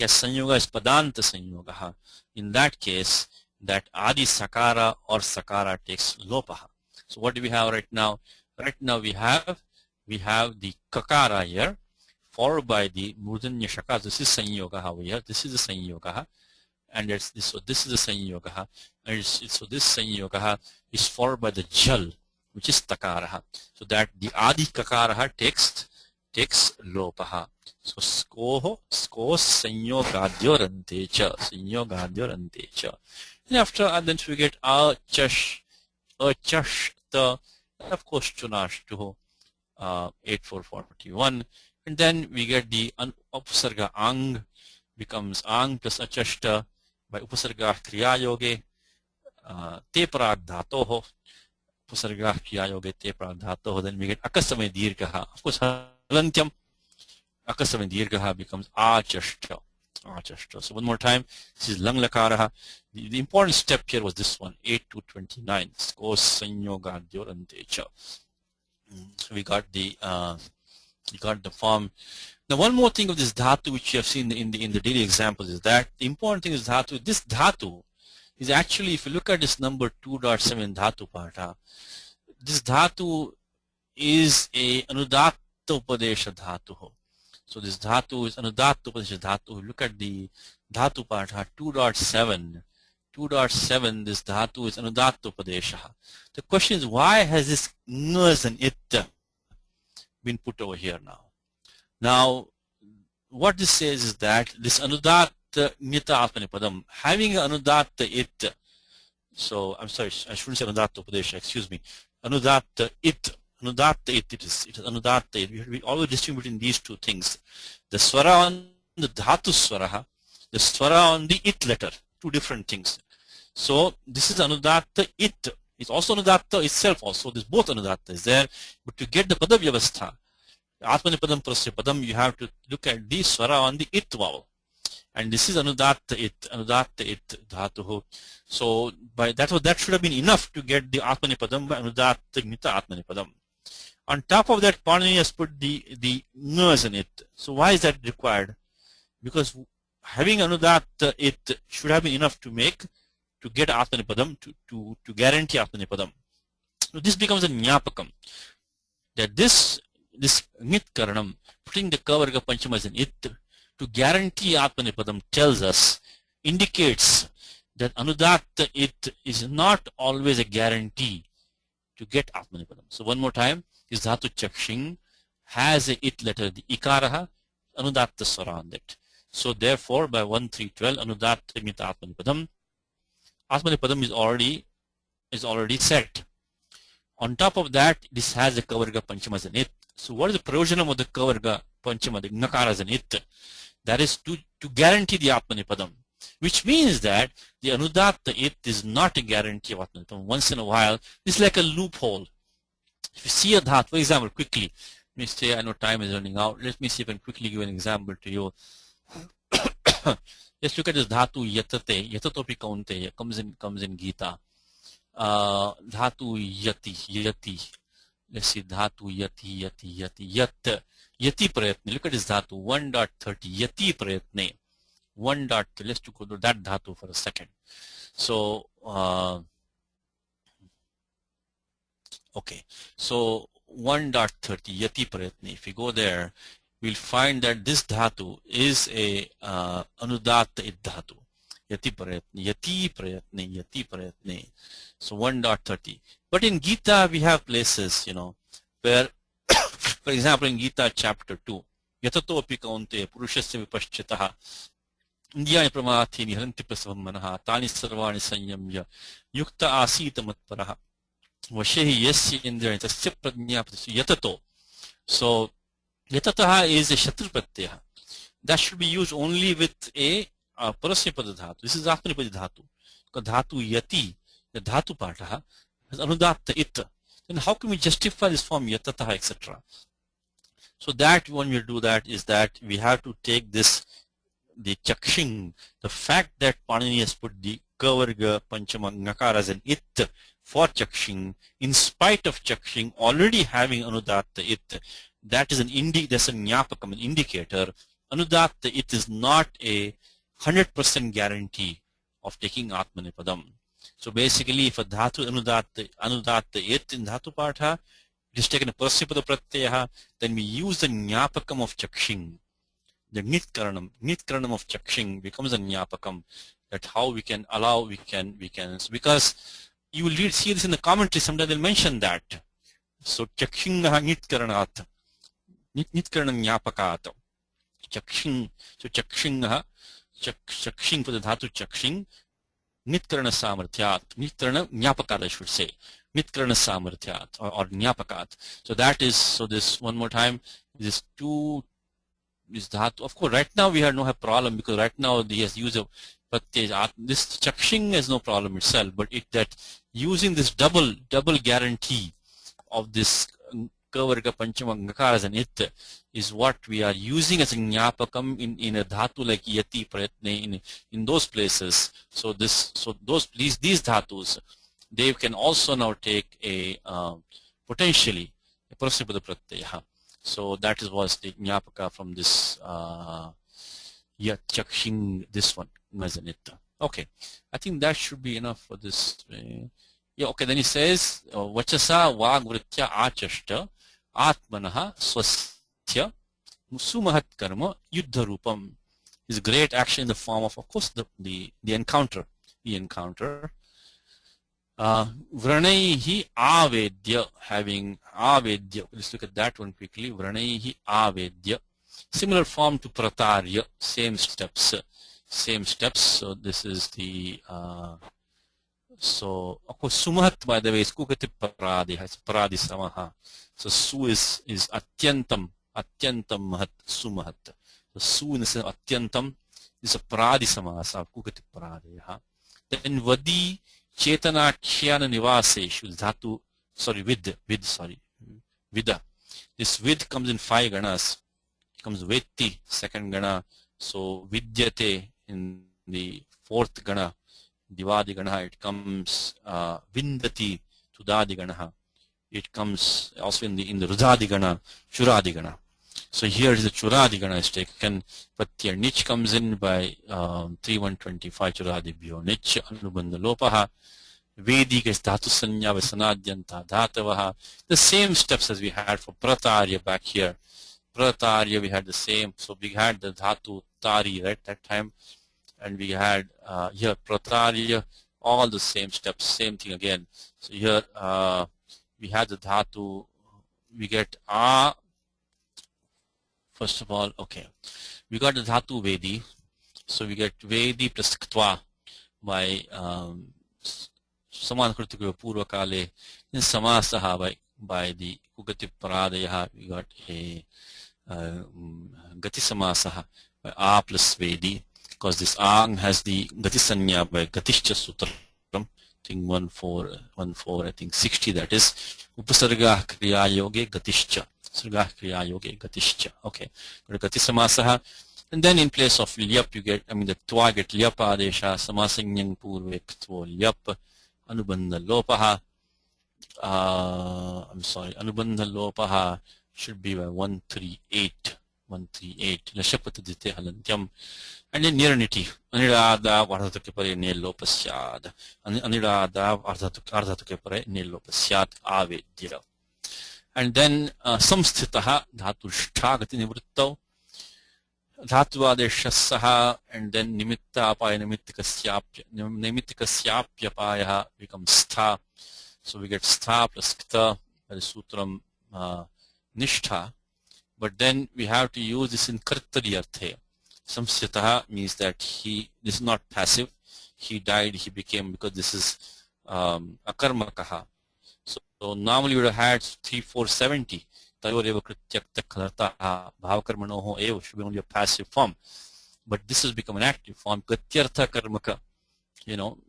a sanyoga is padanta sanyogaha, in that case that adi sakara or sakara takes lopaha. So what do we have right now? Right now we have the kakara here, followed by the murdanya shaka. This is sanyoga over here. This is the sanyoga, and it's this. So this is the sanyoga, and so this sanyoga is followed by the jal, which is takara. So that the adi kakara takes lopaha. So sko sanyogadyorante cha, sanyogadyorante cha. And after, and then we get a chash the, and of course chunashtu 8441, and then we get the upasarga ang becomes ang plus achashta by upasarga kriya yoge te prag dhatoho, upasarga kriya yoge te prag dhatoho. Then we get akasame dirgha, of course halantyam, akasame dirgha becomes achashta. So one more time, this is lang lakaraha. The important step here was this one, 8 to 29. So we got the form. Now one more thing of this dhatu which you have seen in the daily examples is that the important thing is dhatu. This dhatu is actually, if you look at this number 2.7 dhatu partha, this dhatu is a anudatta upadesha dhatu. So this dhatu is anudatta upadesha dhatu. Look at the dhatu partha 2.7. 2.7, this dhatu is anudatta upadesha. The question is, why has this ngas and it been put over here now? Now, what this says is that this anudatta nita atmanipadam, having anudatta it, so I'm sorry, I shouldn't say anudatta upadesha, excuse me, anudatta it. Anudatta it is anudatta it. We always distinguish between these two things. The swara on the dhatu swara, the swara on the it letter, two different things. So this is anudatta it. It's also anudatta itself also. This both anudatta is there. But to get the pada vyavastha, atmanipadam prasya padam, you have to look at the swara on the it vowel. And this is anudatta it dhatuhu. So by that should have been enough to get the atmanipadam by anudatta nita atmanipadam. On top of that, Panini has put the ngas in it. So why is that required? Because having anudatta it should have been enough to get atmanipadam, to guarantee atmanipadam. So this becomes a nyapakam. That this nit karanam, putting the kavarga panchama as an it, to guarantee atmanipadam tells us, indicates that anudatta it is not always a guarantee to get atmanipadam. So one more time, this dhatu chakshing has a it letter, the ikaraha, anudatta swara on it. So therefore, by 1-3-12, anudatta nita atmanipadam, atmanipadam is already set. On top of that, this has a kavarga panchama as an it. So what is the prayojanam of the kavarga panchama, the nakara as an it? That is to guarantee the atmanipadam, which means that the anudatta it is not a guarantee of atmanipadam. Once in a while, it's like a loophole. If you see a dhatu, for example, quickly, let me say, I know time is running out. Let me see if I can quickly give an example to you. Let's look at this dhatu yatate. Yatatopi kaunte comes in Gita. Dhatu yati. Let's see, dhatu yati. Yati prayatne. Look at this dhatu 1.30. Yati prayatne. 1.30. Let's go to that dhatu for a second. So okay. So 1.30 yati prayatne. If you go there, we'll find that this dhatu is a anudatta it dhatu. Yati prayatne. So 1.30. But in Gita, we have places, where, for example, in Gita chapter 2, yatato api kaunte purushasya vipaschitaha indiyani pramathi niharanti prasavam manaha tani sarvani sanyamya yukta asita matparaha vashehi yasya indriyani tasya prajna yatato. So yatataha is a shatru pratyaya. That should be used only with a parasyapada dhatu. This is atmanipadi dhatu. Dhatu yati, the dhatu pataha, has anudatta it. Then how can we justify this form yatataha, etc.? So that when we do that is that we have to take this, the chakshing, the fact that Panini has put the kavarga panchama ngakara as an it for chakshing, in spite of chakshing already having anudatta it, that is that's a nyapakam, an indicator. Anudatta it is not a 100% guarantee of taking atmanipadam. So basically, if a dhatu anudatta it in dhatu partha, it is taken a Parasipada Pratyaya, then we use the Nyapakam of Chakshing. The Nitkaranam of Chakshing becomes a Nyapakam. That how we can allow, because you will see this in the commentary, sometimes they'll mention that. So Chakshingaha Nitkaranat. Nitkaranam Nyapakat. Chakshing, so Chakshingaha, Chakshing for the Dhatu Chakshing, Nitkarana Samarthyat, Nitkarana Nyapakat I should say. Nitkarana Samarthyat or Nyapakat. So that is, so this one more time, this two is dhatu. Of course, right now we don't have problem because right now he has used a pratyaya. This Chakshing has no problem itself, but that using this double guarantee of this Kavarga Panchama Ngakara as an it is what we are using as a Nyapakam in a dhatu like Yati Pratne in those places. So these dhatus, they can also now take a potentially a Parasipada Pratyaya. So that was the Nyapaka from this Chakshing, this one, Mazanita. Okay, I think that should be enough for this. Yeah, okay, then he says, Vachasa Vagvritya Achashta Atmanaha Swasya Sumahat Karma Yuddha Rupam is a great action in the form of course, the encounter. The encounter. Vranaihi Avedya, having Avedya. Let's look at that one quickly. Vranaihi Avedya. Similar form to Pratarya, same steps. So this is the, so of course Sumahat, by the way, is Kukati Paradi, it's Paradi Samaha. So Su is Atyantam Mahat Sumahat. So Su in the sense Atyantam is a Paradi Samasa, Kukati Paradi. Then Vadi Chetana Khyana Nivaseshu Dhatu, Vida. This vid comes in 5 ganas. It comes Vetti, second gana. So Vidyate in the 4th gana, Divadi gana. It comes Vindati, Tudadi gana. It comes also in the Rudadi gana, Churadi gana. So here is the Churadi gana is taken, but here Nich comes in by 3125 Churadi Bhyo Nich Anubandha Lopaha. Vedi is Dhatu Sanya Vasanadhyanta Dhatavaha. The same steps as we had for Pratarya back here. Pratarya we had the same, so we had the Dhatu Tari right that time, and we had here Pratarya, all the same steps, same thing again. So here we had the Dhatu, we get A. First of all, okay, we got the Dhatu Vedi, so we get Vedi plus Ktva by Saman Kritiku Purva Kale, then Samasaha by the Kugati Paradaya, we got a Gati Samasaha by A plus Vedi, because this Ang has the Gati Sanya by Gatishcha Sutram, I think 14, I think 60, that is Upasarga Kriya Yoge Gatishcha. Sarga Kriya Yoge Gatishcha. Okay. Gati Samasaha. And then in place of Lyap, you get, the Twa get Lyap Adesha, Samasanyang Purve Ktvo Lyap, Anubandha Lopaha. I'm sorry, Anubandha Lopaha should be by 138. Lashapata Dite Halantyam. And then Niraniti. Anirada Vardhatukepare Ne Lopasyad. Anirada Vardhatukepare Ne Lopasyad Avedya. And then Samsthitaha Dhatu Shtagati Nivrittau. Dhatuvadeshasaha, and then Nimitta Apaya Nimittikasyapya Payaha becomes Stha. So we get Stha plus Kta by the Sutram Nishtha. But then we have to use this in Kartari Arthe. Samsthitaha means that this is not passive. He died, he became, because this is Akarmakaha. So normally we would have had 3, 4, 70. Tayoreva Krityakta Khalartaha Bhavakarmanoho Eva should be only a passive form. But this has become an active form. Katyartha Karmaka.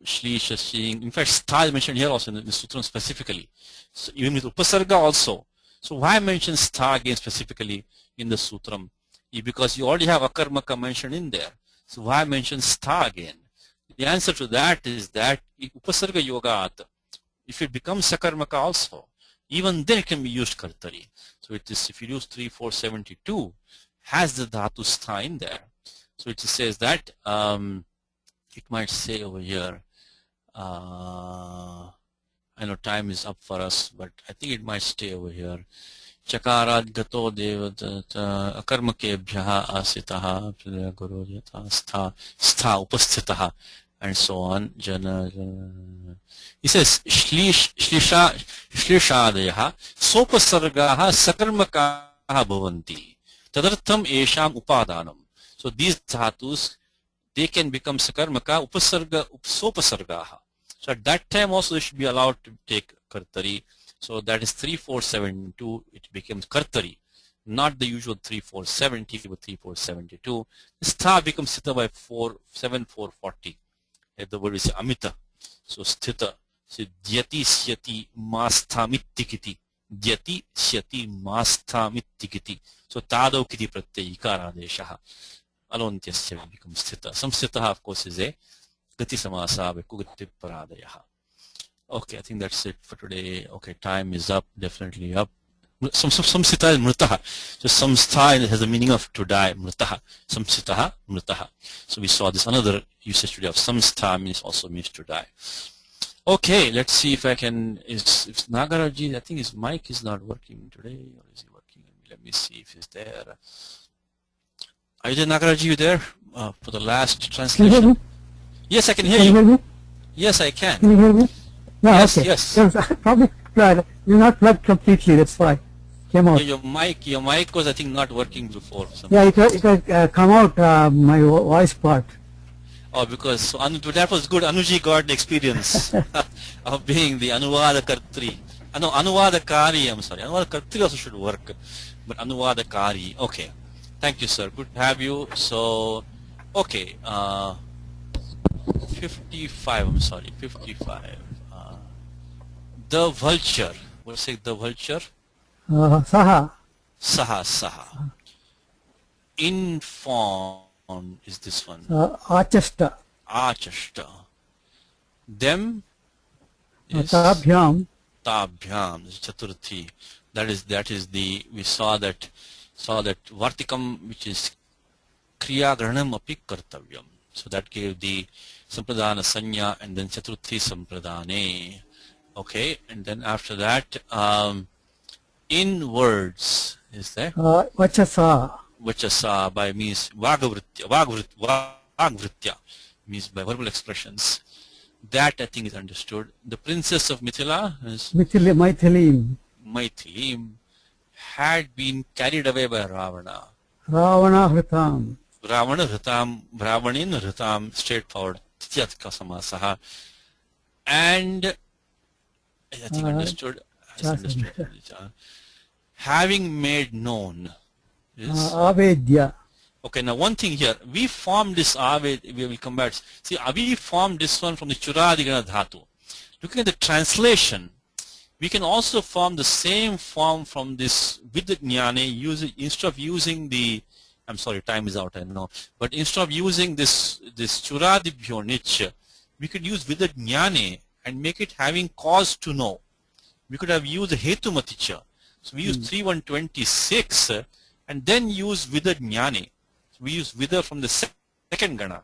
Shlisha, Shing. In fact, Stha is mentioned here also in the Sutram specifically. So even with Upasarga also. So why mention Stha again specifically in the Sutram? Because you already have Akarmaka mentioned in there. So why mention Stha again? The answer to that is that Upasarga Yogat, if it becomes Sakarmaka also, even then it can be used Kartari. So it is, if you use 3, 4, 72, has the Dhatu Stha in there. So it says that, it might say over here, I know time is up for us, but I think it might stay over here. Chakarat gato devata akarmakebhyaha asitaha guru yata stha upasthitaha, and so on. He says shlishadayaha sopasargaha sakarmakaha bhavanti tadartham esham upadanam. So these dhatus, they can become sakarmaka upasarga sopasargaha. So at that time also they should be allowed to take kartari. So that is 3472, it becomes kartari, not the usual 3470 but 3472. Stha becomes sthita by 7440. The word is amita. So sthita. So dyati syati masthamittikiti. Dyati syati masthamittikiti. So tadau kiti pratyay ikaradeshaha. Alontyasya becomes sthita. Samsthitaha, of course, is a gati samasa by kugati paradayaha. Okay, I think that's it for today. Okay, time is up, definitely up. Samsita is mritaha. So samstha has the meaning of to die, mritaha. Samsitaha, mritaha. So we saw this another usage today of samstha also means to die. Okay, let's see if I can, if Nagaraji, I think his mic is not working today, or is he working? Let me see if he's there. Are you there, Nagaraji, you there for the last translation? Can you hear me? Yes, I can hear Can you you. hear me? Yes, I can. Can you hear me? Yeah, Yes, okay. yes. Probably you're not plugged completely. That's why came out. Your mic was, I think, not working before. Yeah, it has come out my voice part. Oh, because so that was good. Anuji got the experience of being the Anuvada Kartri. No, Anuvada Kari, I'm sorry. Anuvada Kartri also should work. But Anuvada Kari. Okay. Thank you, sir. Good to have you. So, okay. 55, I'm sorry. 55. The vulture. What's it, the vulture? Saha. Saha. Informed is this one. Achasta. Achashta. Them is Tabhyam. Tabhyam. This is Chaturthi. That is the, we saw that Vartikam, which is Kriya Granam api Kartavyam. So that gave the Sampradana Sanya, and then Chaturthi Sampradane. Okay, and then after that, in words, is there? Vachasa. Vachasa by means Vagvritya means by verbal expressions. That I think is understood. The princess of Mithila is Maithilim. Maithilim had been carried away by Ravana. Ravana Hritam. Brahmanin Hritam, straightforward. Tityatka Samasaha. And I think understood. Having made known is Avedya. okay. Now one thing here, we formed this Aved, we will come back. See, we formed this one from the Churadigana Dhatu. Looking at the translation, we can also form the same form from this Vidyajnane, instead of using the, I'm sorry, time is out, I know, but instead of using this Churadibhyo Nich, we could use Vidyajnane and make it having cause to know. We could have used Hetumaticha. So we use 3126 and then use Vidyajnane. So we use Vidya from the second Gana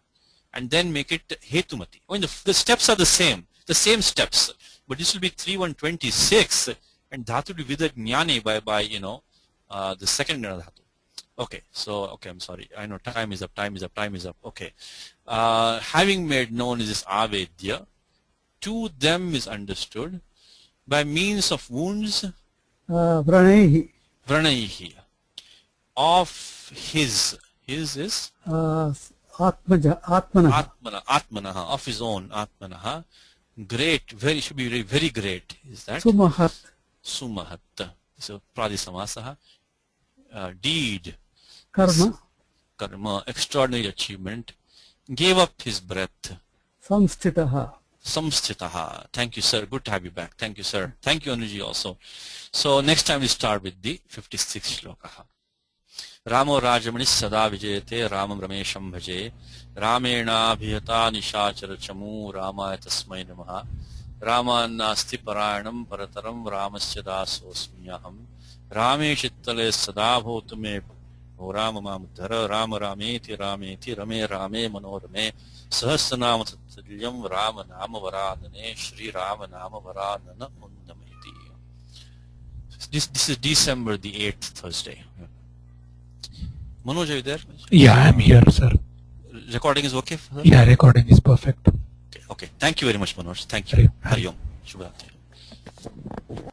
and then make it Hetumati. I mean, the steps are the same steps, but this will be 3126 and Dhatu will be Vidyajnane by the second Gana Dhatu. Okay, so, okay, I'm sorry. I know time is up. Okay. Having made known is this Avedya. To them is understood by means of wounds. Vranaihi. Of his is Atmanaha, of his own Atmanaha. Great, should be very, very great. Is that? Sumahat. So Pradisamasaha. Deed. Karma, extraordinary achievement. Gave up his breath. Samstitaha. Thank you, sir. Good to have you back. Thank you, sir. Thank you, Anuji, also. So next time we start with the 56th shloka. Ramo Rajamani Sada Vijayate Ramam Ramesham Bhaje Ramena Bhiyata Nishachara Chamu Ramaya Tasmai Namaha Rama Nasti Parayanam Parataram Ramasya Dasosmiyaham Rame Chittale Sada Bhotume O Rama Mamadhara Rama Rameti Rameti Rame Rame Manorame Sahasranama Tattalyam Rama Nama Varadane Shri Rama Nama Varadana Undameti. This is December the 8th, Thursday. Manoj, are you there? Yeah, I'm here, sir. Recording is okay? Sir? Yeah, recording is perfect. Okay. Thank you very much, Manoj. Thank you. Hari Om. Hari Om. Shubha Ratri.